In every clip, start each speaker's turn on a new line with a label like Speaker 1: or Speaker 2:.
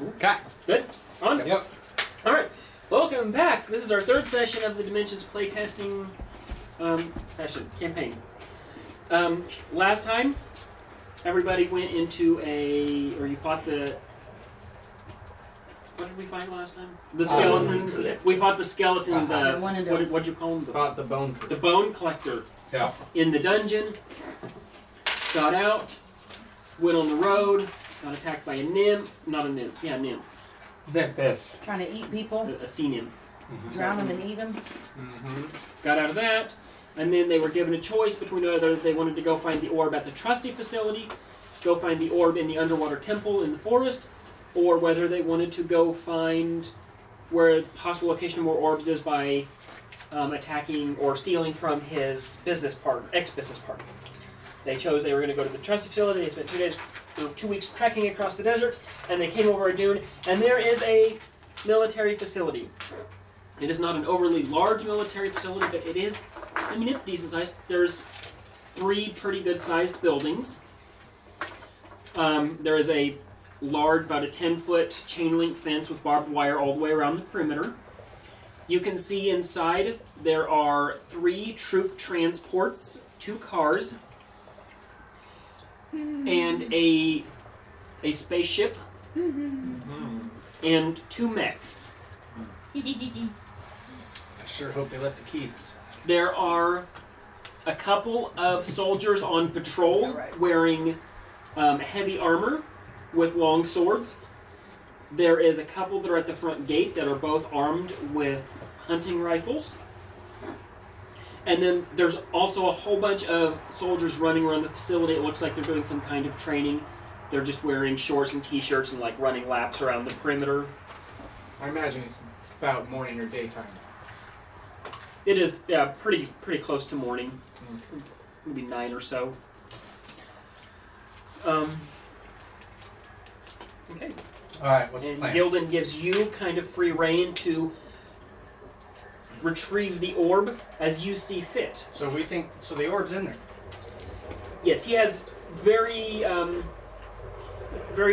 Speaker 1: Okay.
Speaker 2: Good? On?
Speaker 1: Yep.
Speaker 2: Alright. Welcome back. This is our third session of the Dimensions playtesting campaign. Last time, everybody went into you fought the... What did we fight last time? The skeletons. We fought the skeleton, what'd you call him?
Speaker 3: Fought the bone collector.
Speaker 2: The bone collector.
Speaker 1: Yeah.
Speaker 2: In the dungeon. Got out. Went on the road. Got attacked by a nymph. Not a nymph. Yeah, nymph.
Speaker 1: This.
Speaker 4: Trying to eat people,
Speaker 2: A sea nymph.
Speaker 4: drown them and eat them.
Speaker 2: Got out of that, and then they were given a choice between whether they wanted to go find the orb at the trusty facility, go find the orb in the underwater temple in the forest, or whether they wanted to go find where the possible location of more orbs is by attacking or stealing from his ex-business partner. They chose they were going to go to the trusty facility. They spent 2 weeks trekking across the desert, and they came over a dune, and there is a military facility. It is not an overly large military facility, but it is, it's decent sized. There's 3 pretty good sized buildings. There is a large, about a 10-foot chain link fence with barbed wire all the way around the perimeter. You can see inside there are 3 troop transports, 2 cars, and a spaceship, and 2 mechs.
Speaker 3: I sure hope they let the keys inside.
Speaker 2: There are a couple of soldiers on patrol wearing heavy armor with long swords. There is a couple that are at the front gate that are both armed with hunting rifles. And then there's also a whole bunch of soldiers running around the facility. It looks like they're doing some kind of training. They're just wearing shorts and t-shirts and running laps around the perimeter.
Speaker 3: I imagine it's about morning or daytime.
Speaker 2: It is pretty close to morning. Maybe 9 or so. Okay.
Speaker 1: Alright, what's the
Speaker 2: And
Speaker 1: plan?
Speaker 2: Gildan gives you kind of free reign to retrieve the orb as you see fit.
Speaker 3: So the orb's in there.
Speaker 2: Yes, he has very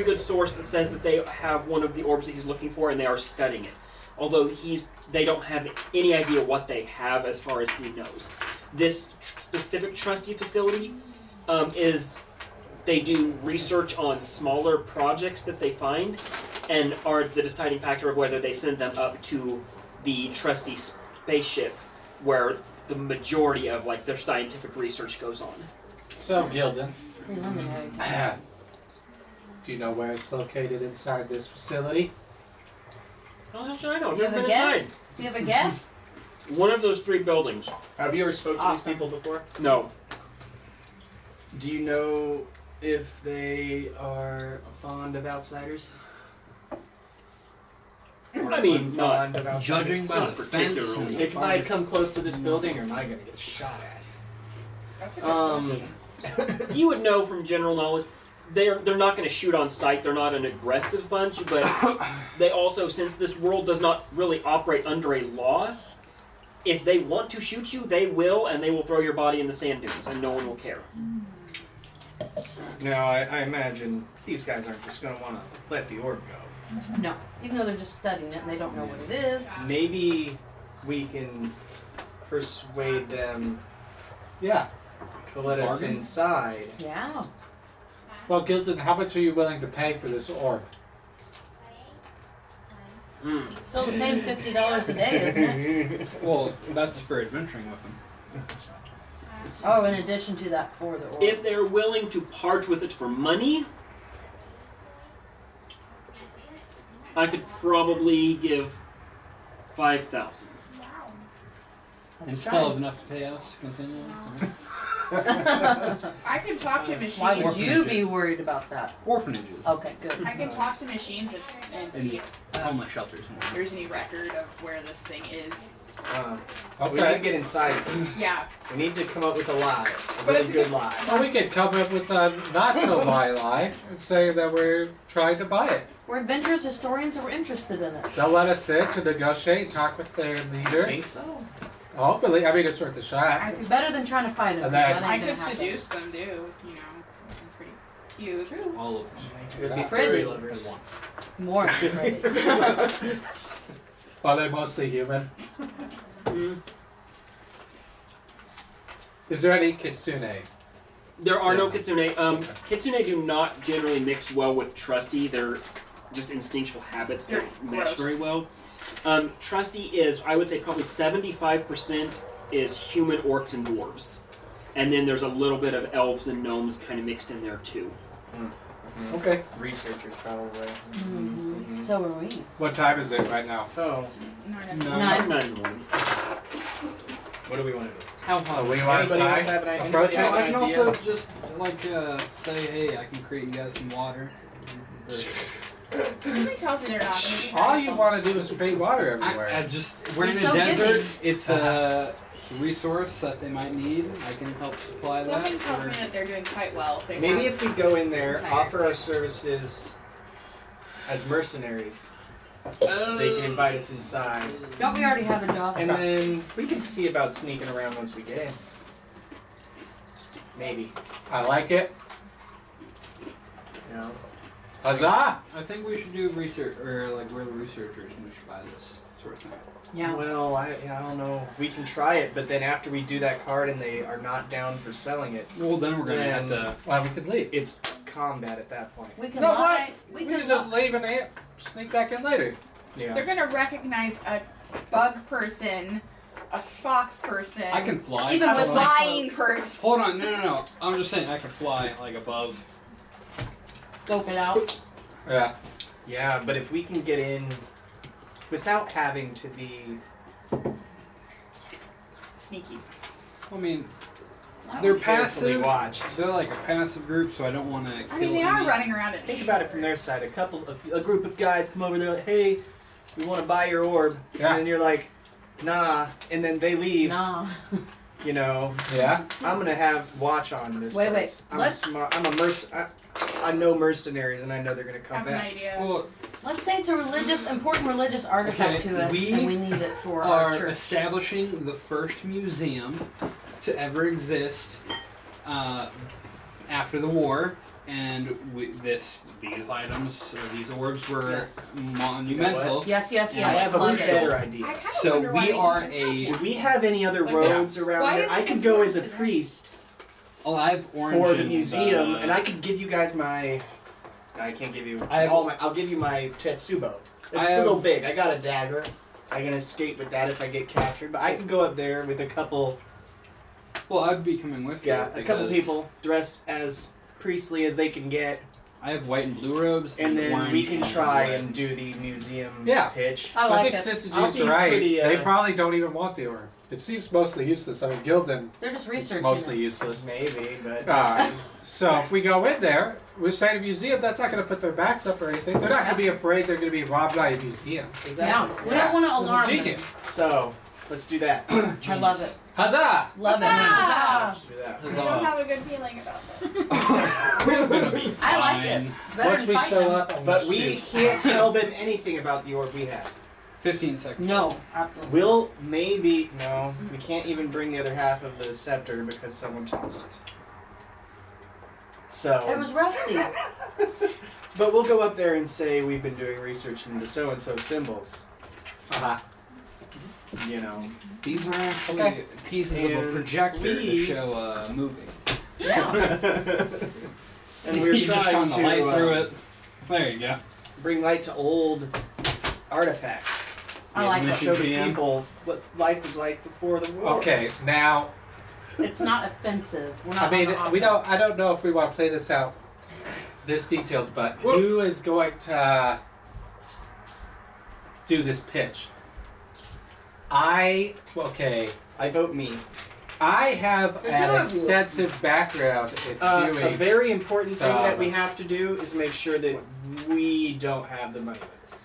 Speaker 2: good source that says that they have one of the orbs that he's looking for and they are studying it. Although they don't have any idea what they have as far as he knows. This specific trustee facility they do research on smaller projects that they find and are the deciding factor of whether they send them up to the trustee spaceship where the majority of their scientific research goes on.
Speaker 1: So, Gildan,
Speaker 4: Preliminary.
Speaker 1: do you know where it's located inside this facility?
Speaker 2: How the hell should I know? I've
Speaker 4: You
Speaker 2: never
Speaker 4: have a
Speaker 2: been
Speaker 4: guess?
Speaker 2: inside.
Speaker 4: You have a guess?
Speaker 2: One of those 3 buildings.
Speaker 3: Have you ever spoke to
Speaker 4: Awesome.
Speaker 3: these people before?
Speaker 2: No.
Speaker 3: Do you know if they are fond of outsiders?
Speaker 2: I mean, not
Speaker 3: Fond of outsiders?
Speaker 5: Judging by
Speaker 2: Not
Speaker 5: the fence
Speaker 2: particularly.
Speaker 5: and
Speaker 3: If I come close to this building, or am I going to get shot at?
Speaker 2: You would know from general knowledge. They're not going to shoot on sight. They're not an aggressive bunch, but they also, since this world does not really operate under a law, if they want to shoot you, they will, and they will throw your body in the sand dunes, and no one will care.
Speaker 3: No, I imagine these guys aren't just going to want to let the orb go.
Speaker 4: No. Even though they're just studying it and they don't know what it is.
Speaker 3: Maybe we can persuade them
Speaker 1: Yeah.
Speaker 3: to let us
Speaker 5: Bargain?
Speaker 4: Yeah.
Speaker 3: inside.
Speaker 1: Well, Gildan, how much are you willing to pay for this orb?
Speaker 4: Still the same $50 a day, isn't it?
Speaker 5: well, that's for adventuring with them.
Speaker 4: Oh, in addition to that for the orb.
Speaker 2: If they're willing to part with it for money, I could probably give 5,000.
Speaker 5: And still have enough to pay us continually.
Speaker 6: I can talk to machines.
Speaker 4: Why would you be
Speaker 5: Orphanages.
Speaker 4: worried about that?
Speaker 5: Orphanages.
Speaker 4: Okay, good.
Speaker 6: I can talk to machines and see if
Speaker 5: Homeless shelters. And
Speaker 6: there's any record of where this thing is.
Speaker 3: We need to get inside first.
Speaker 6: Yeah.
Speaker 3: We need to come up with a lie. A
Speaker 6: But
Speaker 3: really
Speaker 6: it's
Speaker 3: good
Speaker 6: good-
Speaker 3: lie.
Speaker 1: Well, we could come up with a not-so-lie and say that we're trying to buy it.
Speaker 4: We're adventurous historians and we're interested in it.
Speaker 1: They'll let us sit to negotiate and talk with their leader.
Speaker 3: I think so.
Speaker 1: Hopefully. I mean, it's worth a shot.
Speaker 4: It's better than trying to fight it.
Speaker 1: And
Speaker 4: because
Speaker 1: then-
Speaker 4: that
Speaker 6: I
Speaker 4: ain't
Speaker 6: could
Speaker 4: gonna happen.
Speaker 6: seduce them, too. I'm pretty Cute.
Speaker 4: True.
Speaker 5: All of them.
Speaker 3: It'd be
Speaker 4: Freddy.
Speaker 3: furry lovers.
Speaker 5: At once.
Speaker 4: More than Freddy.
Speaker 1: Are they mostly human? Is there any Kitsune?
Speaker 2: There are no
Speaker 1: Yeah.
Speaker 2: Kitsune. Kitsune do not generally mix well with Trusty. They're just instinctual habits that
Speaker 6: They're
Speaker 2: mesh
Speaker 6: gross.
Speaker 2: very well. Trusty is, I would say, probably 75% is human orcs and dwarves. And then there's a little bit of elves and gnomes kind of mixed in there too.
Speaker 1: Okay.
Speaker 3: Researchers, probably.
Speaker 4: So are we.
Speaker 1: What time is it right now?
Speaker 3: Oh,
Speaker 5: No.
Speaker 4: Nine.
Speaker 2: 9 in the morning.
Speaker 3: what do we want to do?
Speaker 5: How
Speaker 1: Oh,
Speaker 5: hot?
Speaker 1: we want
Speaker 3: Anybody
Speaker 1: to
Speaker 3: else have an
Speaker 1: approach
Speaker 3: idea?
Speaker 1: it?
Speaker 5: I can
Speaker 3: idea?
Speaker 5: also just say, hey, I can create you guys some water. Or-
Speaker 6: Somebody tells me they're not going to be
Speaker 1: All you want to do is create water everywhere.
Speaker 5: I just we're
Speaker 4: You're
Speaker 5: in
Speaker 4: so
Speaker 5: a desert.
Speaker 4: giving.
Speaker 5: It's a resource that they might need. I can help supply that.
Speaker 6: Something tells
Speaker 5: or-
Speaker 6: me that they're doing quite well. If they
Speaker 3: Maybe
Speaker 6: have
Speaker 3: if we go in there,
Speaker 6: entire
Speaker 3: offer our
Speaker 6: place.
Speaker 3: services as mercenaries, they can invite us inside,
Speaker 4: Don't we already have a job?
Speaker 3: and then we can see about sneaking around once we get in. Maybe,
Speaker 1: I like it.
Speaker 3: you know.
Speaker 1: Huzzah!
Speaker 5: I think we should do research, or like we're the researchers and we should buy this sort of thing.
Speaker 4: Yeah.
Speaker 3: Well, I don't know. We can try it, but then after we do that card and they are not down for selling it,
Speaker 5: Well, then we're gonna
Speaker 3: Then-
Speaker 5: have to.
Speaker 1: Well, we could leave.
Speaker 3: it's combat at that point.
Speaker 4: We can
Speaker 1: No,
Speaker 4: lie.
Speaker 1: We can just leave and sneak back in later.
Speaker 3: Yeah.
Speaker 6: They're going to recognize a bug person, a fox person,
Speaker 5: I can fly.
Speaker 4: Even
Speaker 6: a
Speaker 4: with my
Speaker 6: flying person.
Speaker 5: Hold on, no. I'm just saying I can fly like above.
Speaker 4: Scope it out.
Speaker 1: Yeah.
Speaker 3: Yeah, but if we can get in without having to be
Speaker 6: Sneaky.
Speaker 5: I mean, they're
Speaker 3: carefully
Speaker 5: passive.
Speaker 3: watched.
Speaker 5: They're like a passive group, so I don't want to kill
Speaker 6: I mean, they are
Speaker 5: any-
Speaker 6: running around at
Speaker 3: Think about it from their side. A group of guys come over. They're like, "Hey, we want to buy your orb,"
Speaker 1: Yeah.
Speaker 3: and then you're like, "Nah," and then they leave.
Speaker 4: Nah.
Speaker 3: You know,
Speaker 1: Yeah.
Speaker 3: I'm gonna have watch on this.
Speaker 4: Wait,
Speaker 3: place.
Speaker 4: wait,
Speaker 3: I'm
Speaker 4: let's-
Speaker 3: a smart. I'm a I know mercenaries, and I know they're gonna come
Speaker 6: Have an
Speaker 3: back.
Speaker 6: idea.
Speaker 5: Well,
Speaker 4: Let's say it's a important religious artifact
Speaker 5: Okay,
Speaker 4: to us,
Speaker 5: we
Speaker 4: and we need it for our
Speaker 5: are
Speaker 4: church.
Speaker 5: establishing the first museum to ever exist after the war, and these items, or these orbs, were
Speaker 4: Yes.
Speaker 5: monumental.
Speaker 4: Yes, yes,
Speaker 3: I
Speaker 4: yes.
Speaker 3: have a
Speaker 4: Love
Speaker 3: much
Speaker 4: it.
Speaker 3: better
Speaker 6: I
Speaker 3: idea.
Speaker 6: kind of
Speaker 5: So
Speaker 6: wonder why
Speaker 5: we
Speaker 6: you
Speaker 5: are
Speaker 6: didn't
Speaker 5: a.
Speaker 6: have
Speaker 3: Do we have any other
Speaker 6: Like
Speaker 3: robes around
Speaker 6: Why
Speaker 3: there?
Speaker 6: is
Speaker 3: I
Speaker 6: this
Speaker 3: could go as a
Speaker 6: important to them?
Speaker 3: priest
Speaker 5: Oh, I have orange
Speaker 3: for the
Speaker 5: and,
Speaker 3: museum, and I could give you guys my. I can't give you
Speaker 5: I have-
Speaker 3: all my. I'll give you my Tetsubo. It's
Speaker 5: I
Speaker 3: a little
Speaker 5: have-
Speaker 3: big. I got a dagger. I can escape with that if I get captured, but I can go up there with a couple.
Speaker 5: Well, I'd be coming with
Speaker 3: Yeah,
Speaker 5: you.
Speaker 3: a couple
Speaker 5: because
Speaker 3: people dressed as priestly as they can get,
Speaker 5: I have white and blue robes,
Speaker 3: and then
Speaker 5: orange
Speaker 3: we can
Speaker 5: and
Speaker 3: try
Speaker 5: red.
Speaker 3: and do the museum
Speaker 1: Yeah.
Speaker 3: pitch.
Speaker 4: I
Speaker 1: I
Speaker 4: like
Speaker 1: think
Speaker 4: it.
Speaker 3: I'll
Speaker 1: Syzygy's
Speaker 3: be
Speaker 1: right.
Speaker 3: pretty,
Speaker 1: They probably don't even want the orb. It seems mostly useless. I mean, Gildan
Speaker 4: They're just
Speaker 1: is
Speaker 4: researching
Speaker 1: mostly
Speaker 4: it.
Speaker 1: useless.
Speaker 3: Maybe, but
Speaker 1: So if we go in there, we're saying a museum, that's not going to put their backs up or anything. They're not going to be afraid they're going to be robbed by a museum.
Speaker 4: Yeah,
Speaker 3: exactly.
Speaker 4: we don't want to
Speaker 1: This
Speaker 4: alarm
Speaker 1: is
Speaker 4: them.
Speaker 1: genius.
Speaker 3: So let's do that.
Speaker 4: I love it.
Speaker 1: Huzzah!
Speaker 4: Love it.
Speaker 6: Huzzah!
Speaker 3: Let's do that.
Speaker 6: I don't have a good feeling about that.
Speaker 5: We're gonna be
Speaker 4: I liked it.
Speaker 5: fine.
Speaker 4: Better
Speaker 1: Once
Speaker 4: than
Speaker 1: we
Speaker 4: fight
Speaker 1: show
Speaker 4: them.
Speaker 1: up, and
Speaker 3: But we
Speaker 1: shoot.
Speaker 3: can't tell them anything about the orb we have.
Speaker 5: 15 seconds.
Speaker 4: No, absolutely.
Speaker 3: We'll maybe no. We can't even bring the other half of the scepter because someone tossed it. So.
Speaker 4: It was rusty.
Speaker 3: But we'll go up there and say we've been doing research into so and so symbols.
Speaker 1: Uh-huh.
Speaker 3: You know.
Speaker 5: These are actually
Speaker 1: Okay.
Speaker 5: pieces of a
Speaker 3: And
Speaker 5: projector
Speaker 3: we-
Speaker 5: to show a movie.
Speaker 4: Yeah.
Speaker 3: And we're
Speaker 5: You just
Speaker 3: trying
Speaker 5: shine the light
Speaker 3: to
Speaker 5: through it. There you go.
Speaker 3: bring light to old artifacts.
Speaker 4: I like
Speaker 3: And
Speaker 4: it.
Speaker 3: show the
Speaker 5: GM.
Speaker 3: people what life was like before the war.
Speaker 1: Okay, now,
Speaker 4: It's not offensive. We're not
Speaker 1: I mean,
Speaker 4: on the
Speaker 1: we don't.
Speaker 4: offense.
Speaker 1: I don't know if we want to play this out this detailed, but who is going to do this pitch?
Speaker 3: I vote me.
Speaker 1: I have
Speaker 4: The two
Speaker 1: an
Speaker 4: of you.
Speaker 1: extensive background in
Speaker 3: A
Speaker 1: doing.
Speaker 3: very important thing that we
Speaker 1: some-
Speaker 3: have to do is make sure that we don't have the money with us.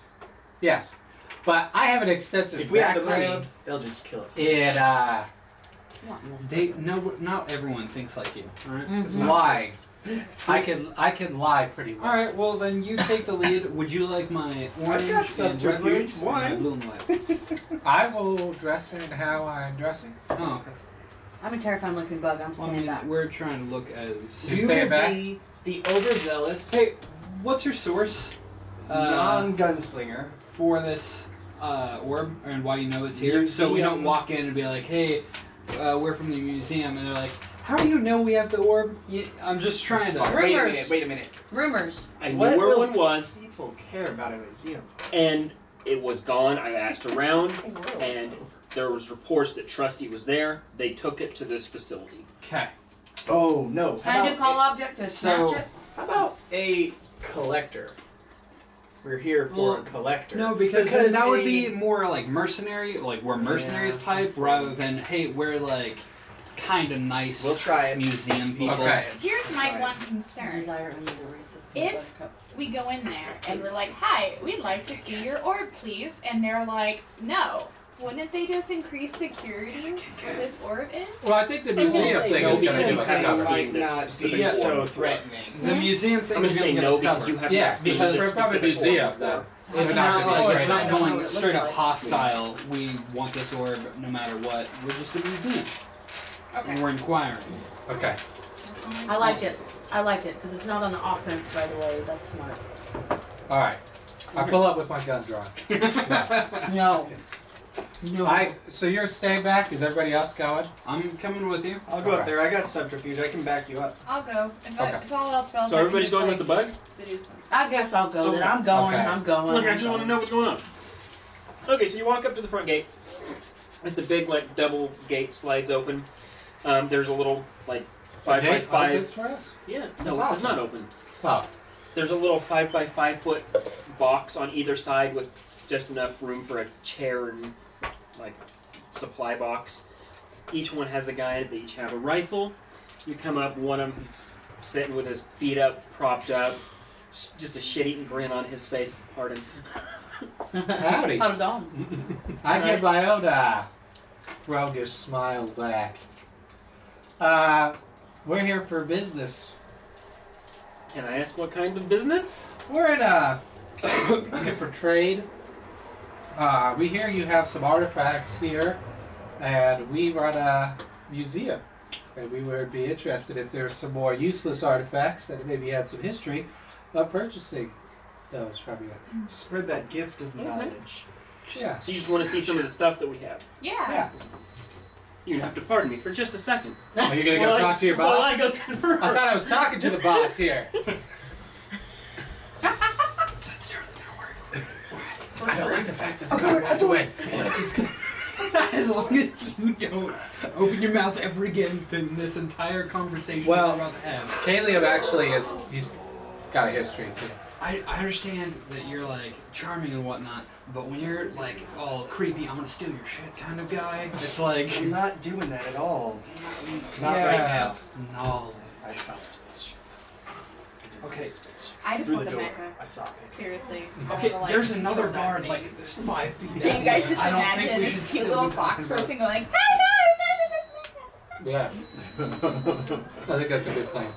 Speaker 1: Yes, but I have an extensive
Speaker 3: If we have the
Speaker 1: background
Speaker 3: money, they'll just kill us.
Speaker 1: in
Speaker 5: Not everyone thinks like you. All right.
Speaker 4: Mhm.
Speaker 1: lying. I can lie pretty well.
Speaker 5: All right. Well, then you take the lead. Would you like my orange
Speaker 3: got
Speaker 5: and
Speaker 3: subterfuge.
Speaker 5: red robes or my
Speaker 3: One.
Speaker 5: blue and white?
Speaker 1: I will dress in how I'm dressing.
Speaker 5: Oh, okay.
Speaker 4: I'm a terrifying looking bug. I'm
Speaker 5: Well, I
Speaker 4: standing
Speaker 5: mean,
Speaker 4: back.
Speaker 5: we're trying to look as.
Speaker 1: You stay
Speaker 3: will
Speaker 1: back?
Speaker 3: be The overzealous,
Speaker 5: Hey, what's your source
Speaker 3: non-gunslinger.
Speaker 5: for this orb and why you know it's here? So we don't
Speaker 3: Museum.
Speaker 5: walk in and be like, hey, we're from the museum, and they're like, how do you know we have the orb? I'm just trying to.
Speaker 3: Wait a minute.
Speaker 4: Rumors.
Speaker 2: I knew
Speaker 3: What
Speaker 2: where
Speaker 3: will-
Speaker 2: one was,
Speaker 3: People care about a museum.
Speaker 2: and it was gone. I asked around, and there was reports that Trusty was there. They took it to this facility.
Speaker 5: Okay.
Speaker 3: Oh no.
Speaker 4: Can I do call object to
Speaker 5: So-
Speaker 4: snatch it?
Speaker 3: How about a collector? We're here for a collector.
Speaker 5: No, because then that would
Speaker 3: a-
Speaker 5: be more like mercenary, like we're mercenaries type, rather than hey, we're like kind of nice.
Speaker 3: We'll try it.
Speaker 5: Museum people.
Speaker 1: Okay.
Speaker 6: Here's my
Speaker 3: Sorry.
Speaker 6: one concern.
Speaker 4: Desire under the racist
Speaker 6: If-
Speaker 4: buttercup.
Speaker 6: We go in there and we're like, "Hi, we'd like to see your orb, please," and they're like, "No." Wouldn't they just increase security where this orb is?
Speaker 1: Well, I think the
Speaker 2: gonna
Speaker 1: museum
Speaker 2: say
Speaker 1: thing
Speaker 2: no
Speaker 1: is going to
Speaker 2: because
Speaker 1: give
Speaker 2: you
Speaker 1: us
Speaker 2: haven't
Speaker 1: cover.
Speaker 2: seen
Speaker 3: might
Speaker 2: this
Speaker 3: not be
Speaker 2: specific
Speaker 3: so
Speaker 2: orb.
Speaker 3: threatening.
Speaker 5: The museum thing
Speaker 2: I'm
Speaker 5: is
Speaker 2: going to say
Speaker 5: gonna
Speaker 2: no
Speaker 5: get us
Speaker 2: because
Speaker 5: covered.
Speaker 2: you haven't
Speaker 1: Yeah,
Speaker 2: seen
Speaker 1: because
Speaker 2: this
Speaker 1: we're from the
Speaker 2: specific
Speaker 1: museum,
Speaker 2: orb
Speaker 1: though.
Speaker 2: before.
Speaker 5: It's
Speaker 1: We're not
Speaker 5: not
Speaker 1: gonna
Speaker 5: like
Speaker 1: be
Speaker 5: it's not
Speaker 1: right
Speaker 4: now.
Speaker 5: going
Speaker 4: It looks
Speaker 5: straight up
Speaker 4: like-
Speaker 5: hostile. We want this orb no matter what. We're just a museum, and
Speaker 6: Okay.
Speaker 5: we're inquiring.
Speaker 1: Okay.
Speaker 4: I like it. I like it because it's not on the offense right away. That's smart.
Speaker 1: All right. I pull up with my gun drawn.
Speaker 4: No. No.
Speaker 1: So you're staying back? Is everybody else going?
Speaker 5: I'm coming with you.
Speaker 3: I'll go up there. I got subterfuge. I can back you up.
Speaker 6: I'll go. If,
Speaker 1: Okay.
Speaker 6: if all else fails,
Speaker 2: So
Speaker 6: I can
Speaker 2: everybody's
Speaker 6: just,
Speaker 2: going
Speaker 6: like,
Speaker 2: with the bug?
Speaker 6: seduce them.
Speaker 4: I guess I'll go. Then I'm going.
Speaker 1: Okay.
Speaker 4: I'm going.
Speaker 2: Look, I
Speaker 4: I'm
Speaker 2: just want to
Speaker 4: going.
Speaker 2: know what's going on. Okay, so you walk up to the front gate. It's a big, like, double gate, slides open. There's a little, like, 5x5.
Speaker 1: Opens for us?
Speaker 2: Yeah,
Speaker 1: That's
Speaker 2: no, it's
Speaker 1: awesome.
Speaker 2: not open.
Speaker 1: Oh.
Speaker 2: There's a little 5x5 foot box on either side with just enough room for a chair and, like, supply box. Each one has a guide. They each have a rifle. You come up, one of them he's sitting with his feet up, propped up, just a shit-eating grin on his face. Pardon.
Speaker 1: Howdy.
Speaker 4: Pardon.
Speaker 1: I give my own roguish smile back. We're here for business.
Speaker 2: Can I ask what kind of business?
Speaker 1: We're in looking for trade. We hear you have some artifacts here, and we run a museum. And we would be interested if there's some more useless artifacts that maybe had some history of purchasing those from you.
Speaker 3: Spread that gift of knowledge.
Speaker 1: Yeah.
Speaker 2: So you just want to see some of the stuff that we have.
Speaker 6: Yeah.
Speaker 1: Yeah.
Speaker 2: You have to pardon me for just a second.
Speaker 1: Are you gonna go
Speaker 2: While I-
Speaker 1: talk to your
Speaker 2: while
Speaker 1: boss?
Speaker 2: I go confirm.
Speaker 1: I thought I was talking to the boss here. I don't like the fact that the guard had to win.
Speaker 5: As long as you don't open your mouth ever again, then this entire conversation
Speaker 1: Well-
Speaker 5: we're about to have.
Speaker 1: Kalium actually he's got a history too.
Speaker 5: I understand that you're like charming and whatnot, but when you're like all creepy, I'm gonna steal your shit kind of guy, it's like
Speaker 3: I'm not doing that at all. Not
Speaker 5: yeah,
Speaker 3: right now.
Speaker 5: No.
Speaker 3: I saw this bitch. I did
Speaker 5: Okay.
Speaker 3: see this bitch.
Speaker 6: I just
Speaker 3: Through
Speaker 6: want
Speaker 3: the
Speaker 6: the
Speaker 3: door.
Speaker 6: mecha.
Speaker 3: I saw it.
Speaker 6: Seriously.
Speaker 5: Okay,
Speaker 6: Like,
Speaker 5: there's another guard like there's 5 feet down.
Speaker 6: Can you guys just
Speaker 5: I don't think
Speaker 6: imagine
Speaker 5: we
Speaker 6: this
Speaker 5: should
Speaker 6: cute
Speaker 5: still
Speaker 6: little
Speaker 5: be
Speaker 6: fox
Speaker 5: talking about-
Speaker 6: person going like, "Hey guys,
Speaker 1: Yeah. I think that's a good plan.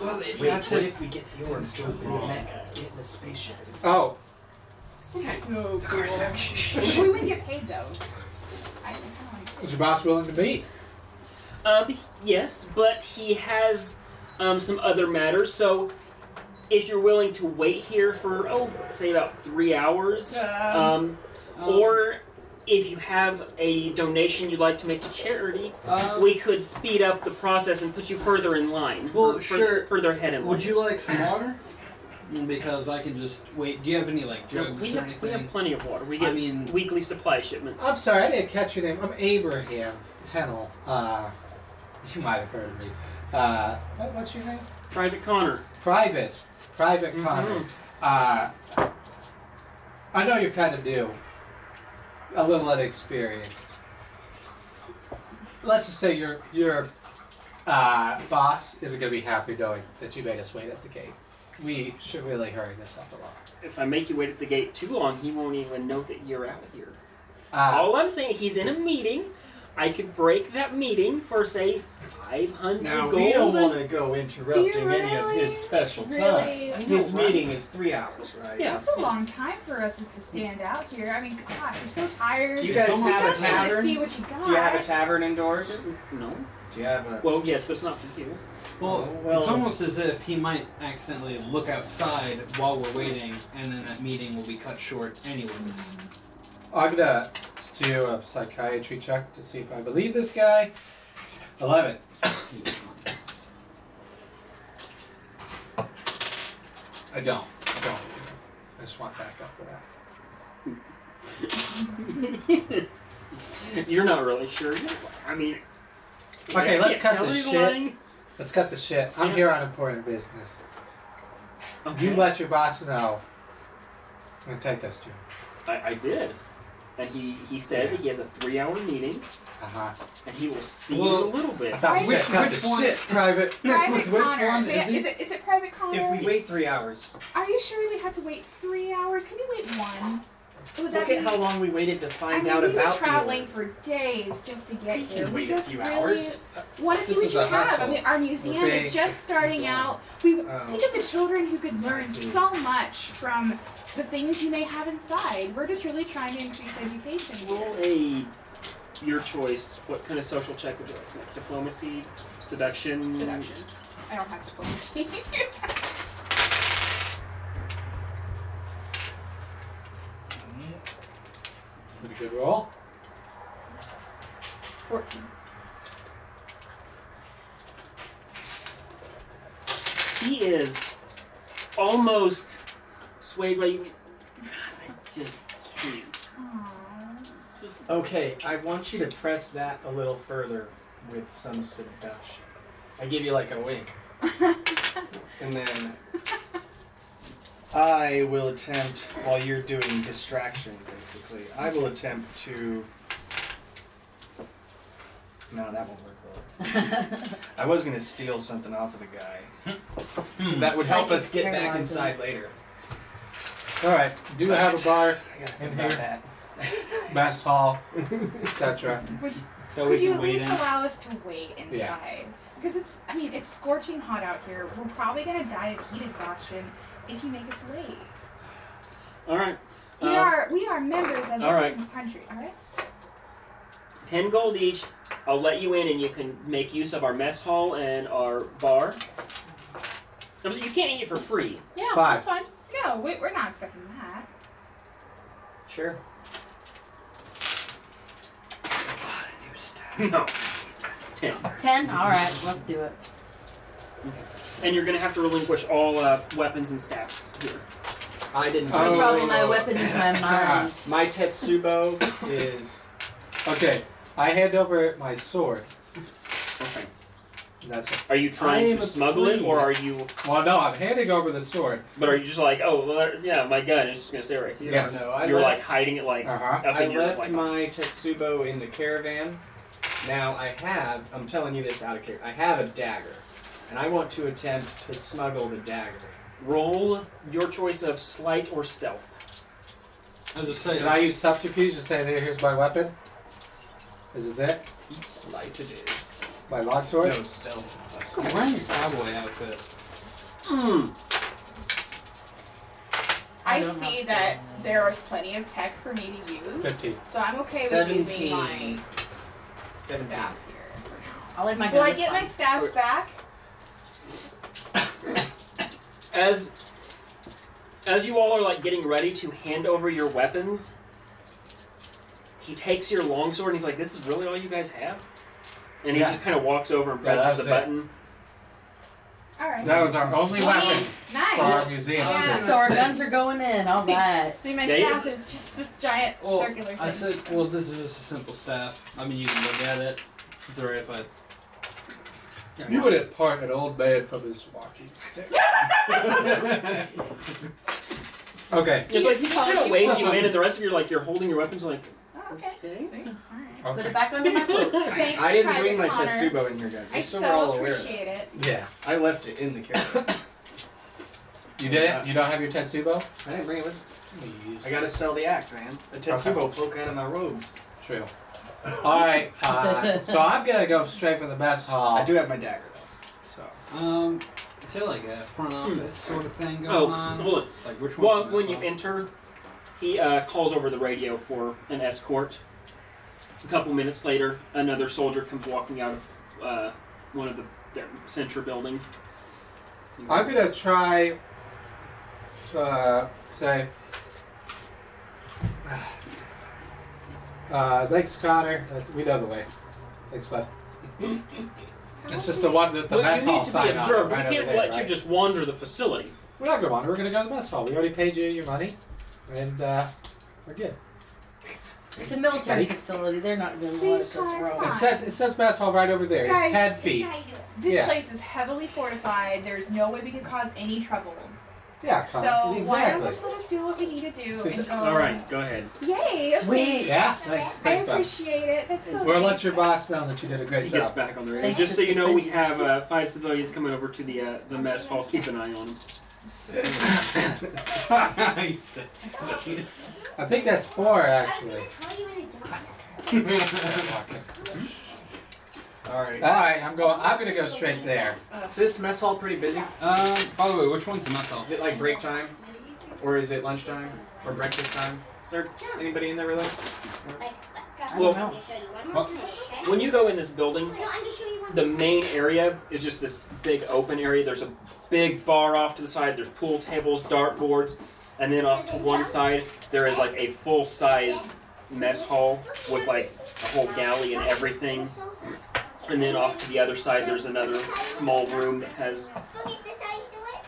Speaker 5: Well,
Speaker 3: Wait,
Speaker 5: that's
Speaker 3: what
Speaker 5: it.
Speaker 3: if we get the orbs, jump in the mecha, get in the spaceship?
Speaker 1: Oh,
Speaker 6: so cool."
Speaker 5: The guard's back. Shh.
Speaker 6: We wouldn't get paid though. I kind of
Speaker 1: is your boss willing to meet?
Speaker 2: Yes, but he has some other matters. So, if you're willing to wait here for say about 3 hours, or if you have a donation you'd like to make to charity, we could speed up the process and put you further in line.
Speaker 5: Well,
Speaker 2: or
Speaker 5: sure.
Speaker 2: Further ahead in line.
Speaker 5: Would you like some water? Because I can just wait. Do you have any like jugs
Speaker 2: we
Speaker 5: or
Speaker 2: have
Speaker 5: anything?
Speaker 2: plenty of water. We
Speaker 5: I
Speaker 2: get
Speaker 5: mean-
Speaker 2: weekly supply shipments.
Speaker 1: I'm sorry, I didn't catch your name. I'm Abraham Pennell. You might have heard of me. What's your name?
Speaker 2: Private Connor.
Speaker 1: Private Connor. I know you're kind of new, a little inexperienced. Let's just say your boss isn't going to be happy knowing that you made us wait at the gate. We should really hurry this up a lot.
Speaker 2: If I make you wait at the gate too long, he won't even know that you're out here. All I'm saying, he's in a meeting. I could break that meeting for, say, 500
Speaker 3: Now,
Speaker 2: gold.
Speaker 3: we don't want to go interrupting
Speaker 6: Do you
Speaker 3: any of
Speaker 6: really?
Speaker 3: his special time.
Speaker 6: Really?
Speaker 2: I know,
Speaker 3: His
Speaker 2: right?
Speaker 3: meeting is 3 hours, right?
Speaker 2: Yeah.
Speaker 6: That's a long time for us just to stand out here. I mean, gosh, you're so tired.
Speaker 3: Do you guys
Speaker 5: It's
Speaker 3: have a
Speaker 6: just want to see
Speaker 3: tavern?
Speaker 6: what you got.
Speaker 3: Do you have a tavern indoors?
Speaker 2: No.
Speaker 3: Do you have a...
Speaker 2: Well, yes, but it's not for you.
Speaker 5: Well,
Speaker 3: Well-
Speaker 5: it's almost as if he might accidentally look outside while we're waiting, and then that meeting will be cut short anyways.
Speaker 1: I'm gonna do a psychiatry check to see if I believe this guy. 11. I don't. I just want backup for that.
Speaker 2: You're not really sure. I mean,
Speaker 1: Okay, let's cut
Speaker 2: tell
Speaker 1: this
Speaker 2: me
Speaker 1: shit.
Speaker 2: lying.
Speaker 1: Let's cut the shit. I'm
Speaker 2: Yeah.
Speaker 1: here on important business.
Speaker 2: Okay.
Speaker 1: You let your boss know and take us to him.
Speaker 2: I did. And he said that he has a 3-hour meeting,
Speaker 1: Uh-huh.
Speaker 2: and he will see
Speaker 5: Well,
Speaker 2: you in a little bit.
Speaker 1: I thought you
Speaker 5: Which-
Speaker 1: said cut
Speaker 5: which
Speaker 1: the
Speaker 5: one?
Speaker 1: shit, Private.
Speaker 6: Private
Speaker 5: Which
Speaker 6: Connor.
Speaker 5: one
Speaker 6: Wait,
Speaker 5: is he?
Speaker 6: is it Private Connor?
Speaker 3: If we wait 3 hours,
Speaker 6: Are you sure we have to wait 3 hours? Can we wait 1? Would that
Speaker 3: look
Speaker 6: be?
Speaker 3: at how long we waited to
Speaker 6: I
Speaker 3: find
Speaker 6: mean,
Speaker 3: out
Speaker 6: we were
Speaker 3: about
Speaker 6: traveling for days just to get
Speaker 3: We
Speaker 6: here.
Speaker 3: can
Speaker 6: We
Speaker 3: wait a
Speaker 6: just
Speaker 3: few
Speaker 6: really
Speaker 3: hours.
Speaker 6: want to see
Speaker 1: This
Speaker 6: what
Speaker 1: is
Speaker 6: you
Speaker 1: a
Speaker 6: have. I
Speaker 1: hustle.
Speaker 6: mean, our museum
Speaker 1: We're
Speaker 6: is
Speaker 1: being-
Speaker 6: just starting
Speaker 3: long.
Speaker 6: out. We
Speaker 3: Oh.
Speaker 6: think of the children who could learn so much from the things you may have inside. We're just really trying to increase education.
Speaker 2: Roll your choice. What kind of social check would you like? Diplomacy, seduction.
Speaker 6: Seduction. I don't have diplomacy.
Speaker 1: Pretty good roll.
Speaker 6: 14.
Speaker 2: He is almost swayed by you. I just can't. Just
Speaker 3: Okay, I want you to press that a little further with some seduction. I give you like a wink. And then I will attempt, while you're doing distraction, basically, I will attempt to... No, that won't work well. I was going to steal something off of the guy. That would help us get back
Speaker 4: Psychic
Speaker 3: inside later.
Speaker 1: Alright, do have a bar,
Speaker 3: I gotta think
Speaker 1: In
Speaker 3: about
Speaker 1: here.
Speaker 3: that.
Speaker 1: mess hall, etc.
Speaker 6: Could you at least allow us to wait inside?
Speaker 1: Yeah.
Speaker 6: Because it's scorching hot out here. We're probably gonna die of heat exhaustion if you make us wait.
Speaker 2: all right.
Speaker 6: We are members of the
Speaker 2: all right.
Speaker 6: same country. All right.
Speaker 2: 10 gold each. I'll let you in, and you can make use of our mess hall and our bar. You can't eat it for free.
Speaker 6: Yeah,
Speaker 1: 5.
Speaker 6: that's fine. No, we're not expecting that.
Speaker 3: Sure.
Speaker 2: No. 10.
Speaker 4: 10? Alright, let's do it.
Speaker 2: And you're going to have to relinquish all weapons and staffs here.
Speaker 3: I didn't
Speaker 1: Oh.
Speaker 4: No
Speaker 3: bring
Speaker 4: problem, my
Speaker 3: my
Speaker 4: weapon is my mind.
Speaker 3: My Tetsubo is...
Speaker 1: Okay, I hand over my sword.
Speaker 2: Okay.
Speaker 1: That's it.
Speaker 2: Are you
Speaker 3: I
Speaker 2: trying
Speaker 3: am
Speaker 2: to
Speaker 3: a
Speaker 2: smuggle it, or are
Speaker 3: priest.
Speaker 2: you...
Speaker 1: Well, no, I'm handing over the sword.
Speaker 2: But are you just like, oh, well, yeah, my gun is just going to stay right here?
Speaker 1: Yes.
Speaker 3: No, I
Speaker 2: You're like
Speaker 3: left,
Speaker 2: hiding it like
Speaker 1: Uh-huh.
Speaker 2: up
Speaker 3: I
Speaker 2: in your...
Speaker 3: left
Speaker 2: like,
Speaker 3: my Tetsubo in the caravan. Now I have, I'm telling you this out of care, I have a dagger. And I want to attempt to smuggle the dagger.
Speaker 2: Roll your choice of sleight or stealth.
Speaker 5: I was just saying.
Speaker 1: Can I use subterfuge to say, there, here's my weapon? Is this it?
Speaker 3: Slight it is.
Speaker 1: My longsword?
Speaker 3: No, stealth.
Speaker 5: I'm wearing a cowboy outfit.
Speaker 6: I
Speaker 4: don't
Speaker 6: see
Speaker 4: have
Speaker 6: that
Speaker 4: stamina.
Speaker 6: there is plenty of tech for me to use.
Speaker 1: 15.
Speaker 6: So I'm okay with using my
Speaker 3: 17. 17.
Speaker 6: staff here for now.
Speaker 4: I'll leave my gun.
Speaker 6: Will I
Speaker 4: it's
Speaker 6: get my
Speaker 4: fine.
Speaker 6: staff back?
Speaker 2: As you all are like getting ready to hand over your weapons, he takes your longsword and he's like, "This is really all you guys have?" And he
Speaker 1: Yeah.
Speaker 2: just kind of walks over and
Speaker 1: Yeah,
Speaker 2: presses
Speaker 1: that
Speaker 2: the
Speaker 1: was it.
Speaker 2: button.
Speaker 6: Alright.
Speaker 1: That was our only
Speaker 4: Sweet.
Speaker 1: weapon
Speaker 6: Nice.
Speaker 1: for our museum.
Speaker 6: Yeah.
Speaker 4: So our guns are going in, alright.
Speaker 6: I mean, my
Speaker 2: Yeah,
Speaker 6: staff is just a giant
Speaker 5: Well,
Speaker 6: circular thing.
Speaker 5: I said, well, this is just a simple staff. I mean, you can look at it. It's alright if I...
Speaker 1: You wouldn't part an old man from his walking stick. Okay.
Speaker 2: Just like he just kind of
Speaker 6: You-
Speaker 2: waves you in, and the rest of you are like you're holding your weapons like.
Speaker 6: Oh, okay.
Speaker 2: Okay.
Speaker 6: See? Alright.
Speaker 4: Put
Speaker 1: Okay.
Speaker 4: it back under my cloak.
Speaker 6: Thanks,
Speaker 3: I didn't
Speaker 6: Private
Speaker 3: bring my
Speaker 6: Connor.
Speaker 3: Tetsubo in here, guys.
Speaker 6: I
Speaker 3: Just so
Speaker 6: so
Speaker 3: we're all aware of it.
Speaker 6: appreciate it.
Speaker 1: Yeah.
Speaker 3: I left it in the caravan.
Speaker 1: You did it? You don't have your Tetsubo?
Speaker 3: I didn't bring it with me. I gotta sell the act, man. The Tetsubo poke out of my robes.
Speaker 1: True. Alright, so I'm gonna go straight for the mess hall.
Speaker 3: I do have my dagger, though. So.
Speaker 5: Is there like a front office sort of thing going
Speaker 2: Oh,
Speaker 5: on?
Speaker 2: hold on.
Speaker 5: Like which one?
Speaker 2: Well,
Speaker 5: can I
Speaker 2: when you
Speaker 5: solve?
Speaker 2: enter, he calls over the radio for an escort. A couple minutes later, another soldier comes walking out of one of the center building.
Speaker 1: I'm gonna try to say, thanks, Connor. We know the way. Thanks, bud. It's just the one that the mess
Speaker 2: you
Speaker 1: hall
Speaker 2: need to be
Speaker 1: sign on
Speaker 2: observed.
Speaker 1: right
Speaker 2: We
Speaker 1: over
Speaker 2: can't
Speaker 1: there,
Speaker 2: let you
Speaker 1: right?
Speaker 2: just wander the facility.
Speaker 1: We're not gonna wander. We're gonna go to the mess hall. We already paid you your money, and we're good.
Speaker 4: It's a military facility. They're not going to let us just roam.
Speaker 1: It says mess hall right over there.
Speaker 6: Guys,
Speaker 1: It's 10 feet.
Speaker 6: This
Speaker 1: Yeah.
Speaker 6: place is heavily fortified. There's no way we can cause any trouble.
Speaker 1: Yeah,
Speaker 6: So
Speaker 1: Connor.
Speaker 6: why don't
Speaker 1: Exactly.
Speaker 6: just let us do what we need to do
Speaker 1: Is
Speaker 6: and
Speaker 1: it-
Speaker 6: go.
Speaker 2: All right, go ahead.
Speaker 6: Yay!
Speaker 4: Sweet.
Speaker 1: Yeah. Thanks.
Speaker 6: I
Speaker 1: Thanks, bud.
Speaker 6: appreciate it. That's so
Speaker 1: We'll
Speaker 6: nice.
Speaker 1: let your boss know that you did a great
Speaker 2: He
Speaker 1: job.
Speaker 2: gets back on the radio.
Speaker 4: Thanks
Speaker 2: Just so
Speaker 4: to
Speaker 2: you know, we
Speaker 4: Syzygy.
Speaker 2: have 5 civilians coming over to the mess hall. Keep an eye on them.
Speaker 1: I think that's 4 actually.
Speaker 3: Alright.
Speaker 1: All right, I'm gonna go straight there.
Speaker 3: Is this mess hall pretty busy?
Speaker 5: By the way, which one's the mess hall?
Speaker 3: Is it like break time? Or is it lunchtime? Or breakfast time? Is there anybody in there really?
Speaker 2: Well,
Speaker 5: What?
Speaker 2: when you go in this building, the main area is just this big open area. There's a big bar off to the side. There's pool tables, dartboards, and then off to one side there is like a full-sized mess hall with like a whole galley and everything. And then off to the other side there's another small room that has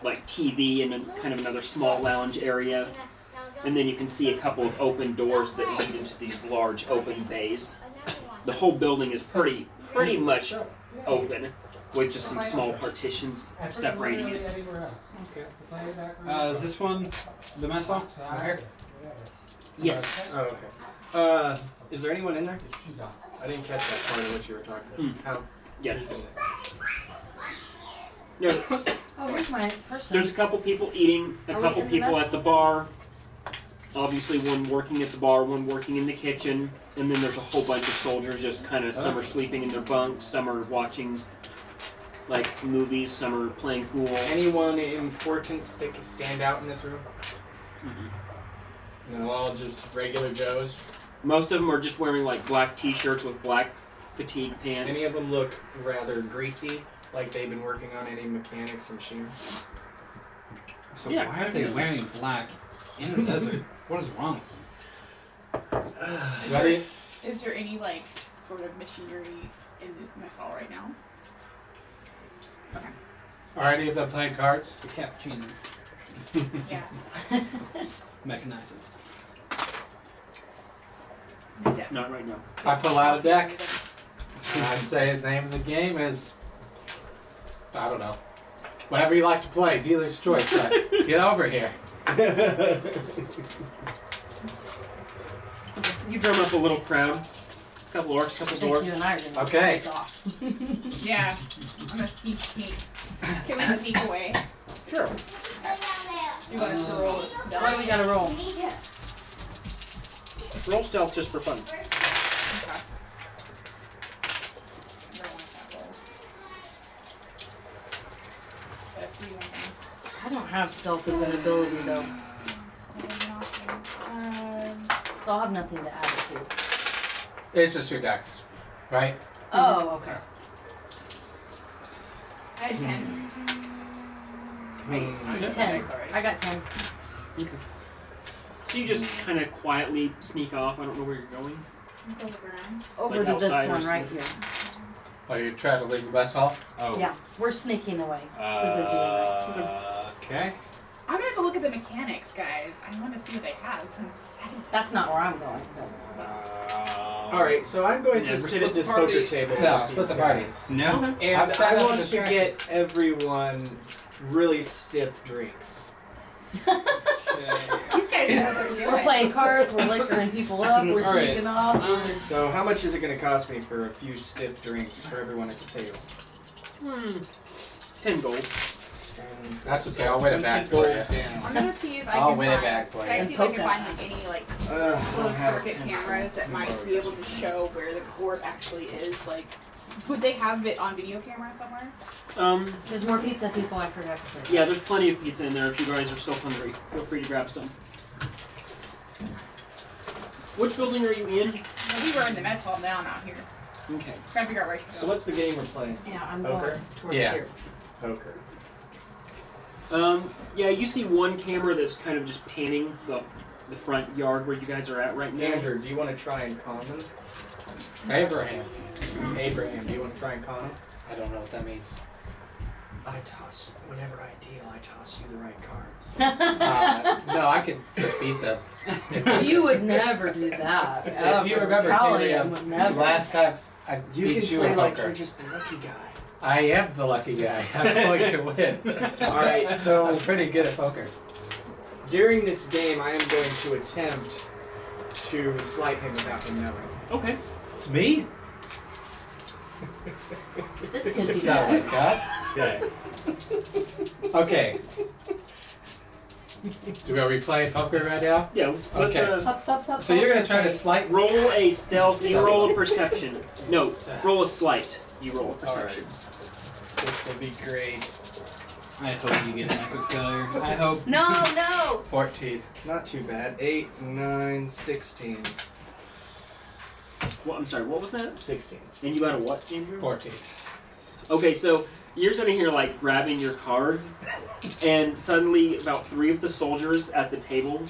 Speaker 2: like TV and kind of another small lounge area. And then you can see a couple of open doors that lead into these large open bays. The whole building is pretty much open, with just some small partitions separating it.
Speaker 5: Is this one the mess hall? Right here?
Speaker 2: Yes.
Speaker 3: Oh, okay. Is there anyone in there? I didn't catch that part of what you were talking about. How?
Speaker 2: Yeah.
Speaker 4: Oh, here's my person.
Speaker 2: There's a couple people eating, a
Speaker 4: Are we
Speaker 2: couple
Speaker 4: in the
Speaker 2: people
Speaker 4: mess
Speaker 2: at the bar. Obviously, one working at the bar, one working in the kitchen, and then there's a whole bunch of soldiers. Just kind of some are sleeping in their bunks, some are watching like movies, some are playing pool.
Speaker 3: Anyone important stand out in this room?
Speaker 2: Mhm.
Speaker 3: No, all just regular Joes.
Speaker 2: Most of them are just wearing like black T-shirts with black fatigue pants.
Speaker 3: Any of them look rather greasy, like they've been working on any mechanics or machinery?
Speaker 5: So
Speaker 2: Yeah,
Speaker 5: why are they wearing black in the desert? What is wrong with them?
Speaker 1: Ready?
Speaker 6: Is there any like sort of machinery in the mess hall right now? Okay.
Speaker 1: Are any of them playing cards?
Speaker 5: The cappuccino.
Speaker 6: Yeah.
Speaker 5: Mechanized.
Speaker 6: Yes.
Speaker 2: Not right now.
Speaker 1: I pull out a deck. And I say the name of the game is, I don't know, whatever you like to play, dealer's choice. But get over here.
Speaker 2: You drum up a little crowd. A couple orcs, couple
Speaker 4: I think you
Speaker 2: dwarves.
Speaker 4: and I are going to
Speaker 1: Okay.
Speaker 4: sneak off.
Speaker 6: Yeah. I'm gonna sneak. Can we sneak away?
Speaker 1: Sure.
Speaker 6: You want us to roll this?
Speaker 4: What do we got to roll?
Speaker 2: Roll stealth just for fun.
Speaker 4: I don't have stealth as an ability, though. So I'll have nothing to add to.
Speaker 1: It's just your decks, right?
Speaker 4: Oh, okay.
Speaker 6: I had 10.
Speaker 2: Yeah.
Speaker 4: 10. I got 10.
Speaker 2: Okay. So you just kind of quietly sneak off. I don't know where you're going.
Speaker 6: Go look around.
Speaker 4: Over
Speaker 2: Like
Speaker 4: to this
Speaker 2: outside or
Speaker 4: one right
Speaker 2: something.
Speaker 4: here.
Speaker 1: Are you trying to leave the mess hall?
Speaker 5: Oh.
Speaker 4: Yeah, we're sneaking away. Syzygy and
Speaker 5: Okay.
Speaker 6: I'm gonna go look at the mechanics, guys. I want to see what they have. It's exciting.
Speaker 4: That's not where I'm going. But
Speaker 3: Alright, so I'm going
Speaker 2: Yeah,
Speaker 3: to
Speaker 2: we're
Speaker 3: sit at
Speaker 5: split
Speaker 3: this
Speaker 5: the party.
Speaker 3: poker table.
Speaker 1: No,
Speaker 3: with
Speaker 1: split
Speaker 3: these
Speaker 1: the party.
Speaker 3: guys.
Speaker 5: No.
Speaker 3: And
Speaker 1: I'm set
Speaker 3: I
Speaker 1: up
Speaker 3: want
Speaker 1: to
Speaker 3: to
Speaker 1: distract.
Speaker 3: get everyone really stiff drinks.
Speaker 6: These guys know what they're doing.
Speaker 4: we're playing cards, we're liquoring people up, we're
Speaker 5: All right.
Speaker 4: sneaking off.
Speaker 3: So how much is it going to cost me for a few stiff drinks for everyone at the table?
Speaker 2: 10 gold.
Speaker 1: That's okay. I'll win it back for you.
Speaker 6: I'm gonna see if I
Speaker 1: I'll
Speaker 6: can
Speaker 1: win it
Speaker 6: find.
Speaker 1: back for
Speaker 6: Can I
Speaker 1: you.
Speaker 6: see if I can find like any like closed circuit cameras that might be able to show where the orb actually is? Like, would they have it on video camera somewhere?
Speaker 4: There's more pizza, people. I forgot to say.
Speaker 2: Yeah, there's plenty of pizza in there if you guys are still hungry. Feel free to grab some. Which building are you in?
Speaker 6: We were in the mess hall now, not here.
Speaker 2: Okay.
Speaker 6: Trying to figure out where to go.
Speaker 3: So what's the game we're playing?
Speaker 4: Yeah, I'm
Speaker 3: Poker?
Speaker 4: going towards
Speaker 1: Yeah.
Speaker 4: here.
Speaker 3: Poker.
Speaker 2: Yeah, you see one camera that's kind of just panning the front yard where you guys are at right now.
Speaker 3: Andrew, do you want to try and con him?
Speaker 1: Abraham.
Speaker 3: Abraham, do you want to try and con him?
Speaker 1: I don't know what that means.
Speaker 3: Whenever I deal, I toss you the right cards.
Speaker 1: No, I can just beat them.
Speaker 4: You would never do that.
Speaker 1: If you remember,
Speaker 4: Kalium would never.
Speaker 1: last time I
Speaker 3: You
Speaker 1: beat
Speaker 3: can
Speaker 1: you
Speaker 3: play
Speaker 1: in
Speaker 3: like
Speaker 1: poker.
Speaker 3: you're just the lucky guy.
Speaker 1: I am the lucky guy. I'm going to win.
Speaker 3: Alright, so
Speaker 1: I'm pretty good at poker.
Speaker 3: during this game, I am going to attempt to slight him without him knowing.
Speaker 2: Okay.
Speaker 1: It's me?
Speaker 4: This could be
Speaker 1: So, my
Speaker 4: bad.
Speaker 1: God. Okay. Are we playing poker right now?
Speaker 2: Yeah, let's
Speaker 1: Okay.
Speaker 4: Up,
Speaker 1: So you're going to try to
Speaker 4: face.
Speaker 1: slight...
Speaker 2: roll a stealth. You roll a perception. No, roll a slight. You roll a perception.
Speaker 3: This will be great.
Speaker 5: I hope you get an epic failure. I hope.
Speaker 4: No!
Speaker 1: 14.
Speaker 3: Not too bad. 8, 9, 16.
Speaker 2: Well, I'm sorry, what was that?
Speaker 3: 16.
Speaker 2: And you got a what, Andrew?
Speaker 1: 14.
Speaker 2: Okay, so you're sitting here like grabbing your cards, and suddenly about 3 of the soldiers at the table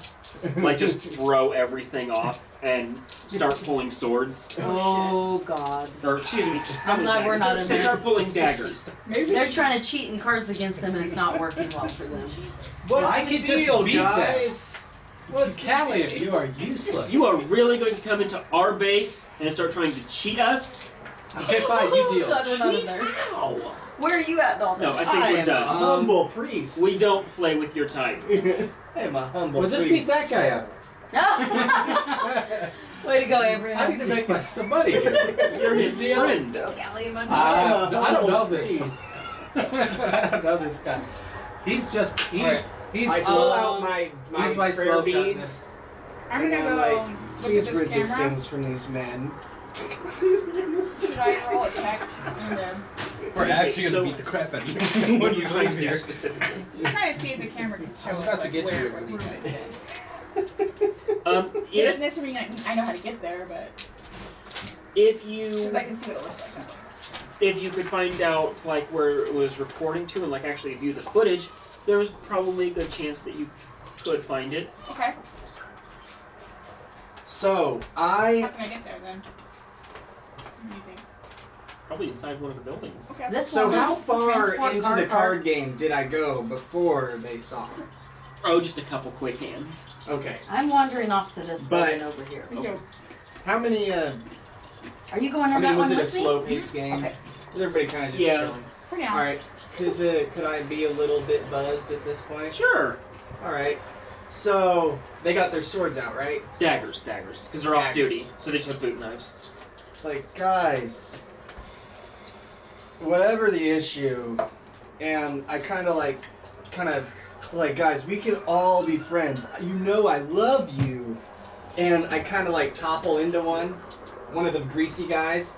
Speaker 2: like just throw everything off and start pulling swords.
Speaker 4: Oh, God.
Speaker 2: Or excuse me,
Speaker 4: I'm glad we're not in
Speaker 2: They
Speaker 4: there.
Speaker 2: start pulling daggers.
Speaker 4: They're trying to cheat in cards against them, and it's not working well for them.
Speaker 3: What's
Speaker 1: I
Speaker 3: the
Speaker 1: can just
Speaker 3: deal,
Speaker 1: beat them.
Speaker 3: guys? What's the
Speaker 1: Kalium,
Speaker 3: deal?
Speaker 1: you are useless.
Speaker 2: You are really going to come into our base and start trying to cheat us?
Speaker 1: Okay, fine, you deal.
Speaker 4: God, we're not in
Speaker 2: Cheat
Speaker 4: there.
Speaker 2: how?
Speaker 4: Where are you at, Dalton?
Speaker 2: No, I think
Speaker 3: I
Speaker 2: we're
Speaker 3: am a
Speaker 2: done.
Speaker 3: humble priest.
Speaker 2: We don't play with your type.
Speaker 3: I am a humble
Speaker 1: Well, just
Speaker 3: priest.
Speaker 1: beat that guy up.
Speaker 4: Way to go,
Speaker 1: I
Speaker 4: Abraham.
Speaker 1: need to make some money here.
Speaker 2: You're his friend.
Speaker 4: Go, Kalium.
Speaker 3: I'm a
Speaker 1: I don't know
Speaker 3: humble
Speaker 1: this.
Speaker 3: priest.
Speaker 1: I don't know this guy. He's just
Speaker 3: Alright.
Speaker 1: he's
Speaker 3: I pull out my
Speaker 1: he's my
Speaker 3: prayer
Speaker 1: slow
Speaker 3: beads.
Speaker 6: I'm
Speaker 3: and
Speaker 6: gonna
Speaker 3: I'm
Speaker 6: go
Speaker 3: like,
Speaker 6: look
Speaker 3: please
Speaker 6: at
Speaker 3: rid
Speaker 6: this
Speaker 3: the
Speaker 6: camera.
Speaker 3: sins from these men.
Speaker 6: Should I roll a check? And then
Speaker 5: We're actually
Speaker 2: so-
Speaker 5: gonna beat the crap out of you. What are you
Speaker 2: trying
Speaker 5: doing
Speaker 2: to do
Speaker 5: here?
Speaker 2: specifically?
Speaker 6: just trying to see if the camera can show
Speaker 1: I was
Speaker 6: us
Speaker 1: about to
Speaker 6: like,
Speaker 1: get
Speaker 6: where
Speaker 1: you
Speaker 6: what
Speaker 1: when you
Speaker 6: room
Speaker 1: came.
Speaker 6: it's in. It
Speaker 2: If,
Speaker 6: doesn't necessarily mean I know how to get there, but
Speaker 2: if
Speaker 6: because I
Speaker 2: you
Speaker 6: can see what it looks like.
Speaker 2: if you could find out like where it was reporting to and like actually view the footage, there was probably a good chance that you could find it.
Speaker 6: Okay,
Speaker 3: So,
Speaker 6: how
Speaker 3: I...
Speaker 6: can I get there then? What do you think?
Speaker 2: Probably inside one of the buildings.
Speaker 6: Okay.
Speaker 4: This
Speaker 3: So
Speaker 4: one
Speaker 3: how
Speaker 4: is
Speaker 3: far
Speaker 4: transport
Speaker 3: into the card game did I go before they saw me?
Speaker 2: Oh, just a couple quick hands.
Speaker 3: Okay.
Speaker 4: I'm wandering off to this
Speaker 3: But-
Speaker 4: building over here.
Speaker 6: Me too.
Speaker 3: How many,
Speaker 4: Are you going
Speaker 3: I
Speaker 4: in
Speaker 3: mean,
Speaker 4: that
Speaker 3: was
Speaker 4: one
Speaker 3: it a
Speaker 4: with me?
Speaker 3: slow-paced game?
Speaker 4: Okay.
Speaker 3: Was everybody kind of just
Speaker 2: Yeah.
Speaker 3: chilling?
Speaker 6: For now.
Speaker 3: Alright. Could I be a little bit buzzed at this point?
Speaker 2: Sure.
Speaker 3: Alright. So, they got their swords out, right?
Speaker 2: Daggers, because they're off
Speaker 3: Daggers.
Speaker 2: duty, so they just have boot knives.
Speaker 3: It's like, guys, whatever the issue, and I kind of like, guys, we can all be friends. You know I love you. And I kind of like topple into one of the greasy guys,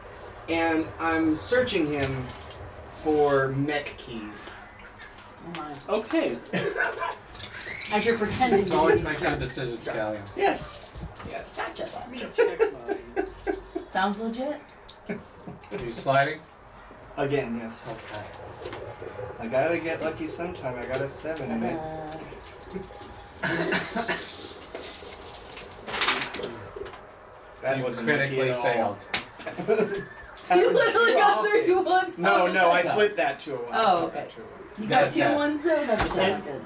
Speaker 3: and I'm searching him for mech keys.
Speaker 4: Oh my.
Speaker 2: Okay.
Speaker 4: As you're pretending
Speaker 1: It's
Speaker 4: to
Speaker 1: always
Speaker 4: do.
Speaker 1: make good decisions, Kalium.
Speaker 3: Yes. Yes.
Speaker 4: Gotcha.
Speaker 2: Let me check mine.
Speaker 4: Sounds legit.
Speaker 1: Are you sliding?
Speaker 3: Again, yes.
Speaker 1: Okay.
Speaker 3: I gotta get lucky sometime. I got a 7 in it. That
Speaker 1: You
Speaker 3: wasn't
Speaker 1: critically
Speaker 3: lucky at all.
Speaker 1: failed.
Speaker 4: You literally got 3 ones.
Speaker 3: No,
Speaker 4: Oh,
Speaker 3: I flipped that to a 1.
Speaker 4: Oh,
Speaker 3: I flipped
Speaker 4: okay.
Speaker 3: that to a 1.
Speaker 4: You got
Speaker 1: That's
Speaker 4: 2
Speaker 1: it.
Speaker 4: ones though? That's still
Speaker 2: Ten.
Speaker 4: not good.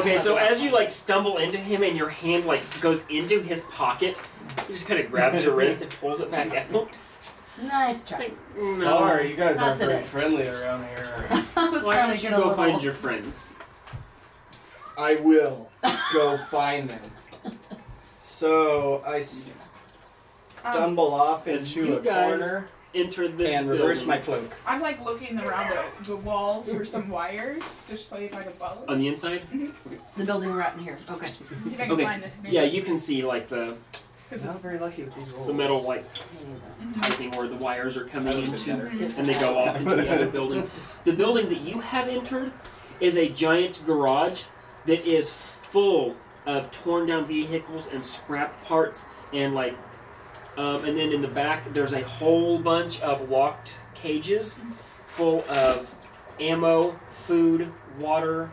Speaker 2: Okay, so as you like stumble into him and your hand like goes into his pocket, he just kind of grabs your wrist and pulls it back out.
Speaker 4: Nice try.
Speaker 2: Like, no.
Speaker 3: Sorry, you guys
Speaker 4: Not
Speaker 3: aren't very
Speaker 4: today.
Speaker 3: friendly around here.
Speaker 4: I was
Speaker 2: Why
Speaker 4: trying
Speaker 2: don't
Speaker 4: to
Speaker 2: you
Speaker 4: get a
Speaker 2: go
Speaker 4: little.
Speaker 2: find your friends?
Speaker 3: I will go find them. So I stumble off
Speaker 2: as
Speaker 3: into
Speaker 2: you
Speaker 3: a
Speaker 2: guys
Speaker 3: corner
Speaker 2: Enter this
Speaker 3: and reverse
Speaker 2: building.
Speaker 3: my cloak.
Speaker 6: I'm like looking around the walls for some wires, just to see if I can follow.
Speaker 2: On the inside?
Speaker 4: The building right in here. Okay.
Speaker 6: See if I can
Speaker 2: Okay.
Speaker 6: find it.
Speaker 2: Yeah, you can see like the
Speaker 6: Because
Speaker 3: Not
Speaker 6: it's
Speaker 3: very lucky with these rolls.
Speaker 2: the metal like piping where the wires are coming into, and they go off into the other building. The building that you have entered is a giant garage that is full of torn down vehicles and scrap parts and like And then in the back, there's a whole bunch of locked cages full of ammo, food, water.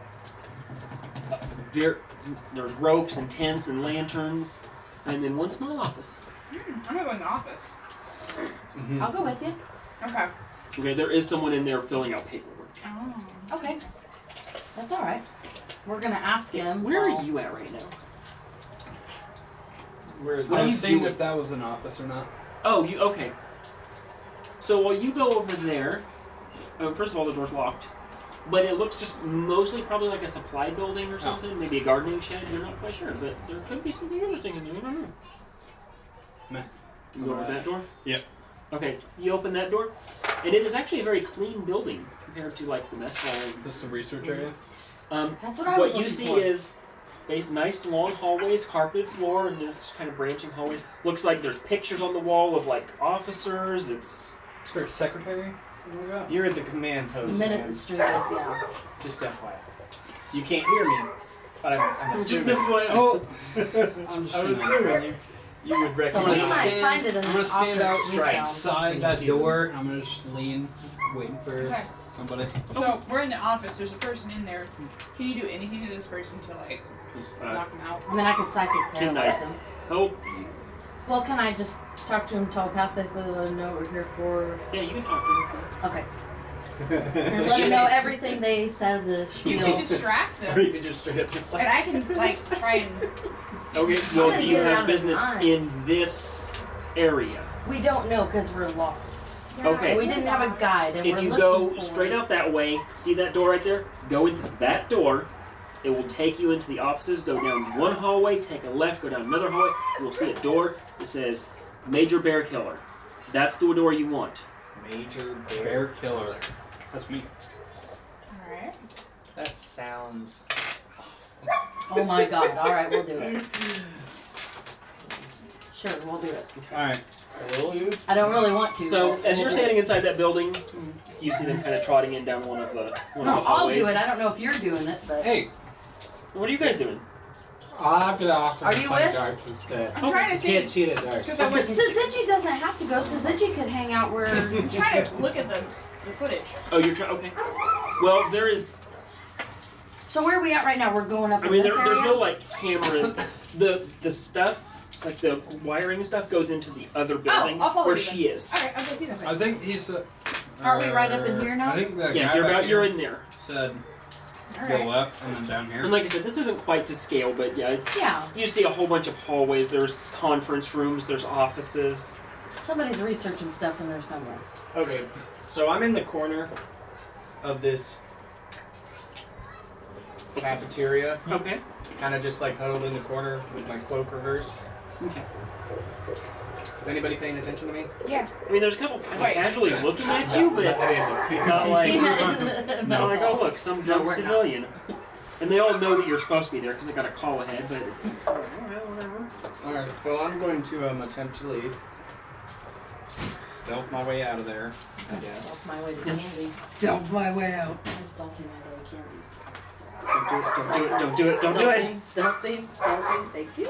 Speaker 2: There's ropes and tents and lanterns, and then one small office.
Speaker 6: I'm gonna go in the office.
Speaker 3: Mm-hmm.
Speaker 4: I'll go with you.
Speaker 6: Okay.
Speaker 2: Okay, there is someone in there filling out paperwork.
Speaker 6: Oh.
Speaker 4: Okay. That's all right. We're gonna ask him.
Speaker 2: Where are you at right now?
Speaker 3: Where is
Speaker 2: What
Speaker 5: I
Speaker 2: are
Speaker 3: that?
Speaker 2: you
Speaker 5: was seeing
Speaker 2: doing?
Speaker 5: if that was an office or not.
Speaker 2: Oh, you okay? So while you go over there, first of all, the door's locked, but it looks just mostly probably like a supply building or something, maybe a gardening shed. You're not quite sure, but there could be something interesting in there. You don't know.
Speaker 5: Meh.
Speaker 2: You go over that door.
Speaker 5: Yep.
Speaker 2: Okay, you open that door, and it is actually a very clean building compared to like the mess hall.
Speaker 5: Just the research area.
Speaker 4: That's what I was
Speaker 2: What you
Speaker 4: looking
Speaker 2: see
Speaker 4: for.
Speaker 2: is nice long hallways, carpeted floor, and there's kind of branching hallways. Looks like there's pictures on the wall of like officers. It's
Speaker 5: Is there a secretary? Something like that?
Speaker 3: You're at the command post. man.
Speaker 4: administrative, yeah.
Speaker 3: Just FYI. You can't hear me, but I'm
Speaker 2: just
Speaker 3: assuming.
Speaker 5: Oh, I'm just
Speaker 3: I was
Speaker 5: gonna-
Speaker 3: assuming you would
Speaker 4: So we
Speaker 3: recognize.
Speaker 4: might
Speaker 5: stand-
Speaker 4: find it in
Speaker 5: I'm
Speaker 4: this
Speaker 5: gonna stand
Speaker 4: office.
Speaker 5: out
Speaker 4: we found.
Speaker 5: outside that door. I'm gonna just lean, waiting for
Speaker 6: Okay.
Speaker 5: somebody.
Speaker 6: So we're in the office. There's a person in there. Can you do anything to this person to like
Speaker 2: uh,
Speaker 6: knock him out?
Speaker 4: I mean, I could psychic
Speaker 2: Can I-
Speaker 4: paralyze him.
Speaker 2: oh
Speaker 4: Well, can I just talk to him telepathically, let him know what we're here for?
Speaker 2: yeah, you can talk to them.
Speaker 4: Okay. And let him know everything they said, the
Speaker 6: You
Speaker 4: spiel.
Speaker 6: can distract
Speaker 3: Or
Speaker 6: them,
Speaker 3: you could just straight up just
Speaker 6: and
Speaker 3: like.
Speaker 6: I can like try and.
Speaker 2: Okay,
Speaker 4: I'm
Speaker 2: well,
Speaker 4: gonna
Speaker 2: do you
Speaker 4: get it out
Speaker 2: have
Speaker 4: of his
Speaker 2: business
Speaker 4: mind.
Speaker 2: in this area?
Speaker 4: We don't know because we're lost.
Speaker 2: Okay.
Speaker 4: We didn't have a guide, and
Speaker 2: If
Speaker 4: we're
Speaker 2: you
Speaker 4: looking
Speaker 2: go
Speaker 4: for
Speaker 2: straight out that way, see that door right there? Go into that door. It will take you into the offices. Go down one hallway, take a left, go down another hallway. You will see a door that says Major Bear Killer. That's the door you want.
Speaker 3: Major
Speaker 5: Bear
Speaker 3: bear.
Speaker 5: killer. That's me.
Speaker 6: All right.
Speaker 3: That sounds awesome.
Speaker 4: Oh my god! All right, we'll do it. Sure, we'll do it.
Speaker 5: All right.
Speaker 3: Will you?
Speaker 4: I don't really want to.
Speaker 2: So
Speaker 4: but
Speaker 2: as
Speaker 4: we'll
Speaker 2: you're
Speaker 4: do
Speaker 2: standing
Speaker 4: it.
Speaker 2: inside that building, you see them kind of trotting in down one of the
Speaker 4: I'll
Speaker 2: hallways.
Speaker 4: do it. I don't know if you're doing it, but
Speaker 5: Hey,
Speaker 2: What are you guys doing?
Speaker 1: I'm gonna offer
Speaker 4: Are
Speaker 1: to
Speaker 4: you
Speaker 1: play
Speaker 4: with?
Speaker 1: darts instead.
Speaker 6: I'm trying to
Speaker 1: You
Speaker 6: think.
Speaker 1: can't cheat at darts.
Speaker 6: Because I wouldn't
Speaker 4: Syzygy doesn't have to go. Syzygy could hang out where.
Speaker 6: try to look at the footage.
Speaker 2: Oh, you're trying. Okay. Well, there is.
Speaker 4: So where are we at right now? We're going up
Speaker 2: I
Speaker 4: in
Speaker 2: mean,
Speaker 4: this
Speaker 2: there's
Speaker 4: area?
Speaker 2: no like camera. The stuff, like the wiring stuff, goes into the other building
Speaker 6: I'll follow
Speaker 2: where
Speaker 6: you
Speaker 2: she
Speaker 6: then.
Speaker 2: is.
Speaker 6: All right, I'll go do that.
Speaker 5: I think he's.
Speaker 4: Aren't we right up in here now?
Speaker 5: I think the
Speaker 2: Yeah,
Speaker 5: guy
Speaker 2: you're
Speaker 5: back
Speaker 2: about. You're
Speaker 5: here
Speaker 2: in there.
Speaker 5: said
Speaker 6: All
Speaker 5: go
Speaker 6: right.
Speaker 5: left and then down here.
Speaker 2: And like I said, this isn't quite to scale, but yeah, it's.
Speaker 4: Yeah.
Speaker 2: You see a whole bunch of hallways. There's conference rooms. There's offices.
Speaker 4: Somebody's researching stuff in there somewhere.
Speaker 3: Okay, so I'm in the corner of this cafeteria,
Speaker 2: Okay.
Speaker 3: kind of just like huddled in the corner with my cloak reversed.
Speaker 2: Okay.
Speaker 3: Is anybody paying attention to me?
Speaker 6: Yeah.
Speaker 2: I mean, there's a couple kind of
Speaker 6: Wait.
Speaker 2: casually looking at you, but not like. Not like, oh look, some dumb
Speaker 4: we're not.
Speaker 2: civilian. And they all know that you're supposed to be there because they got a call ahead, but it's whatever.
Speaker 3: Alright, so I'm going to attempt to leave. Stealth my way out of there, I guess.
Speaker 4: Stealth my way to candy.
Speaker 2: Yes. Stealth my way out.
Speaker 4: I'm stealthing my way to candy.
Speaker 2: Don't do it, don't do it.
Speaker 4: Stealthing, thank you.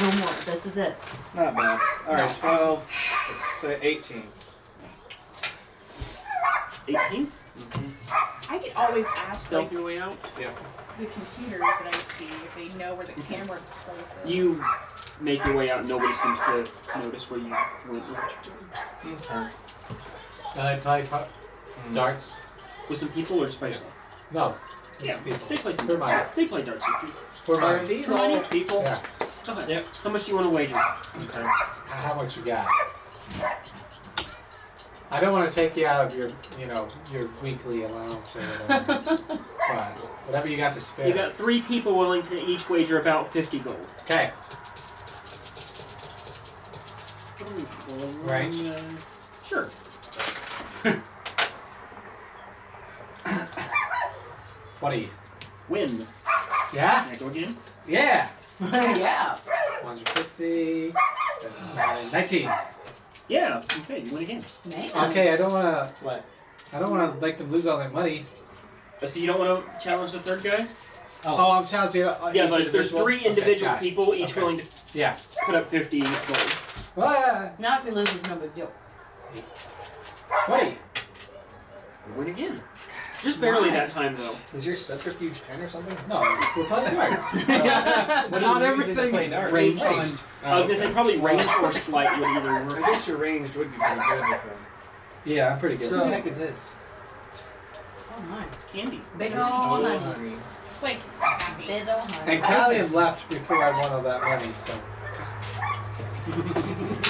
Speaker 4: No more. This is it.
Speaker 3: Not bad. Alright, 12, let's say 18.
Speaker 2: 18?
Speaker 6: I could always ask
Speaker 2: Stealth
Speaker 6: like,
Speaker 2: your way out?
Speaker 6: the computers that I see if they know where the camera places.
Speaker 2: You make your way out, nobody seems to notice where you went.
Speaker 1: Can I play darts?
Speaker 2: With some people or just by yourself?
Speaker 1: No.
Speaker 2: Yeah,
Speaker 1: Just people.
Speaker 2: they play some
Speaker 1: For money.
Speaker 2: They play darts with you.
Speaker 1: For
Speaker 3: Are
Speaker 1: money.
Speaker 3: these all people?
Speaker 1: Yeah.
Speaker 2: Go ahead.
Speaker 5: Yep.
Speaker 2: How much do you want to wager?
Speaker 3: Okay.
Speaker 1: How much you got? I don't want to take you out of your, your weekly allowance or whatever. But whatever you got to spare.
Speaker 2: You got 3 people willing to each wager about 50 gold.
Speaker 1: Okay. Right.
Speaker 2: Sure.
Speaker 1: 20.
Speaker 2: Win.
Speaker 1: Yeah?
Speaker 2: Can I go again?
Speaker 1: Yeah.
Speaker 4: Yeah.
Speaker 1: 150. 19.
Speaker 2: Yeah. Okay, you win again.
Speaker 4: Man.
Speaker 1: Okay, I don't want to.
Speaker 3: What?
Speaker 1: I don't want to make them lose all their money.
Speaker 2: So you don't want to challenge the third guy?
Speaker 1: Oh, I'm challenging.
Speaker 2: Yeah, but there's 3 individual
Speaker 1: Got it.
Speaker 2: people, each
Speaker 1: Okay.
Speaker 2: willing to
Speaker 1: Yeah.
Speaker 2: Put up 50 gold.
Speaker 1: Ah,
Speaker 4: Now if we lose, it's no big deal.
Speaker 1: 20.
Speaker 2: We win again. Just barely that time, though.
Speaker 3: Is your subterfuge 10 or something?
Speaker 1: No, we're playing cards.
Speaker 3: What are
Speaker 5: Not
Speaker 3: you using to
Speaker 5: everything
Speaker 3: play darts?
Speaker 2: Ranged.
Speaker 5: Ranged.
Speaker 2: I was gonna say probably range or slight would either
Speaker 3: I
Speaker 2: work.
Speaker 3: guess your ranged would be pretty good with them.
Speaker 1: Yeah, I'm pretty good.
Speaker 5: So-
Speaker 3: What the heck is this?
Speaker 4: Oh, nice.
Speaker 2: It's candy.
Speaker 4: Big
Speaker 3: Oh,
Speaker 4: ol' honey.
Speaker 3: honey.
Speaker 6: It's like happy.
Speaker 4: Big ol' honey.
Speaker 1: And Kalium left before I won all that money, so.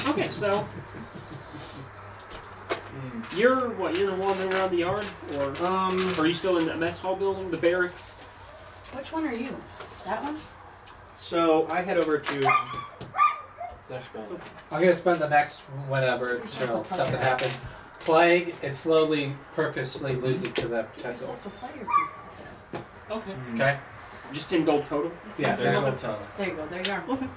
Speaker 2: Okay, so you're wandering around the yard, or are you still in the mess hall building, the barracks?
Speaker 4: Which one are you? That one?
Speaker 3: So I head over to Dash Building.
Speaker 1: I'm gonna spend the next whenever till something happens playing and slowly, purposely losing to that potential.
Speaker 4: Yourself a player piece.
Speaker 2: Okay.
Speaker 1: Okay?
Speaker 2: Just 10 gold total.
Speaker 1: Yeah, there you go. Total.
Speaker 4: There you go. There you are.
Speaker 2: Okay.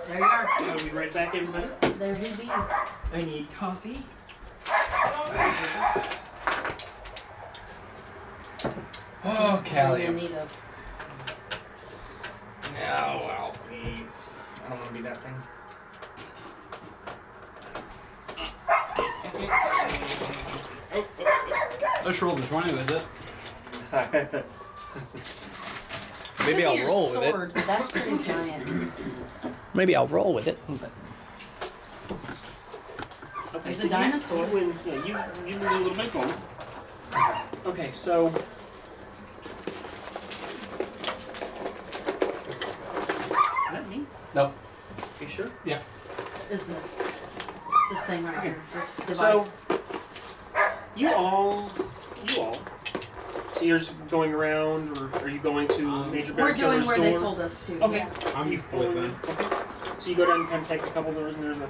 Speaker 4: There you are.
Speaker 2: I'll be right back, everybody.
Speaker 4: There he be.
Speaker 2: I need coffee.
Speaker 1: Oh,
Speaker 4: In
Speaker 1: Kalium.
Speaker 4: need of.
Speaker 3: No, I'll be. I don't want to be that thing.
Speaker 5: Let's roll the 20 with it.
Speaker 3: Maybe
Speaker 4: Look
Speaker 3: I'll
Speaker 4: at your
Speaker 3: roll with it.
Speaker 4: sword. That's pretty giant.
Speaker 3: Maybe I'll roll with it.
Speaker 2: Okay,
Speaker 4: There's
Speaker 2: so
Speaker 4: a dinosaur.
Speaker 2: You win. Yeah, you lose a little bit of gold. Okay, so is that me?
Speaker 1: Nope.
Speaker 2: You sure?
Speaker 4: Is this thing right here? This device.
Speaker 2: So you all. So you're just going around, or are you going to Major
Speaker 4: We're
Speaker 2: Bear
Speaker 4: doing
Speaker 2: Killer's
Speaker 4: where
Speaker 2: door?
Speaker 4: they told us to.
Speaker 2: Okay.
Speaker 4: Yeah.
Speaker 5: I'm
Speaker 2: You
Speaker 5: with
Speaker 2: follow
Speaker 5: them.
Speaker 2: Okay. So you go down and kind of take a couple doors, and there's a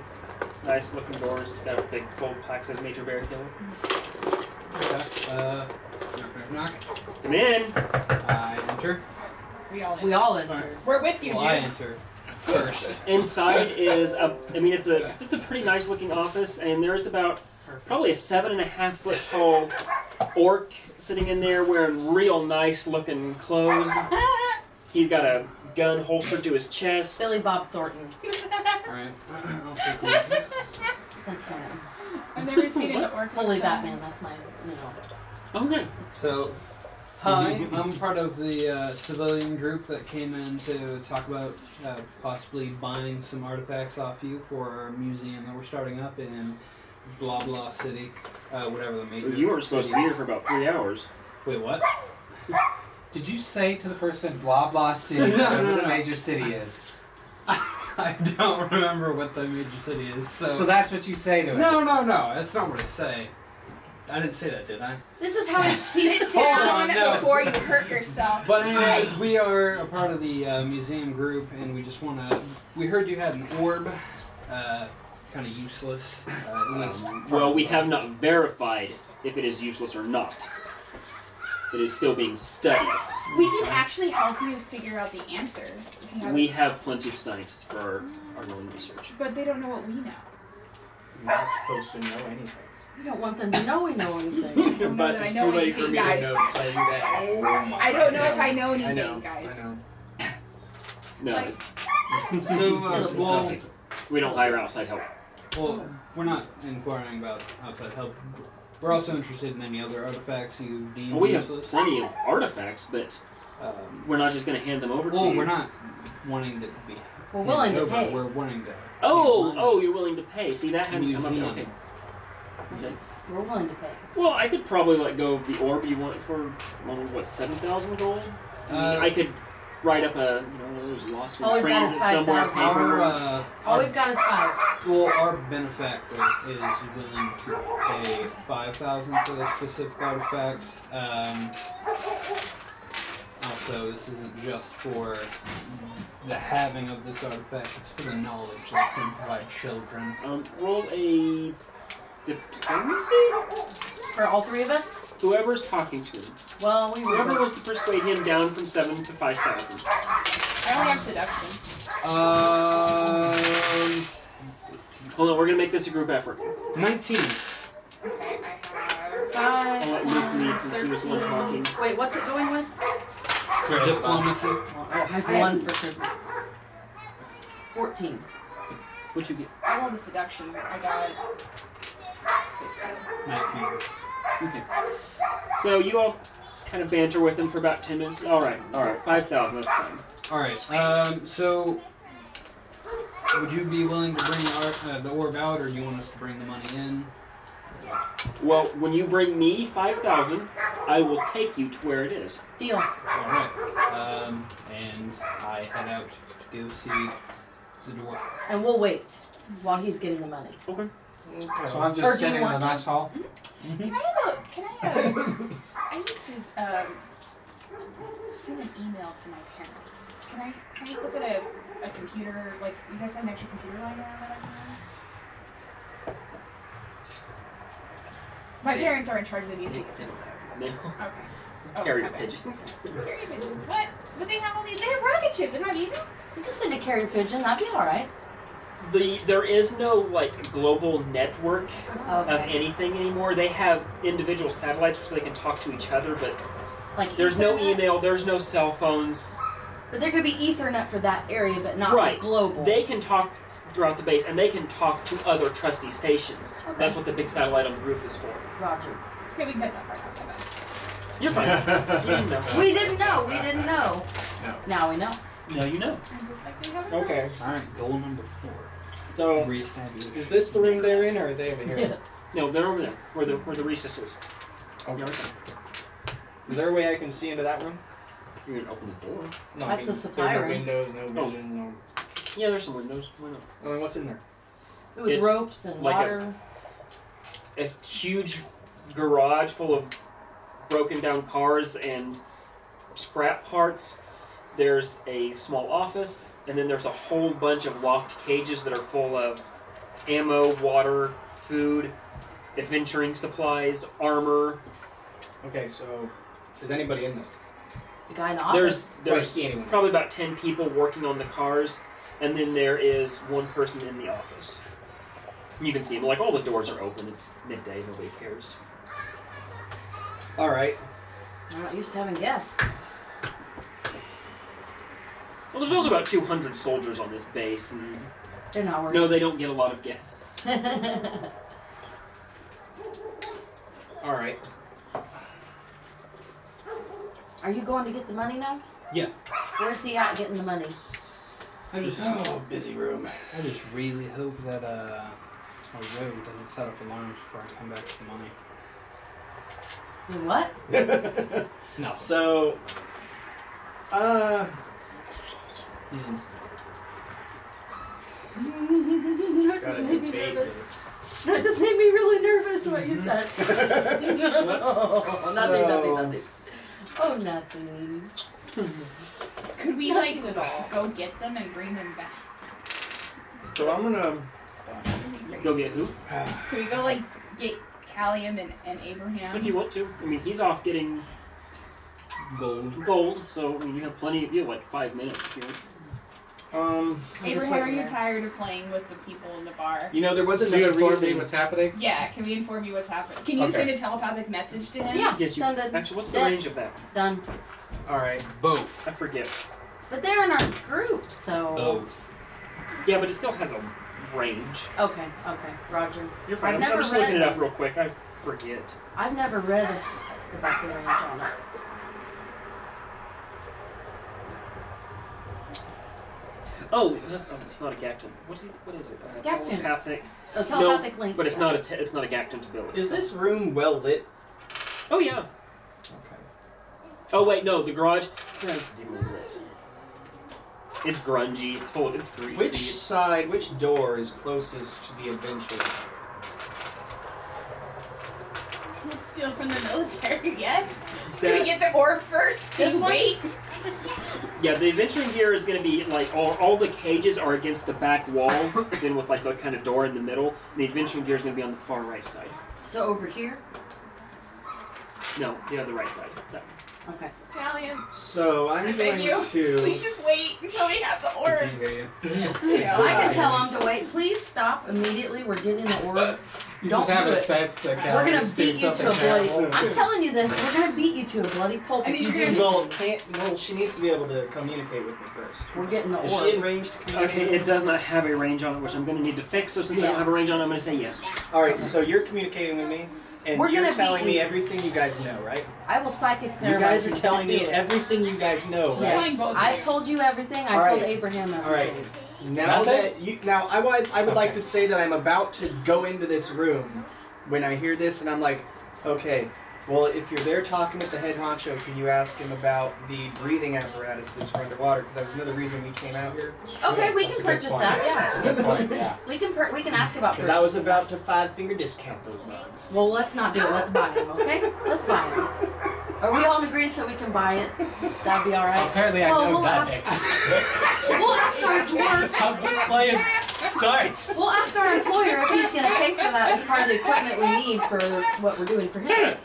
Speaker 2: nice looking door. It's got a big gold plaque that says Major Bear Killer.
Speaker 5: Knock, knock, knock.
Speaker 2: Come in.
Speaker 5: I enter.
Speaker 4: We all entered.
Speaker 6: We're with you,
Speaker 5: Well, I
Speaker 6: dude.
Speaker 5: enter first.
Speaker 2: Inside is it's a pretty nice looking office, and there's about probably a 7.5 foot tall orc sitting in there wearing real nice looking clothes. He's got a gun holstered to his chest.
Speaker 4: Billy Bob Thornton.
Speaker 5: Alright. I'll take one.
Speaker 4: That's my
Speaker 6: I've never seen an orc.
Speaker 4: Holy
Speaker 6: like
Speaker 4: Batman.
Speaker 6: that.
Speaker 4: That's my.
Speaker 2: Okay.
Speaker 5: So, hi, I'm part of the civilian group that came in to talk about possibly buying some artifacts off you for our museum that we're starting up in blah blah city, whatever the major.
Speaker 2: You weren't supposed to be
Speaker 5: city
Speaker 2: here
Speaker 5: is.
Speaker 2: for about 3 hours.
Speaker 5: Wait, what?
Speaker 1: Did you say to the person blah blah city,
Speaker 5: No,
Speaker 1: whatever
Speaker 5: no,
Speaker 1: the
Speaker 5: no.
Speaker 1: major city is?
Speaker 5: I don't remember what the major city is.
Speaker 1: So that's what you say to it.
Speaker 5: No, that's not what I say. I didn't say that, did I?
Speaker 4: This is how he's
Speaker 6: Sit
Speaker 5: Hold
Speaker 6: down
Speaker 5: on, no.
Speaker 6: before you hurt yourself.
Speaker 5: But anyways, we are a part of the museum group, and we just want to. We heard you had an orb, kind of useless. At least
Speaker 2: Well, we have not verified if it is useless or not. It is still being studied.
Speaker 6: We can actually help you figure out the answer.
Speaker 2: We have plenty of scientists for our own research.
Speaker 6: But they don't know what we know.
Speaker 3: You're not supposed to know anything.
Speaker 4: We don't want them to know we know anything.
Speaker 6: I don't know
Speaker 3: But
Speaker 6: that I
Speaker 3: it's
Speaker 6: know
Speaker 3: too late for
Speaker 6: anything,
Speaker 3: me to
Speaker 6: guys.
Speaker 3: know to tell you that. Oh my
Speaker 6: I don't know
Speaker 3: God.
Speaker 6: if I know
Speaker 3: I
Speaker 6: anything,
Speaker 3: know.
Speaker 6: guys.
Speaker 3: I know.
Speaker 2: No,
Speaker 6: Like,
Speaker 5: so.
Speaker 4: It'll be
Speaker 5: Well,
Speaker 2: we don't hire outside help.
Speaker 5: well, we're not inquiring about outside help. We're also interested in any other artifacts you deem
Speaker 2: Well, we have
Speaker 5: useless.
Speaker 2: plenty of artifacts, but we're not just going to hand them over to
Speaker 5: Well,
Speaker 2: you.
Speaker 5: we're not wanting to be.
Speaker 4: We're willing
Speaker 5: handed
Speaker 4: to
Speaker 5: over.
Speaker 4: pay.
Speaker 5: We're wanting to.
Speaker 2: Oh, you're willing to pay. See, that hadn't come up.
Speaker 5: Museum.
Speaker 2: Okay. Okay.
Speaker 4: We're willing to pay.
Speaker 2: Well, I could probably let go of the orb you want for, what, 7,000 gold? I mean, I could write up a, one of those lost in
Speaker 4: All we've got is
Speaker 2: transit somewhere.
Speaker 4: 5,000.
Speaker 5: Our,
Speaker 4: All we've got is 5.
Speaker 5: well, our benefactor is willing to pay 5,000 for this specific artifact. Also, this isn't just for the having of this artifact; it's for the knowledge that it can provide children.
Speaker 2: Roll a diplomacy?
Speaker 4: For all 3 of us?
Speaker 2: Whoever's talking to him.
Speaker 4: Well, we
Speaker 2: Whoever
Speaker 4: were.
Speaker 2: wants to persuade him down from 7 to 5,000.
Speaker 6: I only have seduction.
Speaker 2: Hold on, we're gonna make this a group effort.
Speaker 5: 19.
Speaker 6: Okay, I
Speaker 4: 5,
Speaker 2: I'll let Luke
Speaker 4: 10,
Speaker 2: lead since he was the one
Speaker 4: 13.
Speaker 2: talking.
Speaker 4: Wait, what's it going with?
Speaker 5: Diplomacy.
Speaker 4: Oh, I have 1 for charisma. 14.
Speaker 2: What'd you get?
Speaker 6: I rolled a seduction. I got 15.
Speaker 5: 19.
Speaker 2: Okay. So you all kind of banter with him for about 10 minutes. All right. 5,000. That's fine.
Speaker 5: All right. So, would you be willing to bring the orb out, or do you want us to bring the money in?
Speaker 2: Well, when you bring me 5,000, I will take you to where it is.
Speaker 4: Deal.
Speaker 5: All right. And I head out to go see the dwarf.
Speaker 4: And we'll wait while he's getting the money.
Speaker 2: Okay.
Speaker 1: So I'm
Speaker 4: Or
Speaker 1: just
Speaker 4: do you
Speaker 1: sitting in the
Speaker 4: want to?
Speaker 1: mess hall.
Speaker 6: Can I I need to send an email to my parents. Can I look at a computer, like, you guys have an extra computer line around that I can use? My parents are in charge of the music.
Speaker 2: No.
Speaker 6: Okay. Oh,
Speaker 2: Carrier
Speaker 6: my bad.
Speaker 2: pigeon.
Speaker 6: Carrier pigeon. What? But they have all these, they have rocket ships, they're not even?
Speaker 4: You can send a carrier pigeon. That'd be all right.
Speaker 2: There is no like global network of
Speaker 4: Okay.
Speaker 2: anything anymore. They have individual satellites so they can talk to each other, but
Speaker 4: Like
Speaker 2: there's no
Speaker 4: Ethernet?
Speaker 2: email, there's no cell phones.
Speaker 4: But there could be Ethernet for that area, but not
Speaker 2: Right.
Speaker 4: like global.
Speaker 2: They can talk throughout the base, and they can talk to other trusty stations.
Speaker 4: Okay.
Speaker 2: That's what the big satellite on the roof is for.
Speaker 4: Roger.
Speaker 6: Okay, we can cut that part out, my bad.
Speaker 2: You're fine. You didn't know.
Speaker 4: We didn't know. We didn't know.
Speaker 3: No.
Speaker 4: Now we know.
Speaker 2: Now you know.
Speaker 6: I'm just like, we haven't
Speaker 3: Okay,
Speaker 5: All right. Goal number 4.
Speaker 3: so
Speaker 5: Reestablish.
Speaker 3: is this the room they're in, or are they over here?
Speaker 4: Yes.
Speaker 2: No, they're over there, where the recess is.
Speaker 3: Okay.
Speaker 2: You're okay.
Speaker 3: Is there a way I can see into that room?
Speaker 2: You're gonna open the door.
Speaker 3: No,
Speaker 4: That's the supply
Speaker 3: there are no
Speaker 4: room.
Speaker 3: windows, no
Speaker 2: Oh.
Speaker 3: vision, no.
Speaker 2: Yeah, there's some windows. Why not?
Speaker 3: I mean, what's in there?
Speaker 4: It was
Speaker 2: It's
Speaker 4: ropes and
Speaker 2: like
Speaker 4: water.
Speaker 2: A huge garage full of broken down cars and scrap parts. There's a small office, and then there's a whole bunch of locked cages that are full of ammo, water, food, adventuring supplies, armor.
Speaker 3: Okay, so is anybody in there?
Speaker 4: The guy in the
Speaker 2: There's
Speaker 4: office.
Speaker 3: Do I
Speaker 2: there's
Speaker 3: see anyone?
Speaker 2: probably about 10 people working on the cars, and then there is one person in the office. You can see them. Like, all the doors are open. It's midday. Nobody cares.
Speaker 3: All right.
Speaker 4: I'm not used to having guests.
Speaker 2: Well, there's also about 200 soldiers on this base, and
Speaker 4: They're not worried.
Speaker 2: no, they don't get a lot of guests.
Speaker 3: All right.
Speaker 4: Are you going to get the money now?
Speaker 5: Yeah.
Speaker 4: Where's he at getting the money?
Speaker 5: I just
Speaker 3: Oh, busy room.
Speaker 5: I just really hope that our road doesn't set off alarms before I come back with the money.
Speaker 4: What?
Speaker 5: No.
Speaker 3: So,
Speaker 4: That
Speaker 3: gotta
Speaker 4: just made me
Speaker 3: debate
Speaker 4: nervous.
Speaker 3: this.
Speaker 4: That just made me really nervous what you said. Nothing. Oh, nothing.
Speaker 6: Could we,
Speaker 4: Nothing
Speaker 6: like,
Speaker 4: at all.
Speaker 6: go get them and bring them back?
Speaker 3: So I'm gonna.
Speaker 2: Go get who?
Speaker 6: Could we go, like, get Kalium and Abraham?
Speaker 2: If you want to. I mean, he's off getting gold, so I mean, you have plenty. You have like 5 minutes if you want.
Speaker 4: I'm just
Speaker 6: Abraham, are
Speaker 4: waiting
Speaker 6: you
Speaker 4: there.
Speaker 6: tired of playing with the people in the bar?
Speaker 3: You know, there was
Speaker 1: So you
Speaker 3: another
Speaker 1: inform me
Speaker 3: reason.
Speaker 1: what's happening?
Speaker 6: Yeah, can we inform you what's happening? Can you
Speaker 1: Okay.
Speaker 6: send a telepathic message to him?
Speaker 4: Yeah.
Speaker 2: Yes, you.
Speaker 4: Send it.
Speaker 2: Actually, what's the
Speaker 4: Yeah.
Speaker 2: range of that?
Speaker 4: Done.
Speaker 3: All right.
Speaker 5: Both.
Speaker 2: I forget.
Speaker 4: But they're in our group, so.
Speaker 5: Both.
Speaker 2: Yeah, but it still has a range.
Speaker 4: Okay, Roger.
Speaker 2: You're fine.
Speaker 4: I've
Speaker 2: I'm
Speaker 4: never
Speaker 2: just looking
Speaker 4: read
Speaker 2: it up
Speaker 4: them.
Speaker 2: real quick. I forget.
Speaker 4: I've never read about the range on it.
Speaker 2: Oh, it's not a Gacton. What is it?
Speaker 4: Gacton.
Speaker 2: Telepathic.
Speaker 4: Oh, telepathic link.
Speaker 2: But it's not it's not a Gacton ability.
Speaker 3: Is this room well lit?
Speaker 2: Oh yeah.
Speaker 3: Okay.
Speaker 2: Oh wait, no, the garage. Yeah, it's dimly lit. It's grungy. It's full of. It's greasy.
Speaker 3: Which door is closest to the adventure?
Speaker 6: Let's steal from the military, yes? Can
Speaker 2: That-
Speaker 6: we get the orb first?
Speaker 4: This
Speaker 6: Just
Speaker 4: one?
Speaker 6: wait.
Speaker 2: Yeah, the adventuring gear is going to be like all the cages are against the back wall, then with like the kind of door in the middle. And the adventuring gear is going to be on the far right side.
Speaker 4: So over here?
Speaker 2: No, the other right side. That one.
Speaker 4: Okay.
Speaker 6: Kalium,
Speaker 3: So I'm
Speaker 6: I beg
Speaker 3: going
Speaker 6: you,
Speaker 3: to.
Speaker 6: please just wait until we have the orb.
Speaker 5: Hear you.
Speaker 6: Yeah,
Speaker 4: I can tell him to wait. Please stop immediately. We're getting the order.
Speaker 1: You
Speaker 4: Don't
Speaker 1: just have
Speaker 4: do
Speaker 1: a
Speaker 4: it.
Speaker 1: sense that
Speaker 4: We're gonna
Speaker 1: Calvin's doing
Speaker 4: beat you to
Speaker 1: something
Speaker 4: a bloody.
Speaker 1: terrible.
Speaker 4: I'm telling you this. We're gonna beat you to a bloody pulp.
Speaker 6: I
Speaker 4: If
Speaker 6: mean,
Speaker 4: you
Speaker 6: you're
Speaker 4: do
Speaker 6: gonna-
Speaker 3: Well, she needs to be able to communicate with me first.
Speaker 4: We're getting the
Speaker 3: Is she in
Speaker 4: orb.
Speaker 3: range to communicate?
Speaker 2: Okay, it does not have a range on it, which I'm going to need to fix. So since I
Speaker 4: Yeah.
Speaker 2: don't have a range on it, I'm going to say yes.
Speaker 3: All right, so you're communicating with me, and
Speaker 4: We're
Speaker 3: you're
Speaker 4: gonna
Speaker 3: telling
Speaker 4: beat
Speaker 3: me
Speaker 4: you.
Speaker 3: everything you guys know, right?
Speaker 4: I will psychic
Speaker 3: You
Speaker 4: paralyze
Speaker 3: guys are
Speaker 4: you.
Speaker 3: telling me
Speaker 4: Do it.
Speaker 3: everything you guys know, right?
Speaker 4: Yes,
Speaker 6: Telling both of
Speaker 4: I
Speaker 6: you.
Speaker 4: told you everything. I
Speaker 3: All
Speaker 4: told
Speaker 3: right.
Speaker 4: Abraham
Speaker 3: All right.
Speaker 4: everything.
Speaker 3: Now
Speaker 1: Nothing?
Speaker 3: that you I would like
Speaker 1: Okay.
Speaker 3: to say that I'm about to go into this room when I hear this, and I'm like, okay, well, if you're there talking with the head honcho, can you ask him about the breathing apparatuses for underwater? Because that was another reason we came out here.
Speaker 4: Okay, we
Speaker 1: That's
Speaker 4: can
Speaker 1: a good
Speaker 4: purchase
Speaker 1: point.
Speaker 4: that.
Speaker 1: That's a
Speaker 4: Yeah,
Speaker 1: good point, yeah.
Speaker 4: we can ask about.
Speaker 3: Because I was
Speaker 4: purchasing
Speaker 3: about to 5-finger discount those mugs.
Speaker 4: Well, let's not do it. Let's buy them, okay? Let's buy them. Are we all in agreement so we can buy it? That'd be all right.
Speaker 1: Apparently I
Speaker 4: Well,
Speaker 1: know
Speaker 4: we'll
Speaker 1: nothing.
Speaker 4: We'll ask our dwarf.
Speaker 1: I'm just playing darts.
Speaker 4: We'll ask our employer if he's gonna pay for that as part of the equipment we need for what we're doing for him.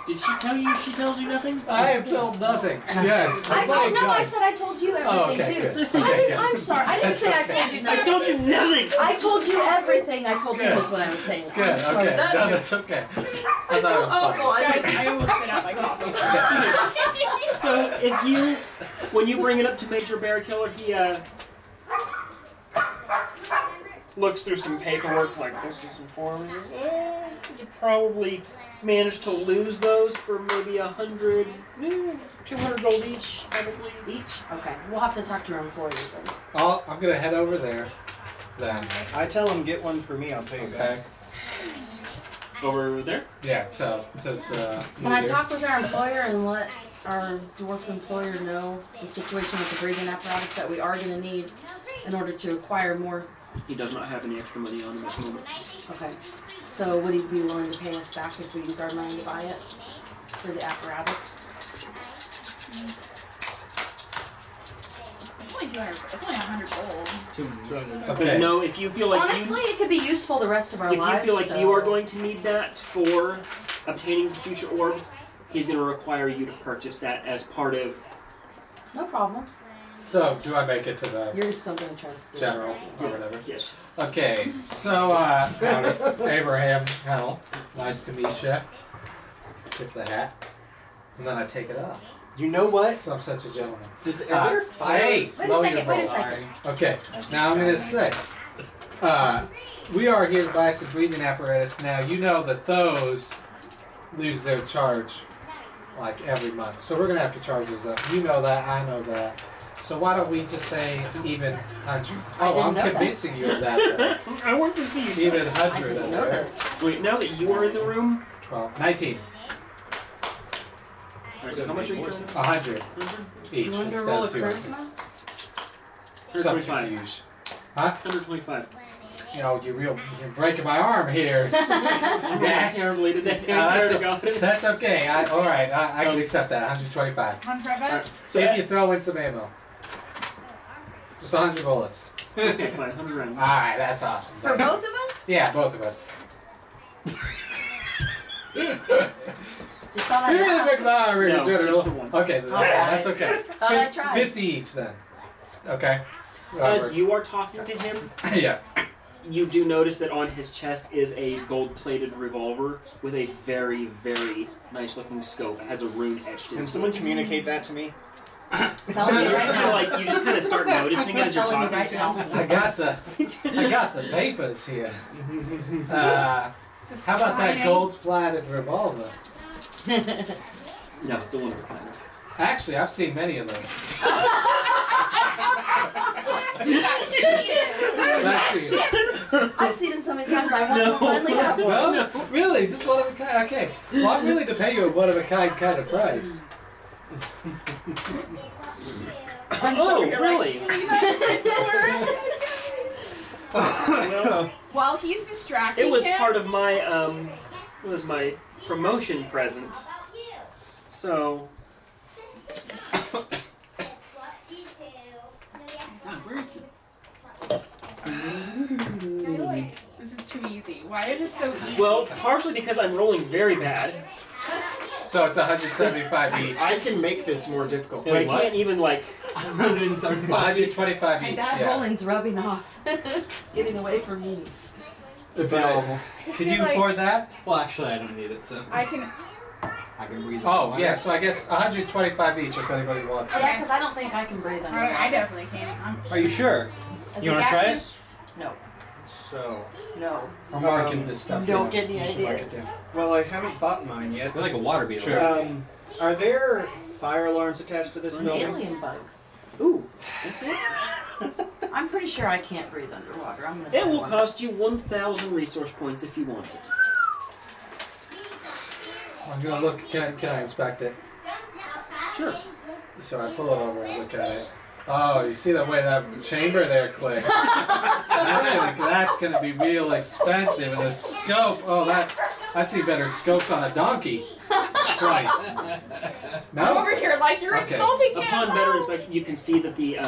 Speaker 2: Did she tell you she tells you nothing?
Speaker 1: I am told nothing. Yes.
Speaker 4: I told no. I
Speaker 1: Guys.
Speaker 4: said I told you everything
Speaker 1: Oh, okay,
Speaker 4: too.
Speaker 1: good.
Speaker 4: I
Speaker 1: Okay,
Speaker 4: didn't.
Speaker 1: good.
Speaker 4: I'm sorry. I didn't
Speaker 1: That's
Speaker 4: say I
Speaker 1: okay.
Speaker 4: told you
Speaker 2: I
Speaker 4: nothing.
Speaker 2: told you nothing!
Speaker 4: I told you everything. I told
Speaker 1: Good.
Speaker 4: you is what I was saying.
Speaker 1: Good,
Speaker 4: I'm sorry.
Speaker 1: okay.
Speaker 4: That-
Speaker 1: No, that's okay. I thought it was funny.
Speaker 4: awful.
Speaker 6: Guys, I almost spit out my coffee.
Speaker 2: So if you, when you bring it up to Major Bear Killer, he looks through some paperwork, like this is some forms. You probably managed to lose those for maybe 100, 200 gold each, probably.
Speaker 4: Each? Okay. We'll have to talk to our employer then.
Speaker 1: I'm gonna head over there then.
Speaker 3: I tell him, get one for me, I'll pay you back.
Speaker 1: Okay.
Speaker 2: Over there.
Speaker 1: Yeah. So the.
Speaker 4: Can I
Speaker 1: leader-
Speaker 4: talk with our employer and let our dwarf employer know the situation with the breathing apparatus that we are going to need in order to acquire more?
Speaker 2: He does not have any extra money on him at the moment.
Speaker 4: Okay. So would he be willing to pay us back if we use our money to buy it for the apparatus?
Speaker 6: It's only 200. It's only 100 gold.
Speaker 1: Okay.
Speaker 2: There's no, if you feel like
Speaker 4: Honestly, it could be useful the rest of our
Speaker 2: if you
Speaker 4: lives.
Speaker 2: feel like
Speaker 4: so-
Speaker 2: you are going to need that for obtaining the future orbs, he's going to require you to purchase that as part of.
Speaker 4: No problem.
Speaker 1: So do I make it to the
Speaker 4: You're still going to try to steal
Speaker 1: general
Speaker 4: it.
Speaker 1: or whatever?
Speaker 2: Yes.
Speaker 1: Okay. So howdy, Abraham. Hell, nice to meet you. Tip the hat, and then I take it off.
Speaker 3: You know what?
Speaker 1: Because I'm such a gentleman.
Speaker 3: Are there fire?
Speaker 1: Hey,
Speaker 4: Wait a
Speaker 1: slow
Speaker 4: second,
Speaker 1: your
Speaker 4: wait a
Speaker 1: roll.
Speaker 4: second.
Speaker 1: Okay, now I'm going to say, we are here to buy some breathing apparatus. Now, you know that those lose their charge like every month. So we're going to have to charge those up. You know that, I know that. So why don't we just say even 100?
Speaker 4: I
Speaker 1: Oh,
Speaker 4: didn't
Speaker 1: I'm
Speaker 4: know that.
Speaker 1: convincing you of that.
Speaker 2: I want to see you.
Speaker 1: Though. Even
Speaker 4: I
Speaker 1: 100
Speaker 4: didn't
Speaker 1: of
Speaker 4: know
Speaker 1: there.
Speaker 4: this.
Speaker 2: Wait, now that you are in the room,
Speaker 1: 12, 19,
Speaker 2: alright, so how much are you trying?
Speaker 1: 100 each
Speaker 4: You want to
Speaker 1: instead
Speaker 4: roll a
Speaker 1: of 200.
Speaker 4: charisma?
Speaker 2: 125.
Speaker 1: Subterfuge. Huh?
Speaker 2: 125.
Speaker 1: You know, you're breaking my arm here.
Speaker 2: I'm going terribly today. I swear to God.
Speaker 1: That's okay. All right, I can
Speaker 2: Um,
Speaker 1: accept that. 125.
Speaker 6: 100.
Speaker 2: Alright,
Speaker 1: So if you throw in some ammo, just 100 bullets.
Speaker 2: okay, fine, 100 rounds.
Speaker 1: All right, that's awesome.
Speaker 4: For both of us?
Speaker 1: Yeah, both of us.
Speaker 4: Just thought I'd
Speaker 1: You're the big
Speaker 4: ask.
Speaker 1: arm,
Speaker 2: No,
Speaker 1: General.
Speaker 2: just the one.
Speaker 1: Okay, that's okay.
Speaker 4: Thought I'd try.
Speaker 1: 50 each then. Okay.
Speaker 2: As you are talking to him,
Speaker 1: Yeah.
Speaker 2: you do notice that on his chest is a gold-plated revolver with a very, very nice-looking scope. It has a rune etched
Speaker 3: Can
Speaker 2: into
Speaker 3: someone
Speaker 2: it.
Speaker 3: communicate that to me?
Speaker 4: Tell me
Speaker 2: You're
Speaker 4: right
Speaker 2: just kinda
Speaker 4: now.
Speaker 2: like you just kind of start noticing as you're
Speaker 4: Telling me
Speaker 2: talking
Speaker 4: right
Speaker 2: to
Speaker 4: now.
Speaker 2: him.
Speaker 1: I got the papers here. How about that gold-plated revolver?
Speaker 2: No, it's a one of a kind.
Speaker 1: Actually, I've seen many of those. I've seen them.
Speaker 4: I've seen him so many times. I want to finally have one.
Speaker 1: No? Really? Just one of a kind? Okay. Well, I'm willing to pay you a one of a kind of price.
Speaker 2: Oh, really?
Speaker 6: While he's distracting
Speaker 2: It was
Speaker 6: him,
Speaker 2: part of my it was my promotion present. So. God, where is the?
Speaker 6: I feel like this is too easy. Why is this so easy?
Speaker 2: Well, partially because I'm rolling very bad.
Speaker 1: So it's 175 each.
Speaker 3: I can make this more difficult.
Speaker 2: But I can't even like.
Speaker 1: 125
Speaker 4: My
Speaker 1: each.
Speaker 4: bad
Speaker 1: Yeah.
Speaker 4: rolling's rubbing off. Getting away from me.
Speaker 5: available.
Speaker 1: Could you afford that?
Speaker 5: Well, actually, I don't need it, so
Speaker 6: I can.
Speaker 5: I can breathe.
Speaker 1: Oh, yeah, so I guess 125 each if anybody wants.
Speaker 4: Yeah, because I don't think I can breathe underwater.
Speaker 6: I definitely can.
Speaker 5: Are you sure?
Speaker 4: As
Speaker 5: You
Speaker 4: a
Speaker 5: want to try
Speaker 4: captain?
Speaker 5: it?
Speaker 4: No.
Speaker 3: So,
Speaker 4: No.
Speaker 1: I'm marking this stuff.
Speaker 4: Don't
Speaker 1: down.
Speaker 4: get any
Speaker 1: You should mark
Speaker 4: ideas.
Speaker 1: it down.
Speaker 3: well, I haven't bought mine yet.
Speaker 5: You're like a water beetle.
Speaker 1: Sure.
Speaker 3: Are there fire alarms attached to this
Speaker 4: An
Speaker 3: building?
Speaker 4: alien bug.
Speaker 2: Ooh, that's it.
Speaker 4: I'm pretty sure I can't breathe underwater. I'm gonna.
Speaker 2: It
Speaker 4: try
Speaker 2: will
Speaker 4: one.
Speaker 2: cost you 1,000 resource points if you want it.
Speaker 1: I'm gonna look. Can I inspect it?
Speaker 2: Sure.
Speaker 1: So I pull it over and look at it. Oh, you see the way that chamber there clicks? that's gonna be real expensive. And the scope. Oh, I see better scopes on a donkey. Right.
Speaker 6: I'm
Speaker 1: No.
Speaker 6: over here like you're
Speaker 1: Okay.
Speaker 6: insulting him.
Speaker 2: Upon better inspection, you can see that the